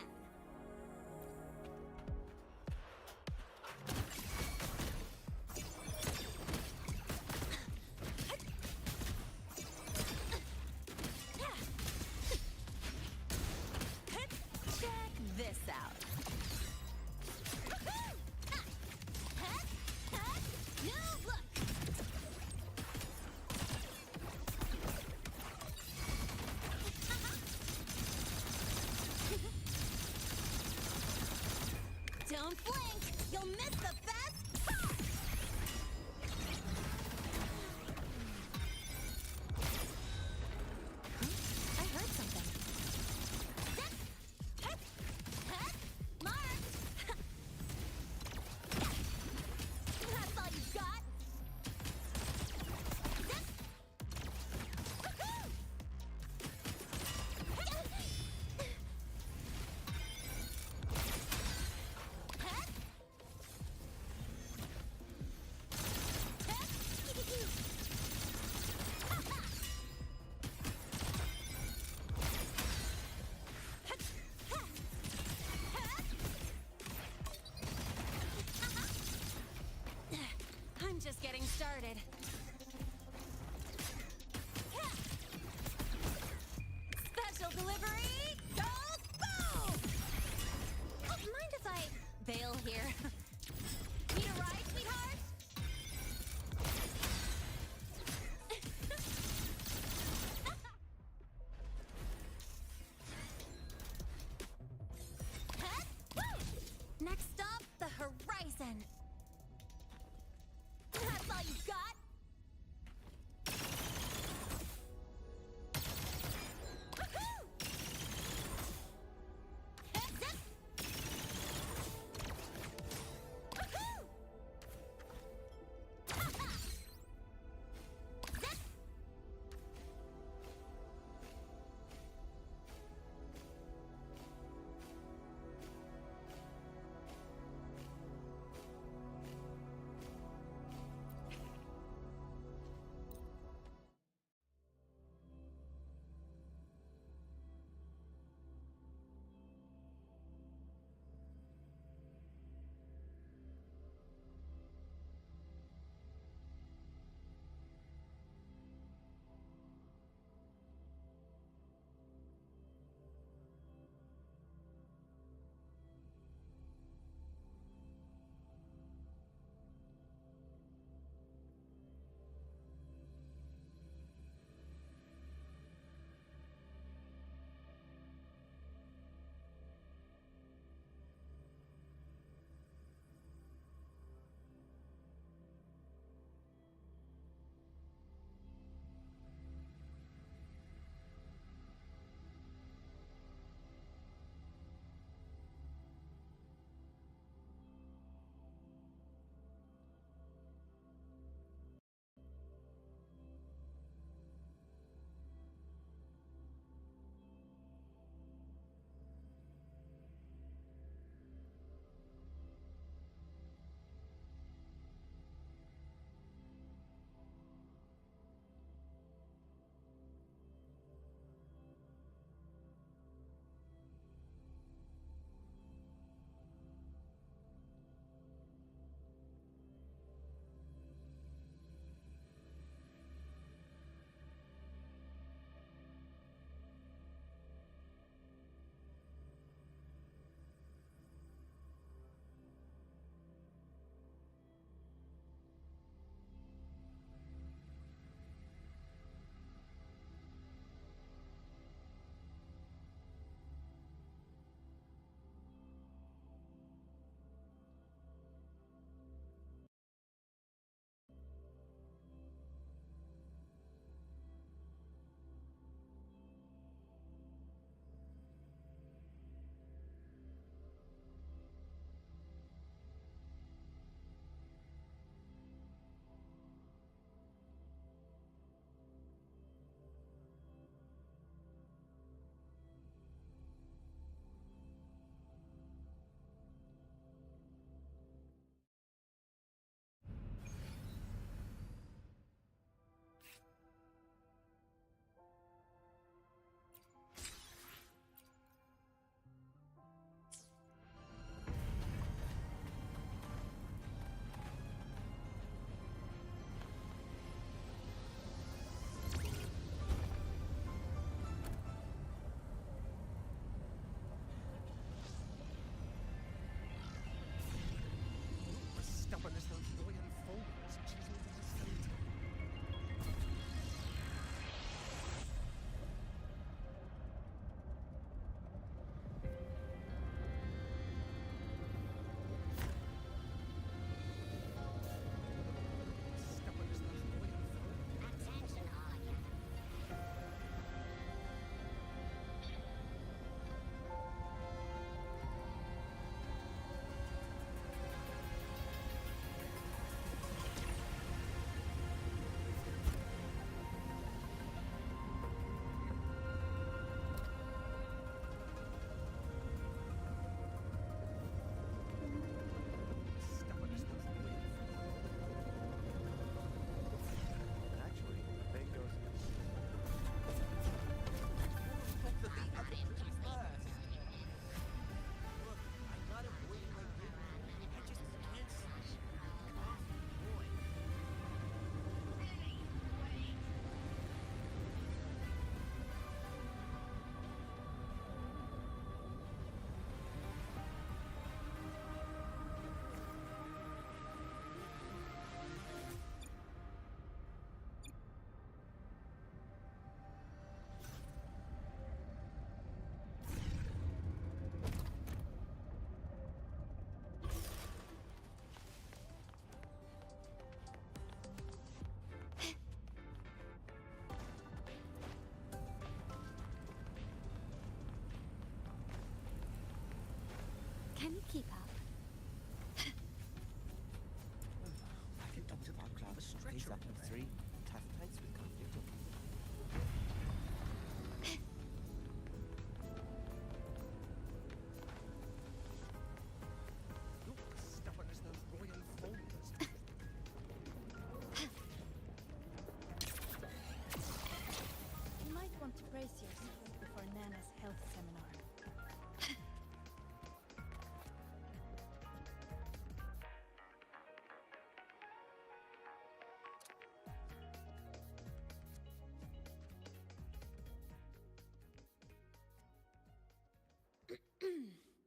E: Check this out. New look. Don't blink! You'll miss the best part! I heard something. Mark! That's all you got?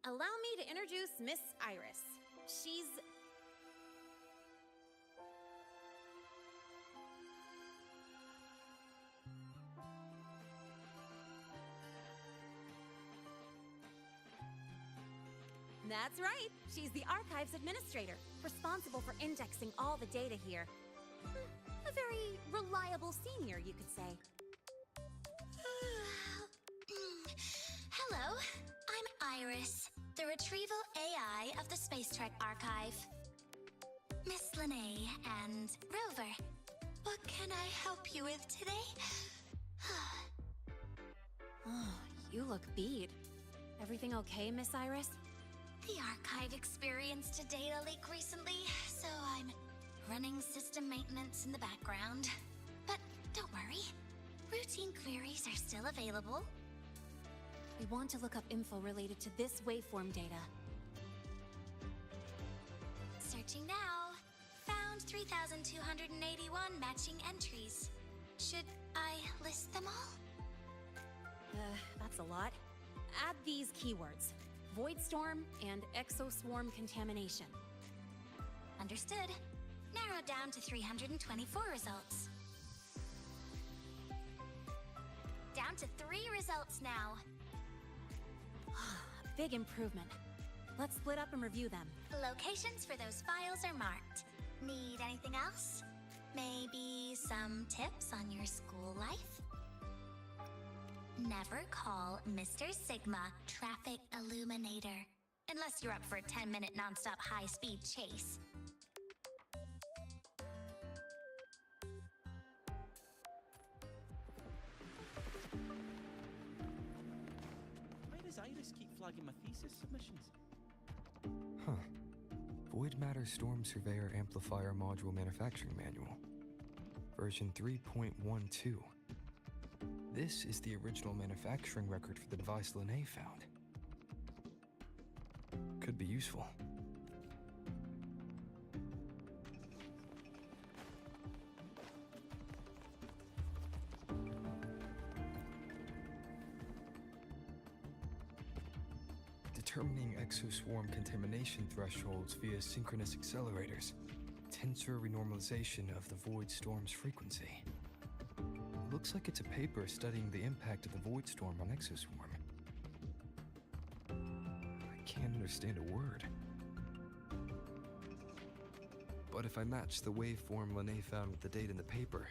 E: Allow me to introduce Miss Iris. She's... That's right. She's the Archives Administrator, responsible for indexing all the data here. A very reliable senior, you could say.
L: Hello, I'm Iris, the retrieval AI of the Space Trek Archive. Miss Linnae and Rover, what can I help you with today?
I: Oh, you look beat. Everything okay, Miss Iris?
L: The Archive experienced a data leak recently, so I'm running system maintenance in the background. But don't worry, routine queries are still available.
I: We want to look up info related to this waveform data.
L: Searching now. Found 3,281 matching entries. Should I list them all?
I: That's a lot. Add these keywords: Voidstorm and Exoswarm contamination.
L: Understood. Narrowed down to 324 results. Down to 3 results now.
I: A big improvement. Let's split up and review them.
L: Locations for those files are marked. Need anything else? Maybe some tips on your school life? Never call Mr. Sigma Traffic Illuminator, unless you're up for a 10-minute non-stop high-speed chase.
K: Why does Iris keep flagging my thesis submissions?
B: Huh. Void Matter Storm Surveyor Amplifier Module Manufacturing Manual. Version 3.12. This is the original manufacturing record for the device Linnae found. Could be useful. Determining exoswarm contamination thresholds via synchronous accelerators. Tensor renormalization of the void storm's frequency. Looks like it's a paper studying the impact of the void storm on exoswarm. I can't understand a word. But if I match the waveform Linnae found with the data in the paper,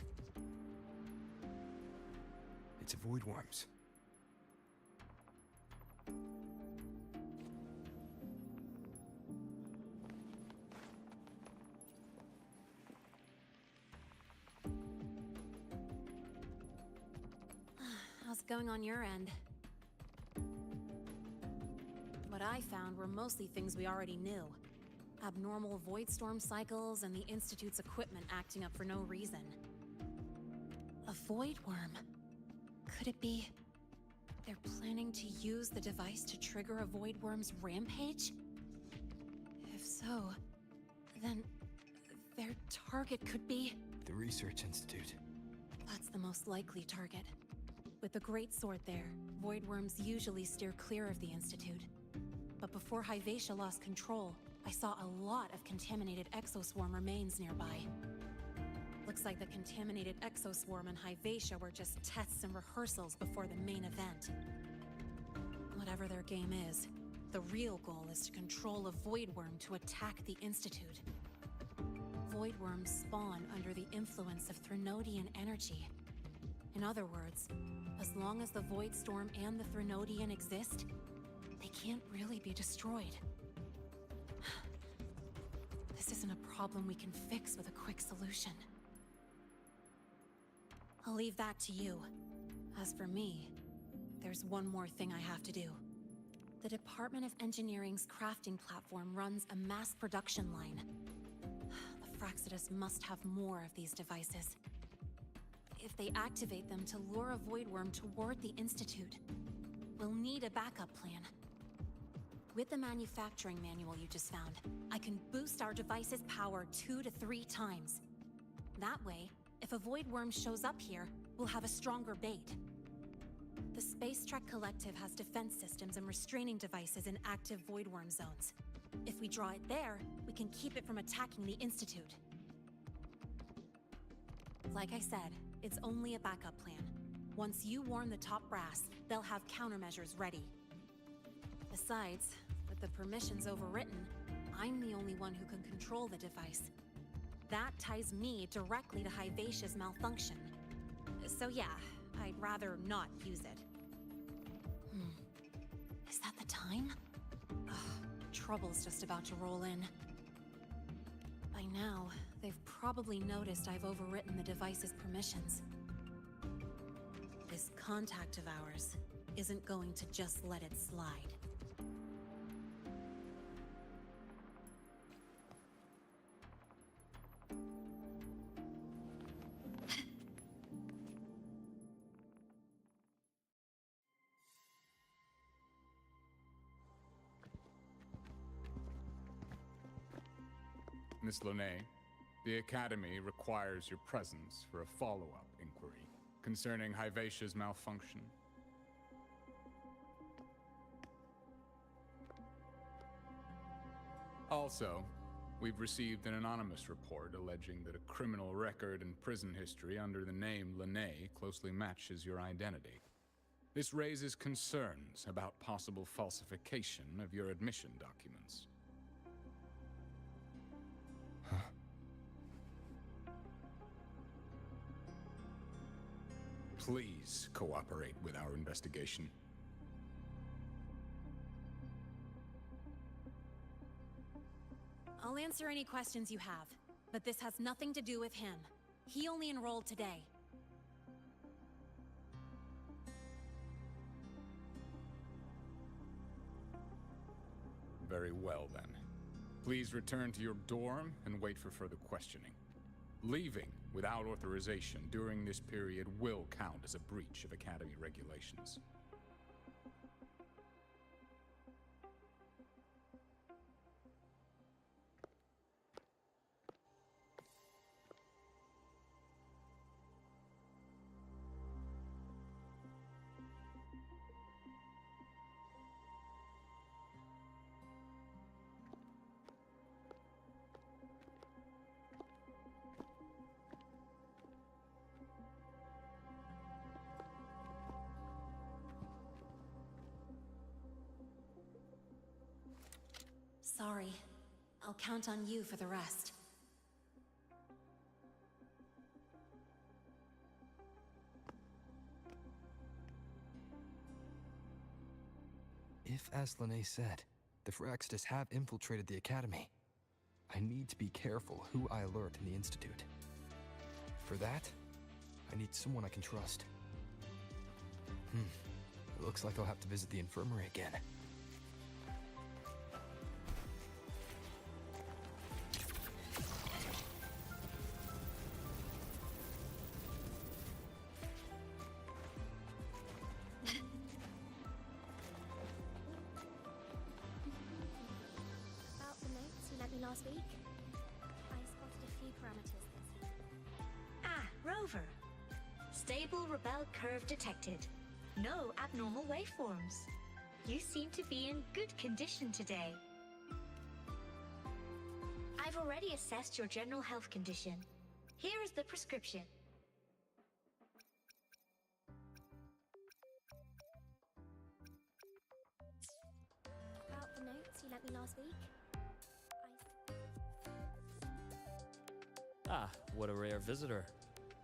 B: it's a void worms.
I: How's it going on your end? What I found were mostly things we already knew. Abnormal void storm cycles and the Institute's equipment acting up for no reason. A void worm? Could it be they're planning to use the device to trigger a void worm's rampage? If so, then their target could be...
B: The Research Institute.
I: That's the most likely target. With the Great Sword there, void worms usually steer clear of the Institute. But before Hyvatia lost control, I saw a lot of contaminated exoswarm remains nearby. Looks like the contaminated exoswarm and Hyvatia were just tests and rehearsals before the main event. Whatever their game is, the real goal is to control a void worm to attack the Institute. Void worms spawn under the influence of Threnodian energy. In other words, as long as the Void Storm and the Threnodian exist, they can't really be destroyed. This isn't a problem we can fix with a quick solution. I'll leave that to you. As for me, there's one more thing I have to do. The Department of Engineering's crafting platform runs a mass production line. The Fraxidus must have more of these devices. If they activate them to lure a void worm toward the Institute, we'll need a backup plan. With the manufacturing manual you just found, I can boost our device's power 2 to 3 times. That way, if a void worm shows up here, we'll have a stronger bait. The The Space Trek Collective has defense systems and restraining devices in active void worm zones. If we draw it there, we can keep it from attacking the Institute. Like I said, it's only a backup plan. Once you warn the top brass, they'll have countermeasures ready. Besides, with the permissions overwritten, I'm the only one who can control the device. That ties me directly to Hivacia's malfunction. So yeah, I'd rather not use it. Is that the time? Ugh, trouble's just about to roll in. By now, they've probably noticed I've overwritten the device's permissions. This contact of ours isn't going to just let it slide.
S: Miss Lene, the Academy requires your presence for a follow-up inquiry concerning Hivacia's malfunction. Also, we've received an anonymous report alleging that a criminal record and prison history under the name Lene closely matches your identity. This raises concerns about possible falsification of your admission documents. Please cooperate with our investigation.
I: I'll answer any questions you have, but this has nothing to do with him. He only enrolled today.
S: Very well, then. Please return to your dorm and wait for further questioning. Leaving without authorization during this period will count as a breach of Academy regulations.
I: Sorry. I'll count on you for the rest.
B: If, as Lene said, the Phyrexidus have infiltrated the Academy, I need to be careful who I alert in the Institute. For that, I need someone I can trust. It looks like I'll have to visit the infirmary again.
G: Last week, I spotted a few parameters that
L: Ah, Rover. Stable Rebel curve detected. No abnormal waveforms. You seem to be in good condition today. I've already assessed your general health condition. Here is the prescription.
G: about the notes you lent me last week.
F: Ah, what a rare visitor.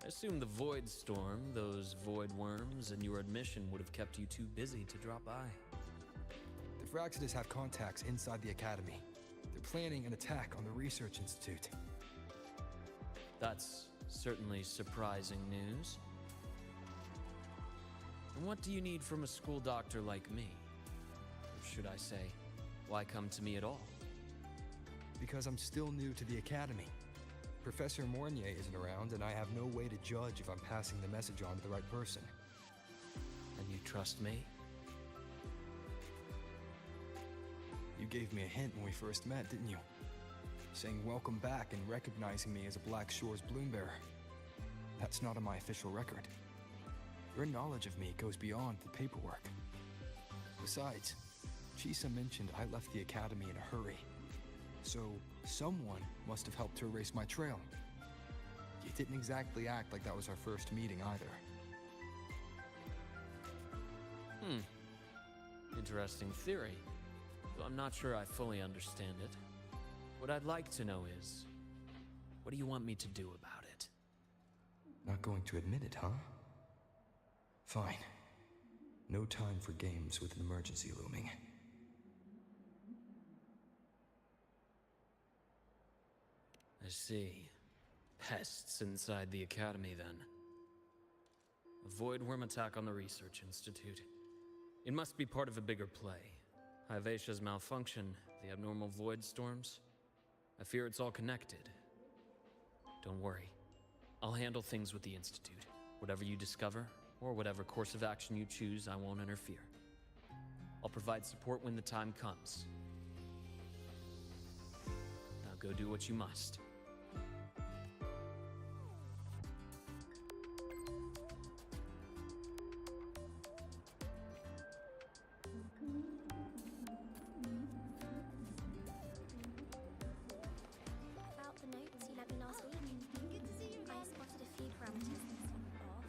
F: I assume the Void Storm, those void worms, and your admission would have kept you too busy to drop by.
B: The Phyrexidus have contacts inside the Academy. They're planning an attack on the Research Institute.
F: That's certainly surprising news. And what do you need from a school doctor like me? Or should I say, why come to me at all?
B: Because I'm still new to the Academy. Professor Mornier isn't around, and I have no way to judge if I'm passing the message on to the right person.
F: And you trust me?
B: You gave me a hint when we first met, didn't you? Saying welcome back and recognizing me as a Black Shores Bloombearer. That's not on my official record. Her knowledge of me goes beyond the paperwork. Besides, Chisa mentioned I left the academy in a hurry. So, someone must have helped to erase my trail. You didn't exactly act like that was our first meeting either.
F: Interesting theory, though I'm not sure I fully understand it. What I'd like to know is, what do you want me to do about it?
B: Not going to admit it, huh? Fine. No time for games with an emergency looming.
F: I see. Pests inside the academy, then. A void worm attack on the research institute. It must be part of a bigger play. Hivatia's malfunction, the abnormal void storms. I fear it's all connected. Don't worry. I'll handle things with the institute. Whatever you discover, or whatever course of action you choose, I won't interfere. I'll provide support when the time comes. Now go do what you must.
G: About the notes you lent me last week. Good to see you again. I spotted a few parameters that seemed off.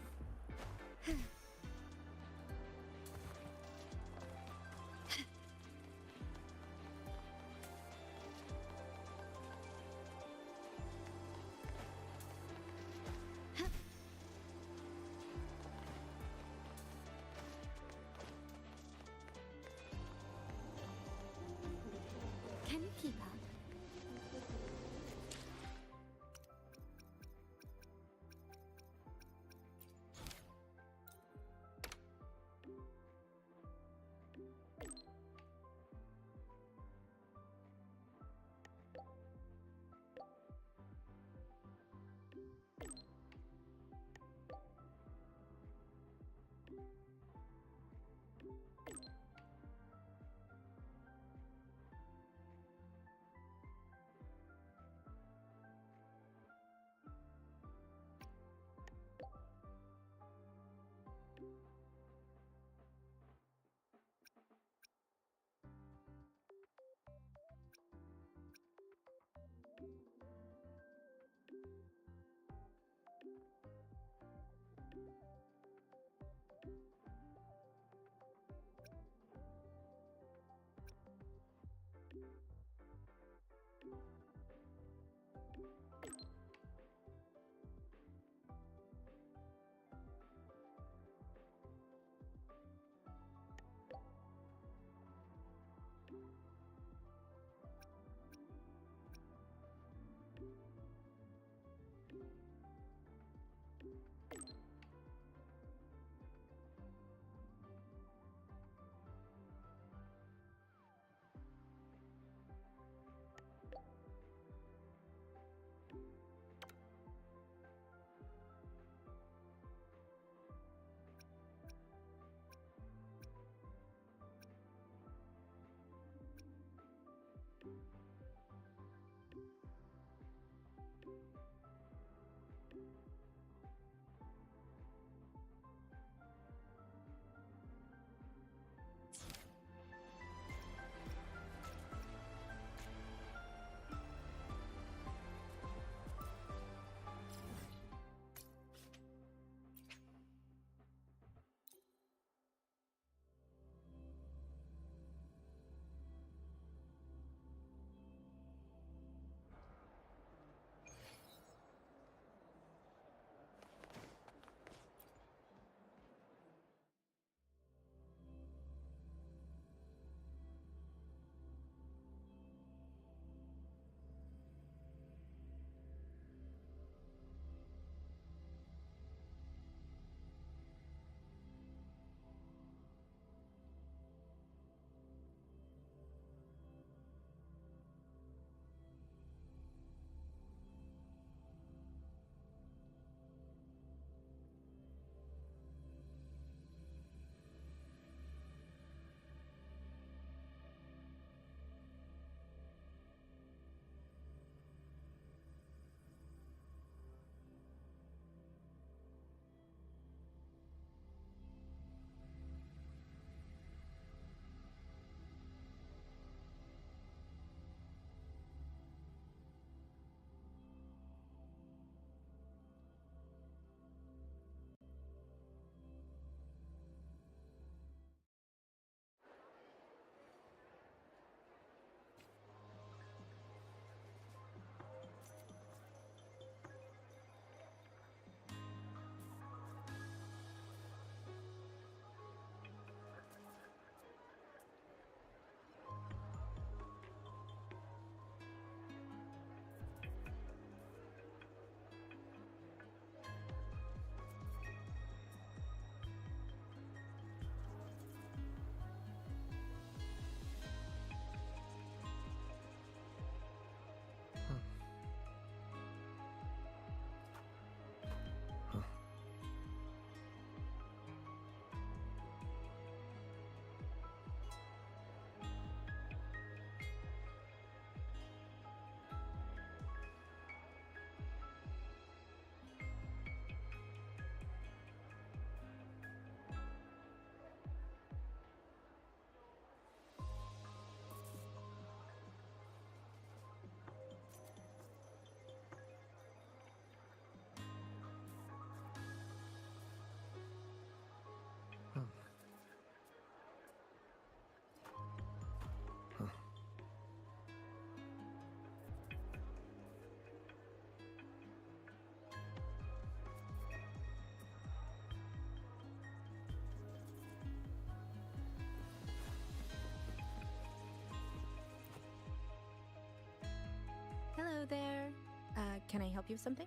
G: Can I help you with something?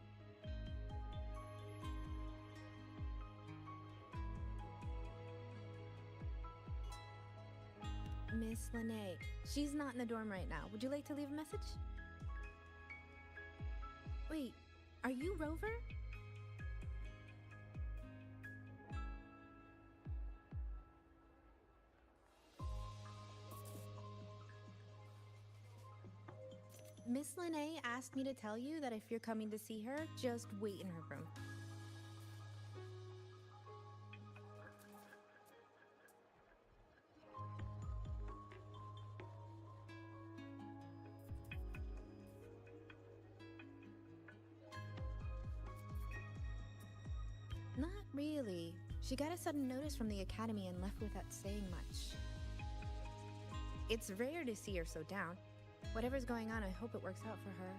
G: Miss Lene, she's not in the dorm right now. Would you like to leave a message? Wait, are you Rover? Miss Lene asked me to tell you that if you're coming to see her, just wait in her room. Not really. She got a sudden notice from the academy and left without saying much. It's rare to see her so down. Whatever's going on, I hope it works out for her.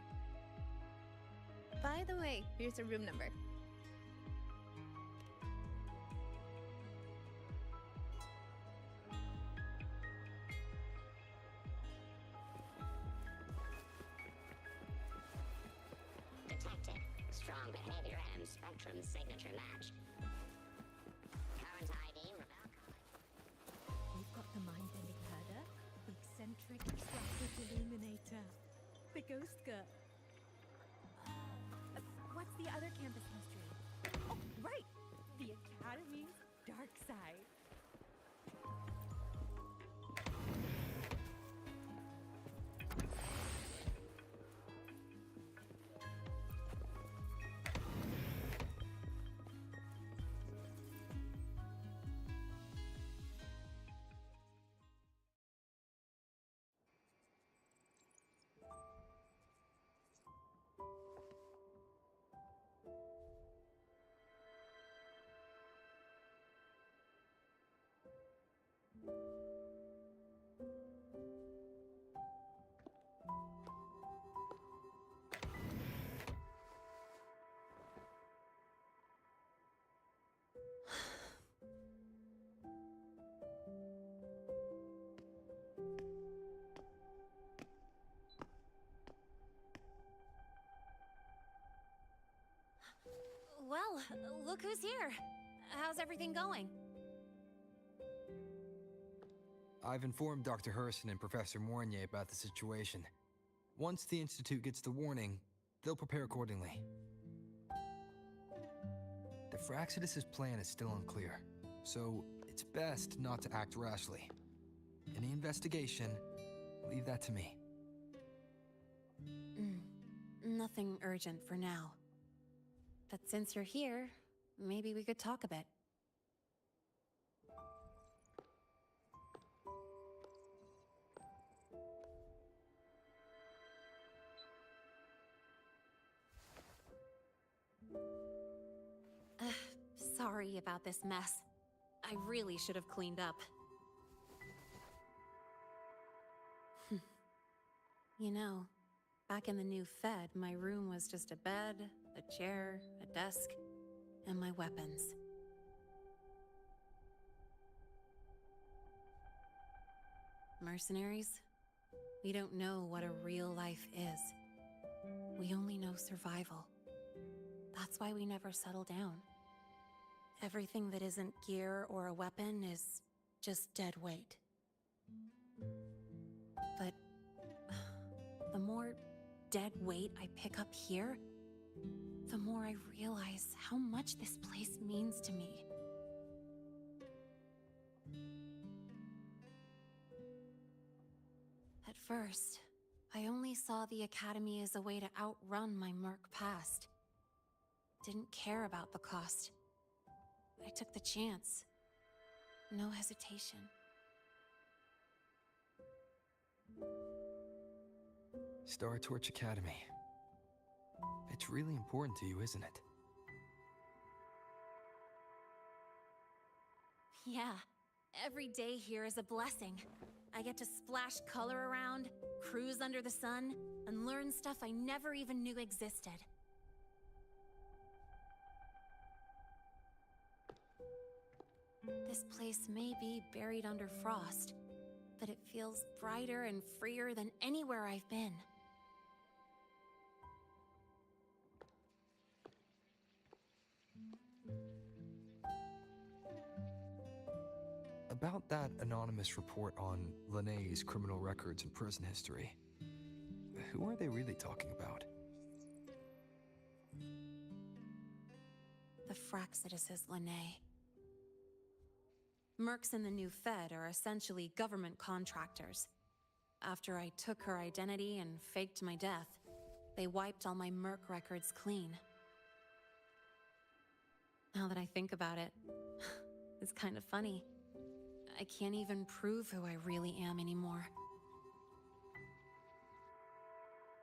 G: By the way, here's her room number.
M: Detected. Strong behavior and spectrum signature match. Current ID,
Q: We've got the mind-bending herder, the eccentric traffic illuminator, the ghost girl. What's the other campus mystery? Oh, right! The Academy's dark side.
E: Well, look who's here. How's everything going?
B: I've informed Dr. Harrison and Professor Mournier about the situation. Once the Institute gets the warning, they'll prepare accordingly. The Fraxidus' plan is still unclear, so it's best not to act rashly. Any investigation, leave that to me.
I: Nothing urgent for now. But since you're here, maybe we could talk a bit.
E: Sorry about this mess. I really should have cleaned up.
I: You know, back in the new Fed, my room was just a bed, a chair, a desk, and my weapons. Mercenaries? We don't know what a real life is. We only know survival. That's why we never settle down. Everything that isn't gear or a weapon is just dead weight. But the more dead weight I pick up here, the more I realize how much this place means to me. At first, I only saw the Academy as a way to outrun my murk past. Didn't care about the cost. I took the chance. No hesitation.
B: Star Torch Academy. It's really important to you, isn't it?
E: Yeah, every day here is a blessing. I get to splash color around, cruise under the sun, and learn stuff I never even knew existed. This place may be buried under frost, but it feels brighter and freer than anywhere I've been.
B: About that anonymous report on Linnea's criminal records and prison history, who are they really talking about?
I: The Fraxituses Linnae. Mercs in the new Fed are essentially government contractors. After I took her identity and faked my death, they wiped all my Merc records clean. Now that I think about it, it's kind of funny. I can't even prove who I really am anymore.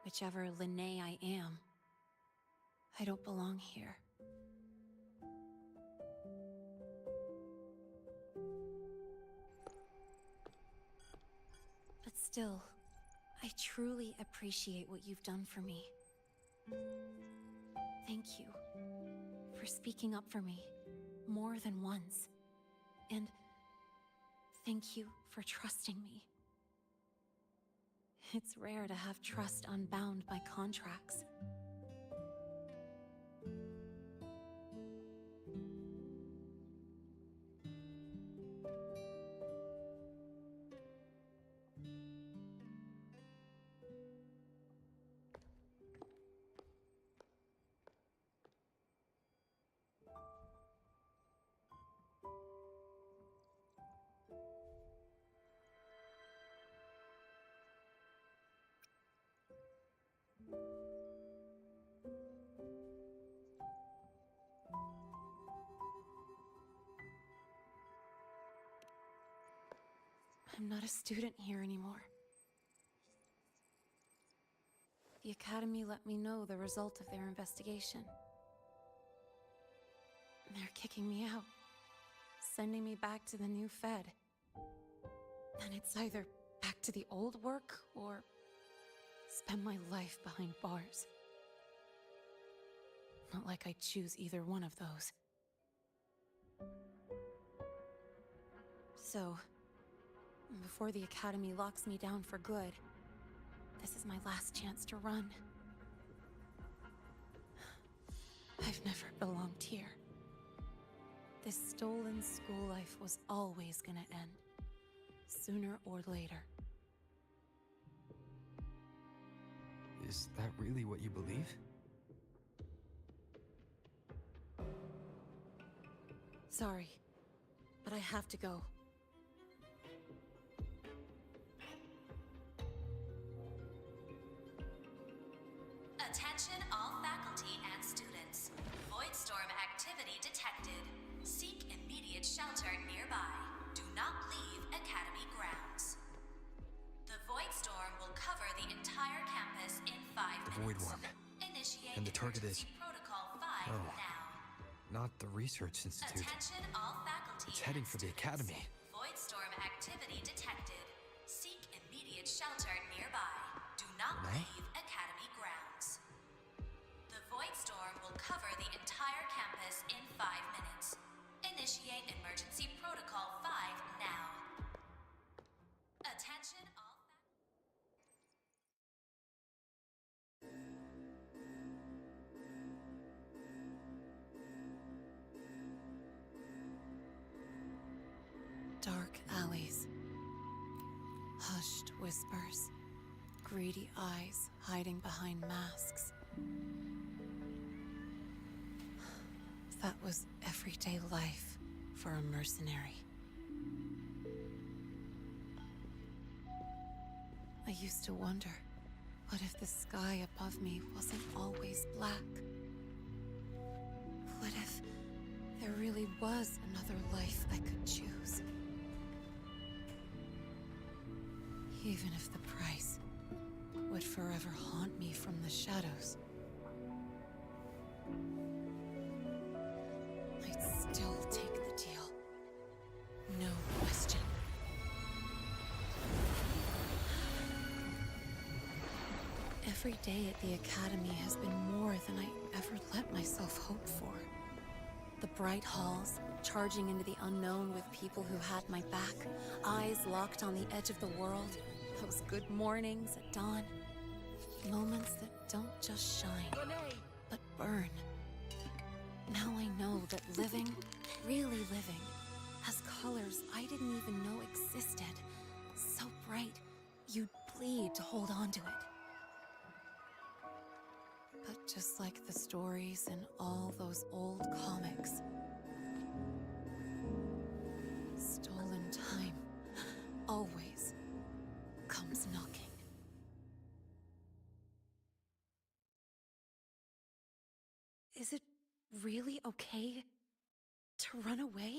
I: Whichever Linnae I am, I don't belong here. But still, I truly appreciate what you've done for me. Thank you for speaking up for me more than once. And thank you for trusting me. It's rare to have trust unbound by contracts. I'm not a student here anymore. The Academy let me know the result of their investigation. They're kicking me out, sending me back to the new Fed. And it's either back to the old work, or spend my life behind bars. Not like I choose either one of those. So, before the Academy locks me down for good, this is my last chance to run. I've never belonged here. This stolen school life was always gonna end, sooner or later.
B: Is that really what you believe?
I: Sorry, but I have to go.
O: Attention all faculty and students. Voidstorm activity detected. Seek immediate shelter nearby. Do not leave Academy grounds. The Voidstorm will cover the entire campus in 5 minutes.
B: The Void Worm.
O: Initiate
B: And the target is...
O: Protocol 5
B: Oh.
O: now.
B: Not the Research Institute.
O: Attention all faculty.
B: It's heading for the Academy.
O: Voidstorm activity detected. Seek immediate shelter nearby. Do not
B: Renee?
O: leave Academy grounds. The Voidstorm will cover the entire campus in 5 minutes. Initiate emergency protocol 5 now. Attention all
I: Dark alleys. Hushed whispers. Greedy eyes hiding behind masks. That was everyday life for a mercenary. I used to wonder, what if the sky above me wasn't always black? What if there really was another life I could choose? Even if the price would forever haunt me from the shadows, I'd still take the deal. No question. Every day at the Academy has been more than I ever let myself hope for. The bright halls, charging into the unknown with people who had my back, eyes locked on the edge of the world, those good mornings at dawn, moments that don't just shine, but burn. Now I know that living, really living, has colors I didn't even know existed. So bright, you'd bleed to hold on to it. But just like the stories in all those old comics, stolen time always comes knocking. Is it really okay to run away?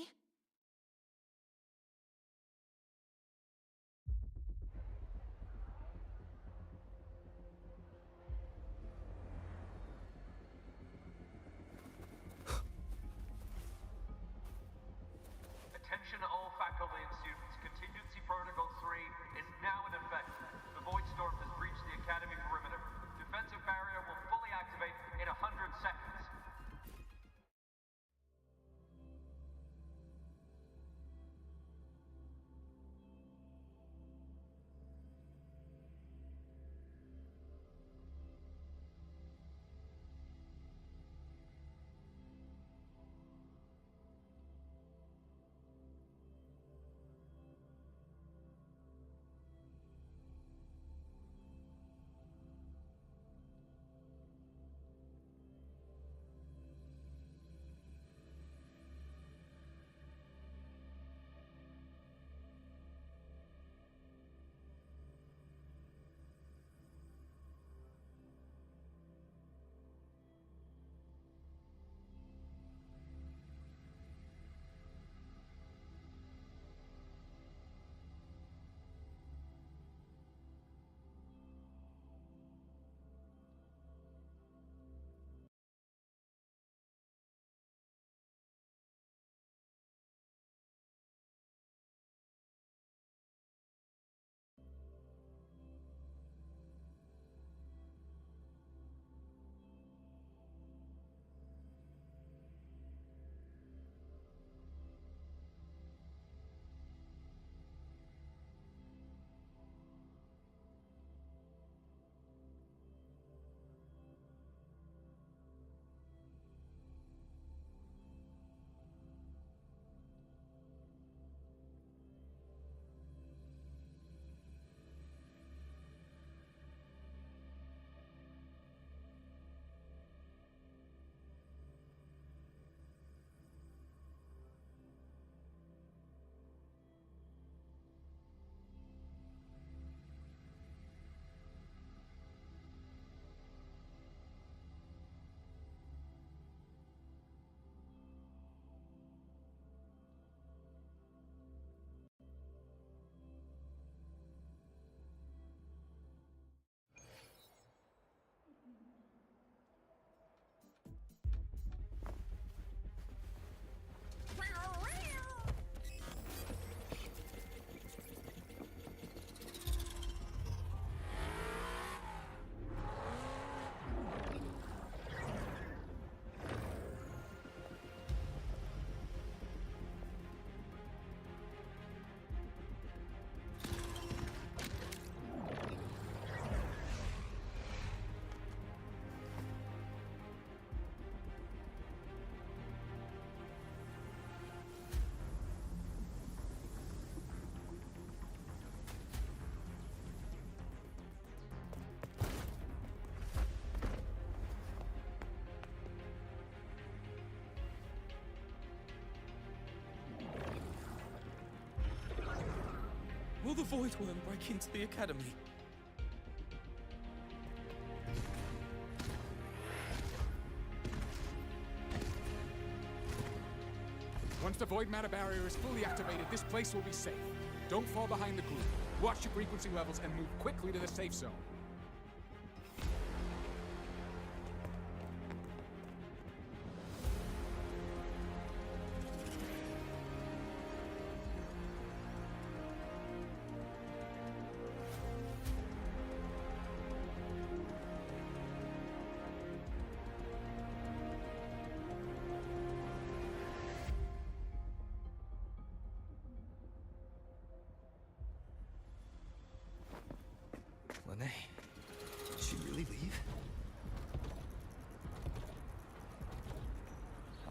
C: Attention all faculty and students. Contingency Protocol 3 is now in effect. The Void Storm has breached the Academy perimeter. Defensive barrier will fully activate in 100 seconds.
A: Will the Void Worm break into the Academy?
U: Once the void matter barrier is fully activated, this place will be safe. Don't fall behind the group. Watch your frequency levels and move quickly to the safe zone.
B: Lene, did she really leave?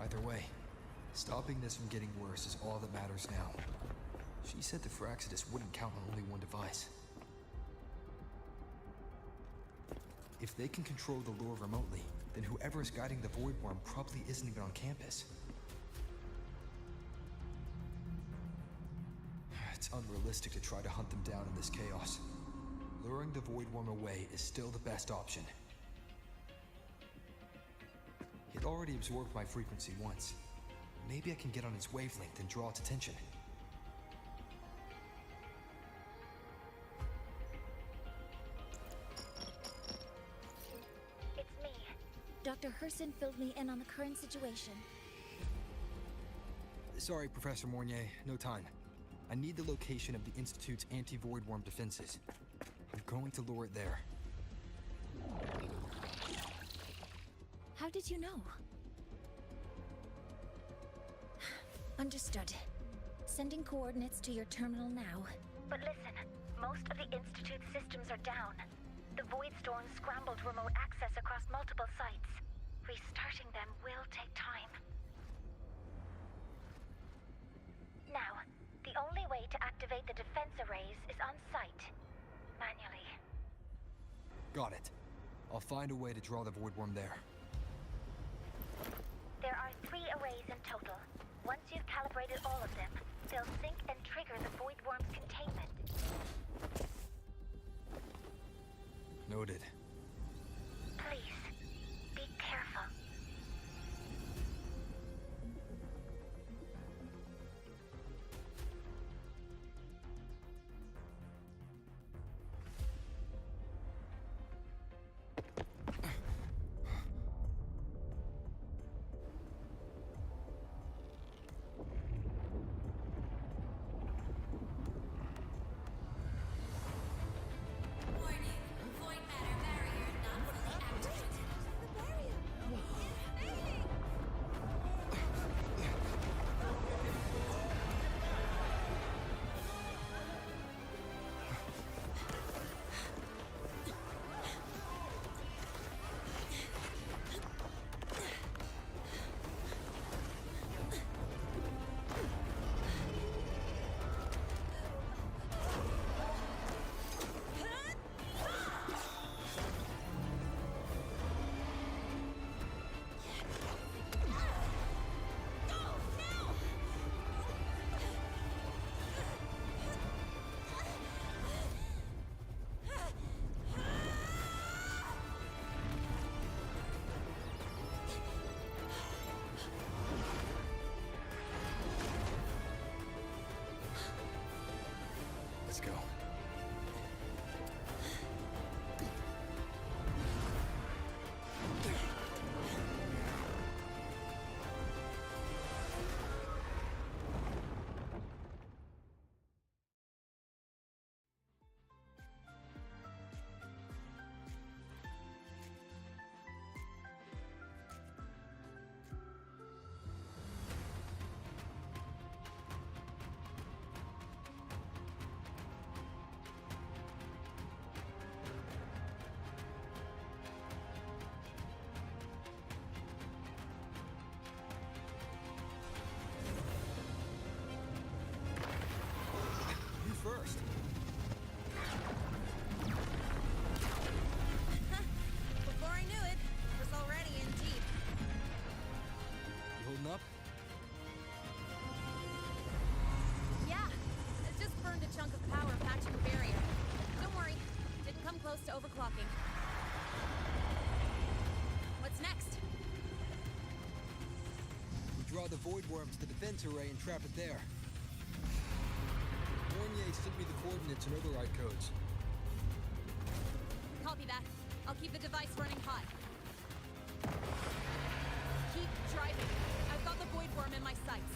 B: Either way, Stopping this from getting worse is all that matters now. She said the Fraxidus wouldn't count on only one device. If they can control the lure remotely, then whoever is guiding the Void Worm probably isn't even on campus. It's unrealistic to try to hunt them down in this chaos. Luring the Void Worm away is still the best option. It already absorbed my frequency once. Maybe I can get on its wavelength and draw its attention.
J: It's me. Dr. Herson filled me in on the current situation.
B: Sorry, Professor Mornier, no time. I need the location of the Institute's anti-Void Worm defenses. I'm going to lure it there.
J: How did you know? Understood. Sending coordinates to your terminal now. But listen, most of the Institute's systems are down. The Void Storm scrambled remote access across multiple sites. Restarting them will take time. Now, the only way to activate the defense arrays is on site. Manually.
B: Got it. I'll find a way to draw the Void Worm there.
J: There are 3 arrays in total. Once you've calibrated all of them, they'll sync and trigger the Void Worm's containment.
B: Noted.
J: Please, be careful.
B: Let's go. First.
E: Before I knew it, I was already in deep.
B: You holding up?
E: Yeah, I just burned a chunk of power patching the barrier. Don't worry, didn't come close to overclocking. What's next?
B: We draw the Void Worm to the defense array and trap it there. Mornier sent me the coordinates and override codes.
E: Copy that. I'll keep the device running hot. Keep driving. I've got the Void Worm in my sights.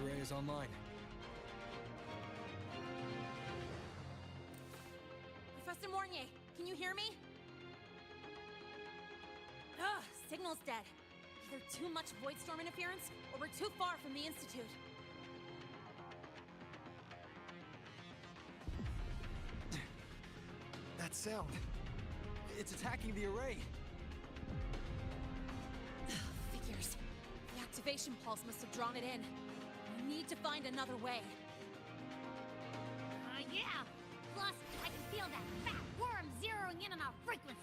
B: array is online.
E: Professor Mornier, can you hear me? Ugh, signal's dead. Either too much Voidstorm interference, or we're too far from the Institute.
B: That sound. It's attacking the array.
E: Figures. The activation pulse must have drawn it in. We need to find another way.
D: Yeah! Plus, I can feel that fat worm zeroing in on our frequency.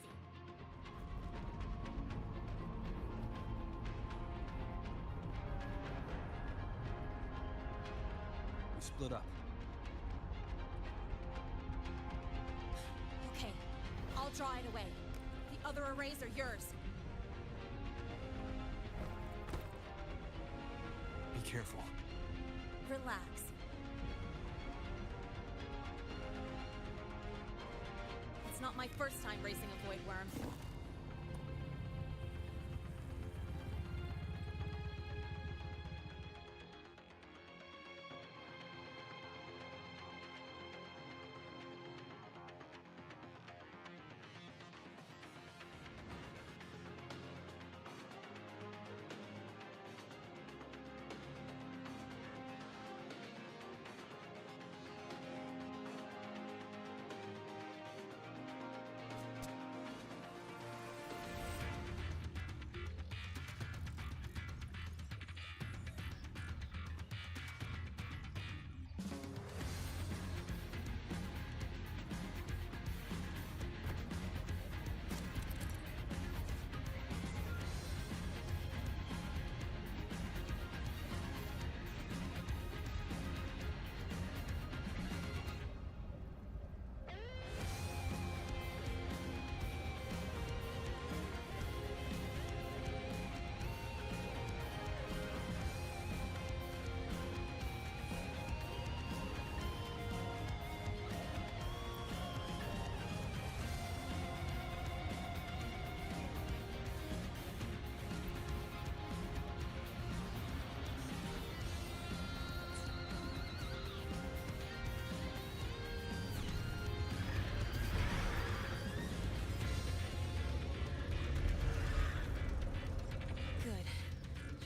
B: We split up.
E: Okay, I'll draw it away. The other arrays are yours.
B: Be careful.
E: Relax. It's not my first time racing a void worm.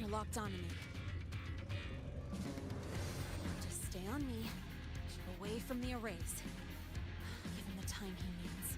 E: You're locked onto me. Just stay on me. Keep away from the arrays. Give him the time he needs.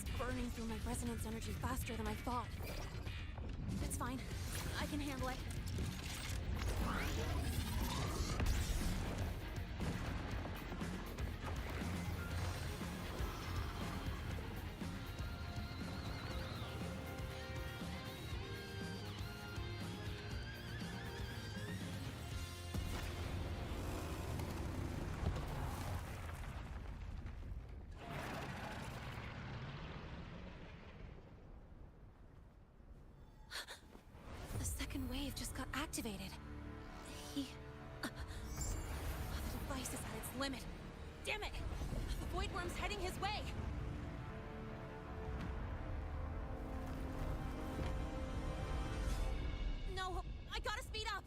E: is burning through my resonance energy faster than I thought. It's fine. I can handle it. The second wave just got activated. The device is at its limit. Damn it! The Void Worm's heading his way! No, I gotta speed up!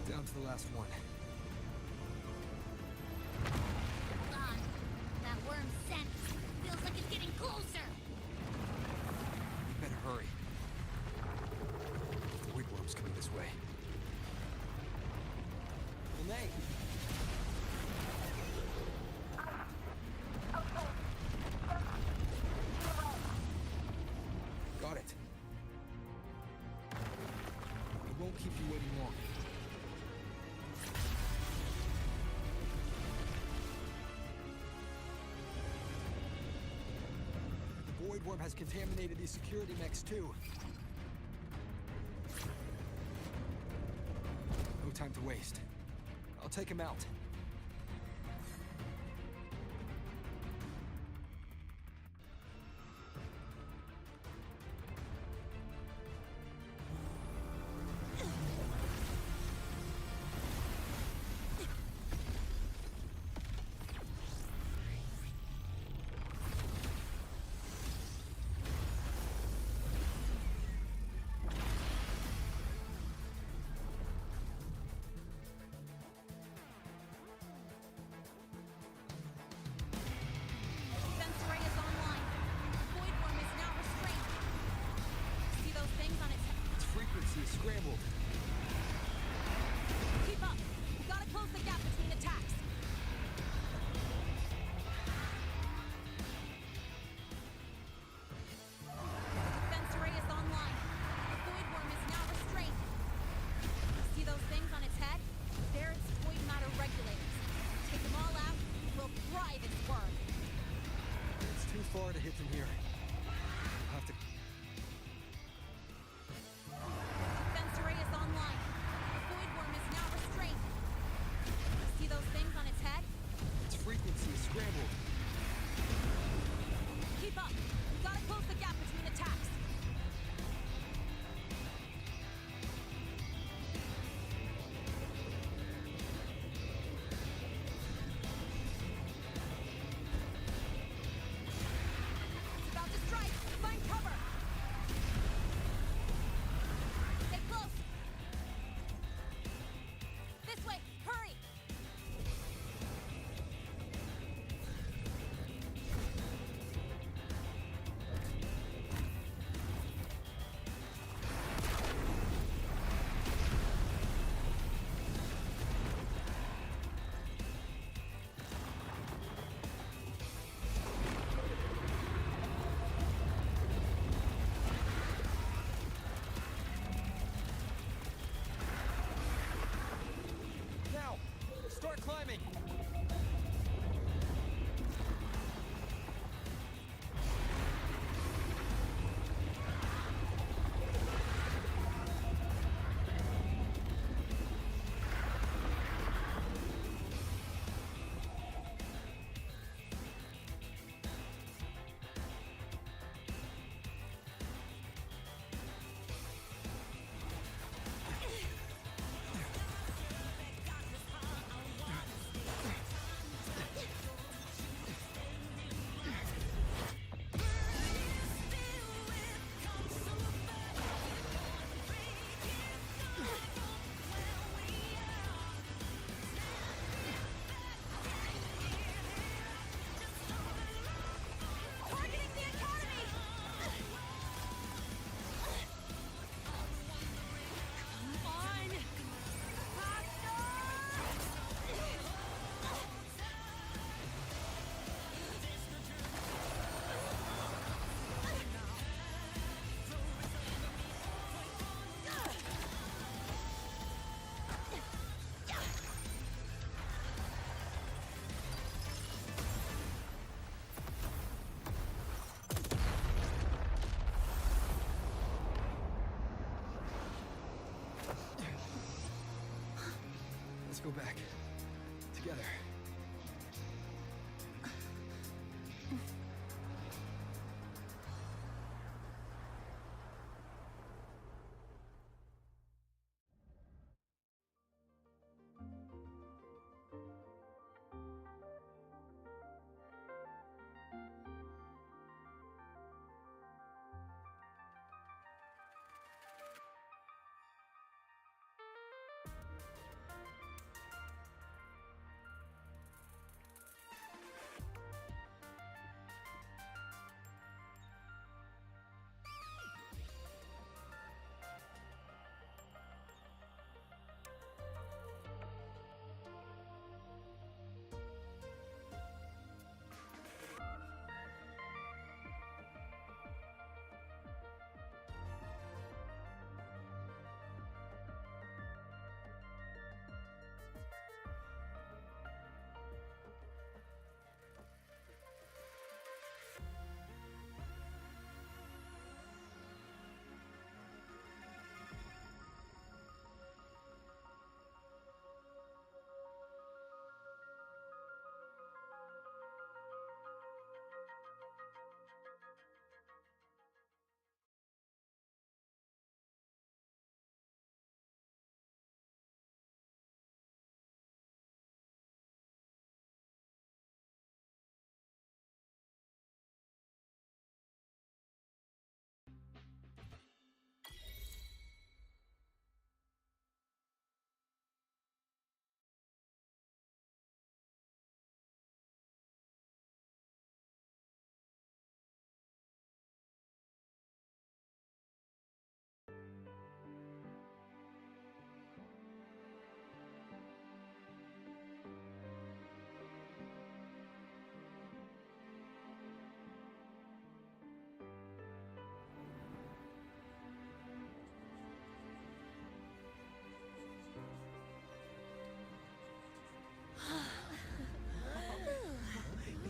B: Down to the last one.
D: Hold on. That worm's scent feels like it's getting closer.
B: We better hurry. The Void Worm's coming this way. Lene! Got it. I won't keep you waiting long. The Void Worm has contaminated these security mechs too. No time to waste. I'll take him out.
E: Defense ray is online. The Void Worm is now restrained. See those things on its...
B: Its frequency is scrambled.
E: Keep up! We gotta close the gap between attacks. Defense ray is online. The Void Worm is now restrained. See those things on its head? They're its void matter regulators. Take them all out, we'll fry this worm.
B: It's too far to hit from here. I'll have to...
E: Defense ray is online. The Void Worm is now restrained. See those things on its head?
B: Its frequency is scrambled.
E: Keep up! We gotta close the gap between attacks. It's about to strike! Find cover!
B: Let's go back. Together.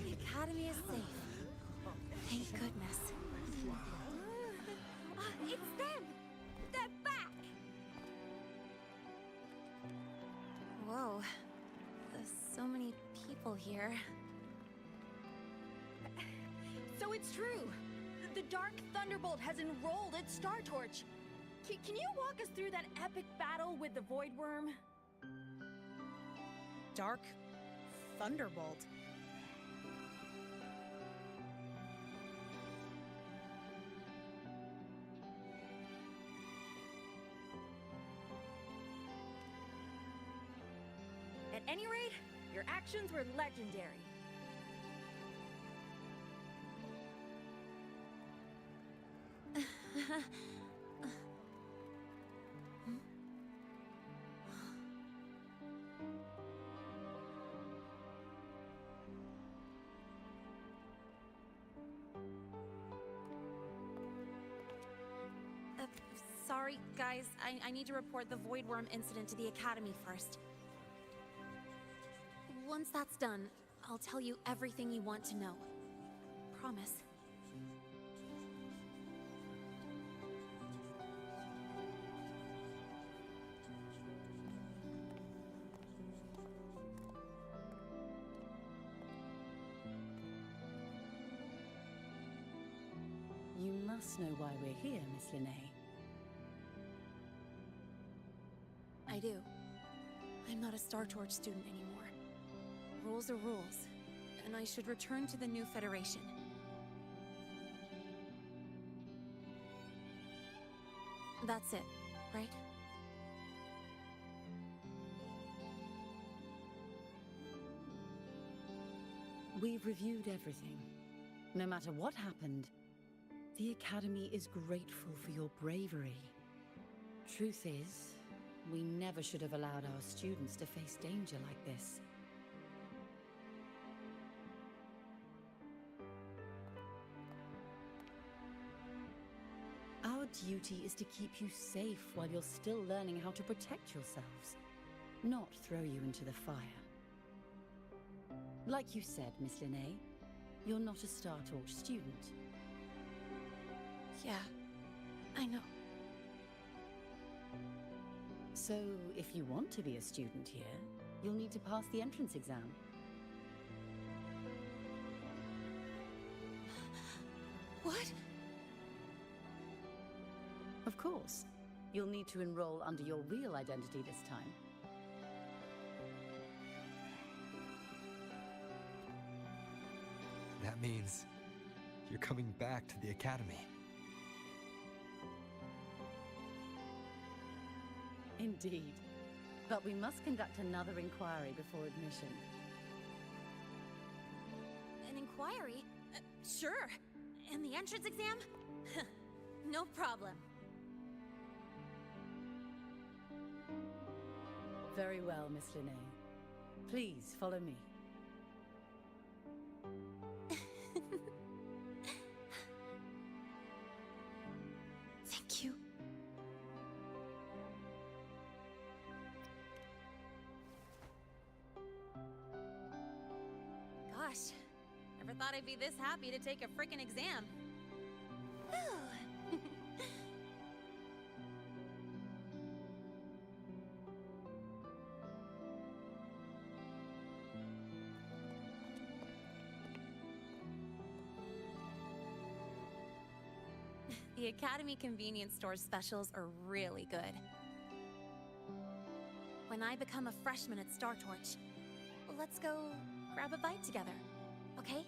I: The Academy is safe. Thank goodness.
D: It's them! They're back!
I: Whoa. There's so many people here.
Q: So it's true. The Dark Thunderbolt has enrolled at Star Torch. Can you walk us through that epic battle with the Void Worm?
H: Dark Thunderbolt.
Q: At any rate, your actions were legendary.
I: Sorry, guys. I need to report the Void Worm incident to the Academy first. Once that's done, I'll tell you everything you want to know. Promise.
R: You must know why we're here, Miss Linnae.
I: I do. I'm not a Star Torch student anymore. Rules are rules, and I should return to the new Federation. That's it, right?
R: We've reviewed everything. No matter what happened, the Academy is grateful for your bravery. Truth is, we never should have allowed our students to face danger like this. Our duty is to keep you safe while you're still learning how to protect yourselves, not throw you into the fire. Like you said, Miss Linnae, you're not a Star Torch student.
I: Yeah, I know.
R: So, if you want to be a student here, You'll need to pass the entrance exam.
I: What?
R: Of course. You'll need to enroll under your real identity this time.
B: That means you're coming back to the Academy.
R: Indeed. But we must conduct another inquiry before admission.
E: An inquiry? Sure. And the entrance exam? No problem.
R: Very well, Miss Linné. Please, follow me.
E: Thank you. Gosh, never thought I'd be this happy to take a frickin' exam. The Academy convenience store specials are really good. When I become a freshman at Star Torch, let's go grab a bite together, okay?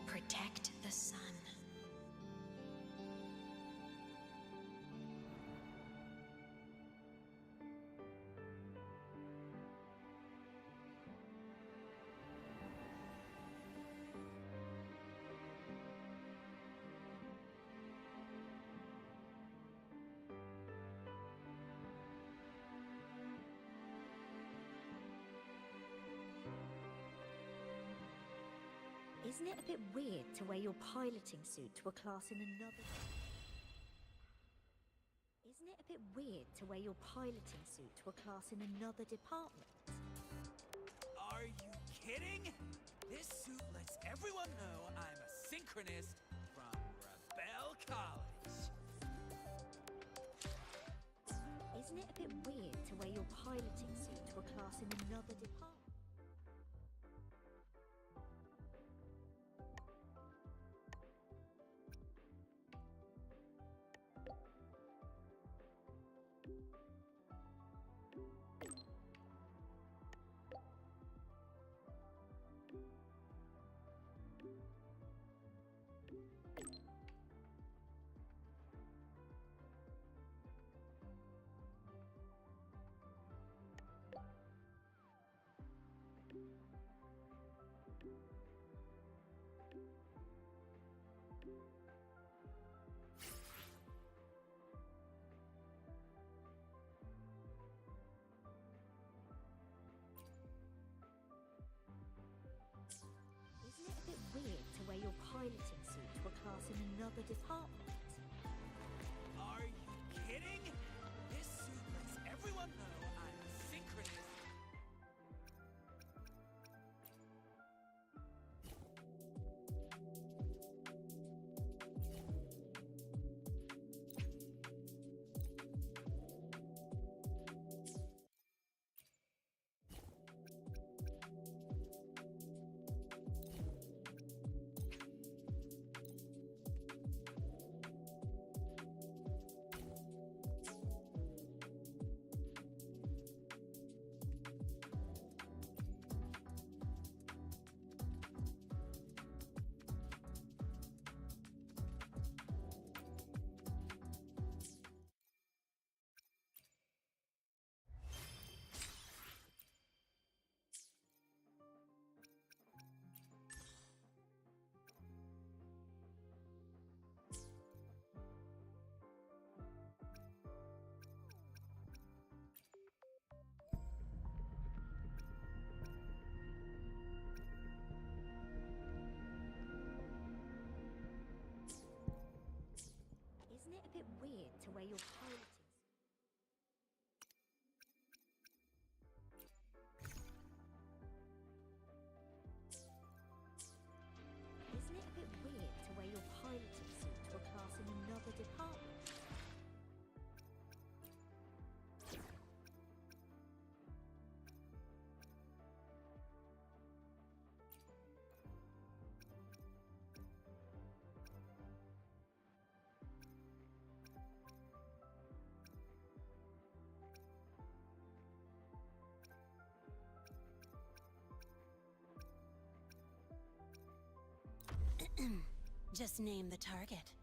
I: Protect the sun.
J: Isn't it a bit weird to wear your piloting suit to a class in another... Isn't it a bit weird to wear your piloting suit to a class in another department?
P: Are you kidding? This suit lets everyone know I'm a synchronist from Rebel College.
J: Isn't it a bit weird to wear your piloting suit to a class in another department? Isn't it a bit weird to wear your piloting suit to a class in another department?
P: Are you kidding? This suit lets everyone know I'm a synchronist.
E: Just name the target.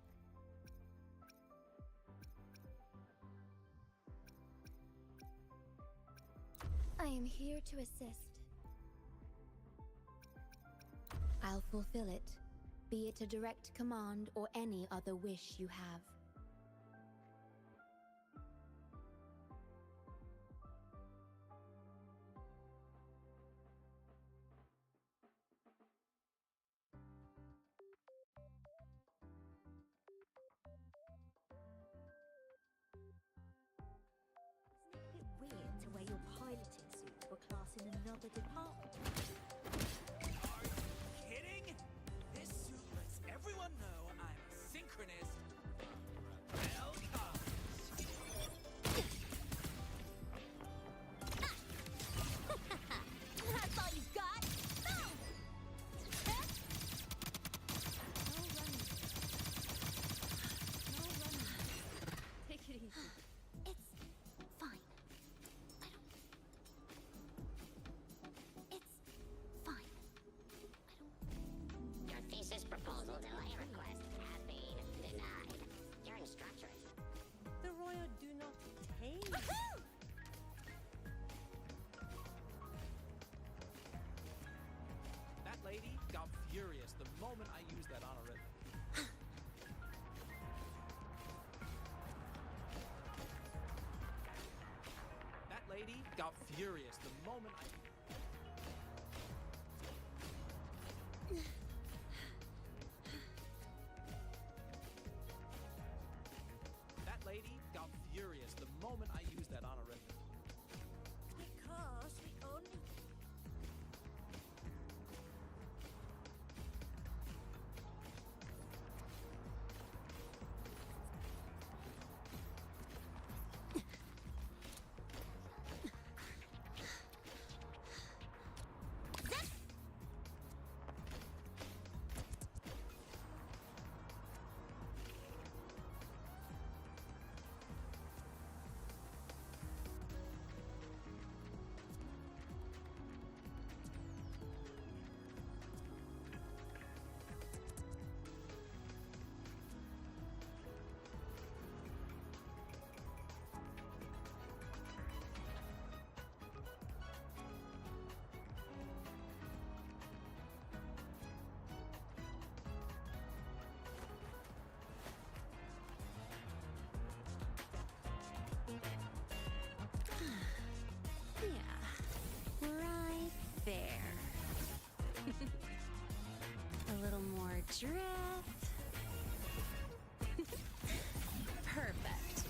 J: I am here to assist. I'll fulfill it, be it a direct command or any other wish you have.
L: Isn't it a bit weird to wear your piloting suit to a class in another department?
P: Are you kidding? This suit lets everyone know I'm a synchronist from Rebel College.
E: That's all you've got? No!
Q: Take it easy.
L: It's fine. It's fine.
M: Your thesis proposal delay request has been denied. Your instructors.
H: The Royal do not take.
P: That lady got furious the moment I used that honorific. That lady got furious the moment I... That lady got furious the moment I used that honorific.
L: Because we only...
I: Yeah, right there. A little more drift. Perfect.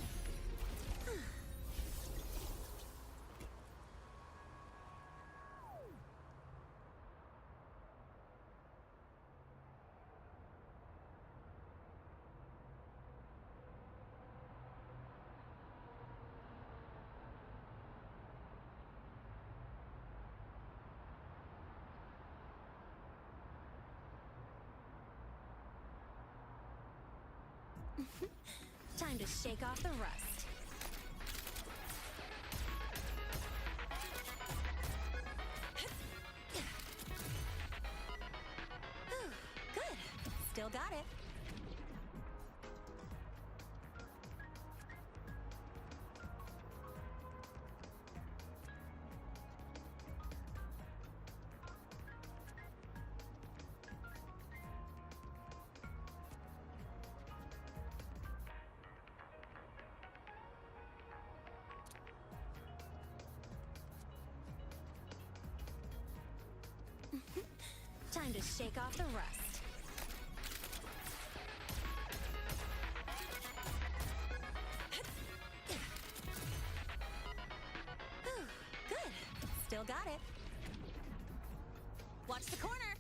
E: Time to shake off the rust. Good. Still got it. Time to shake off the rust. Good. Still got it. Watch the corner.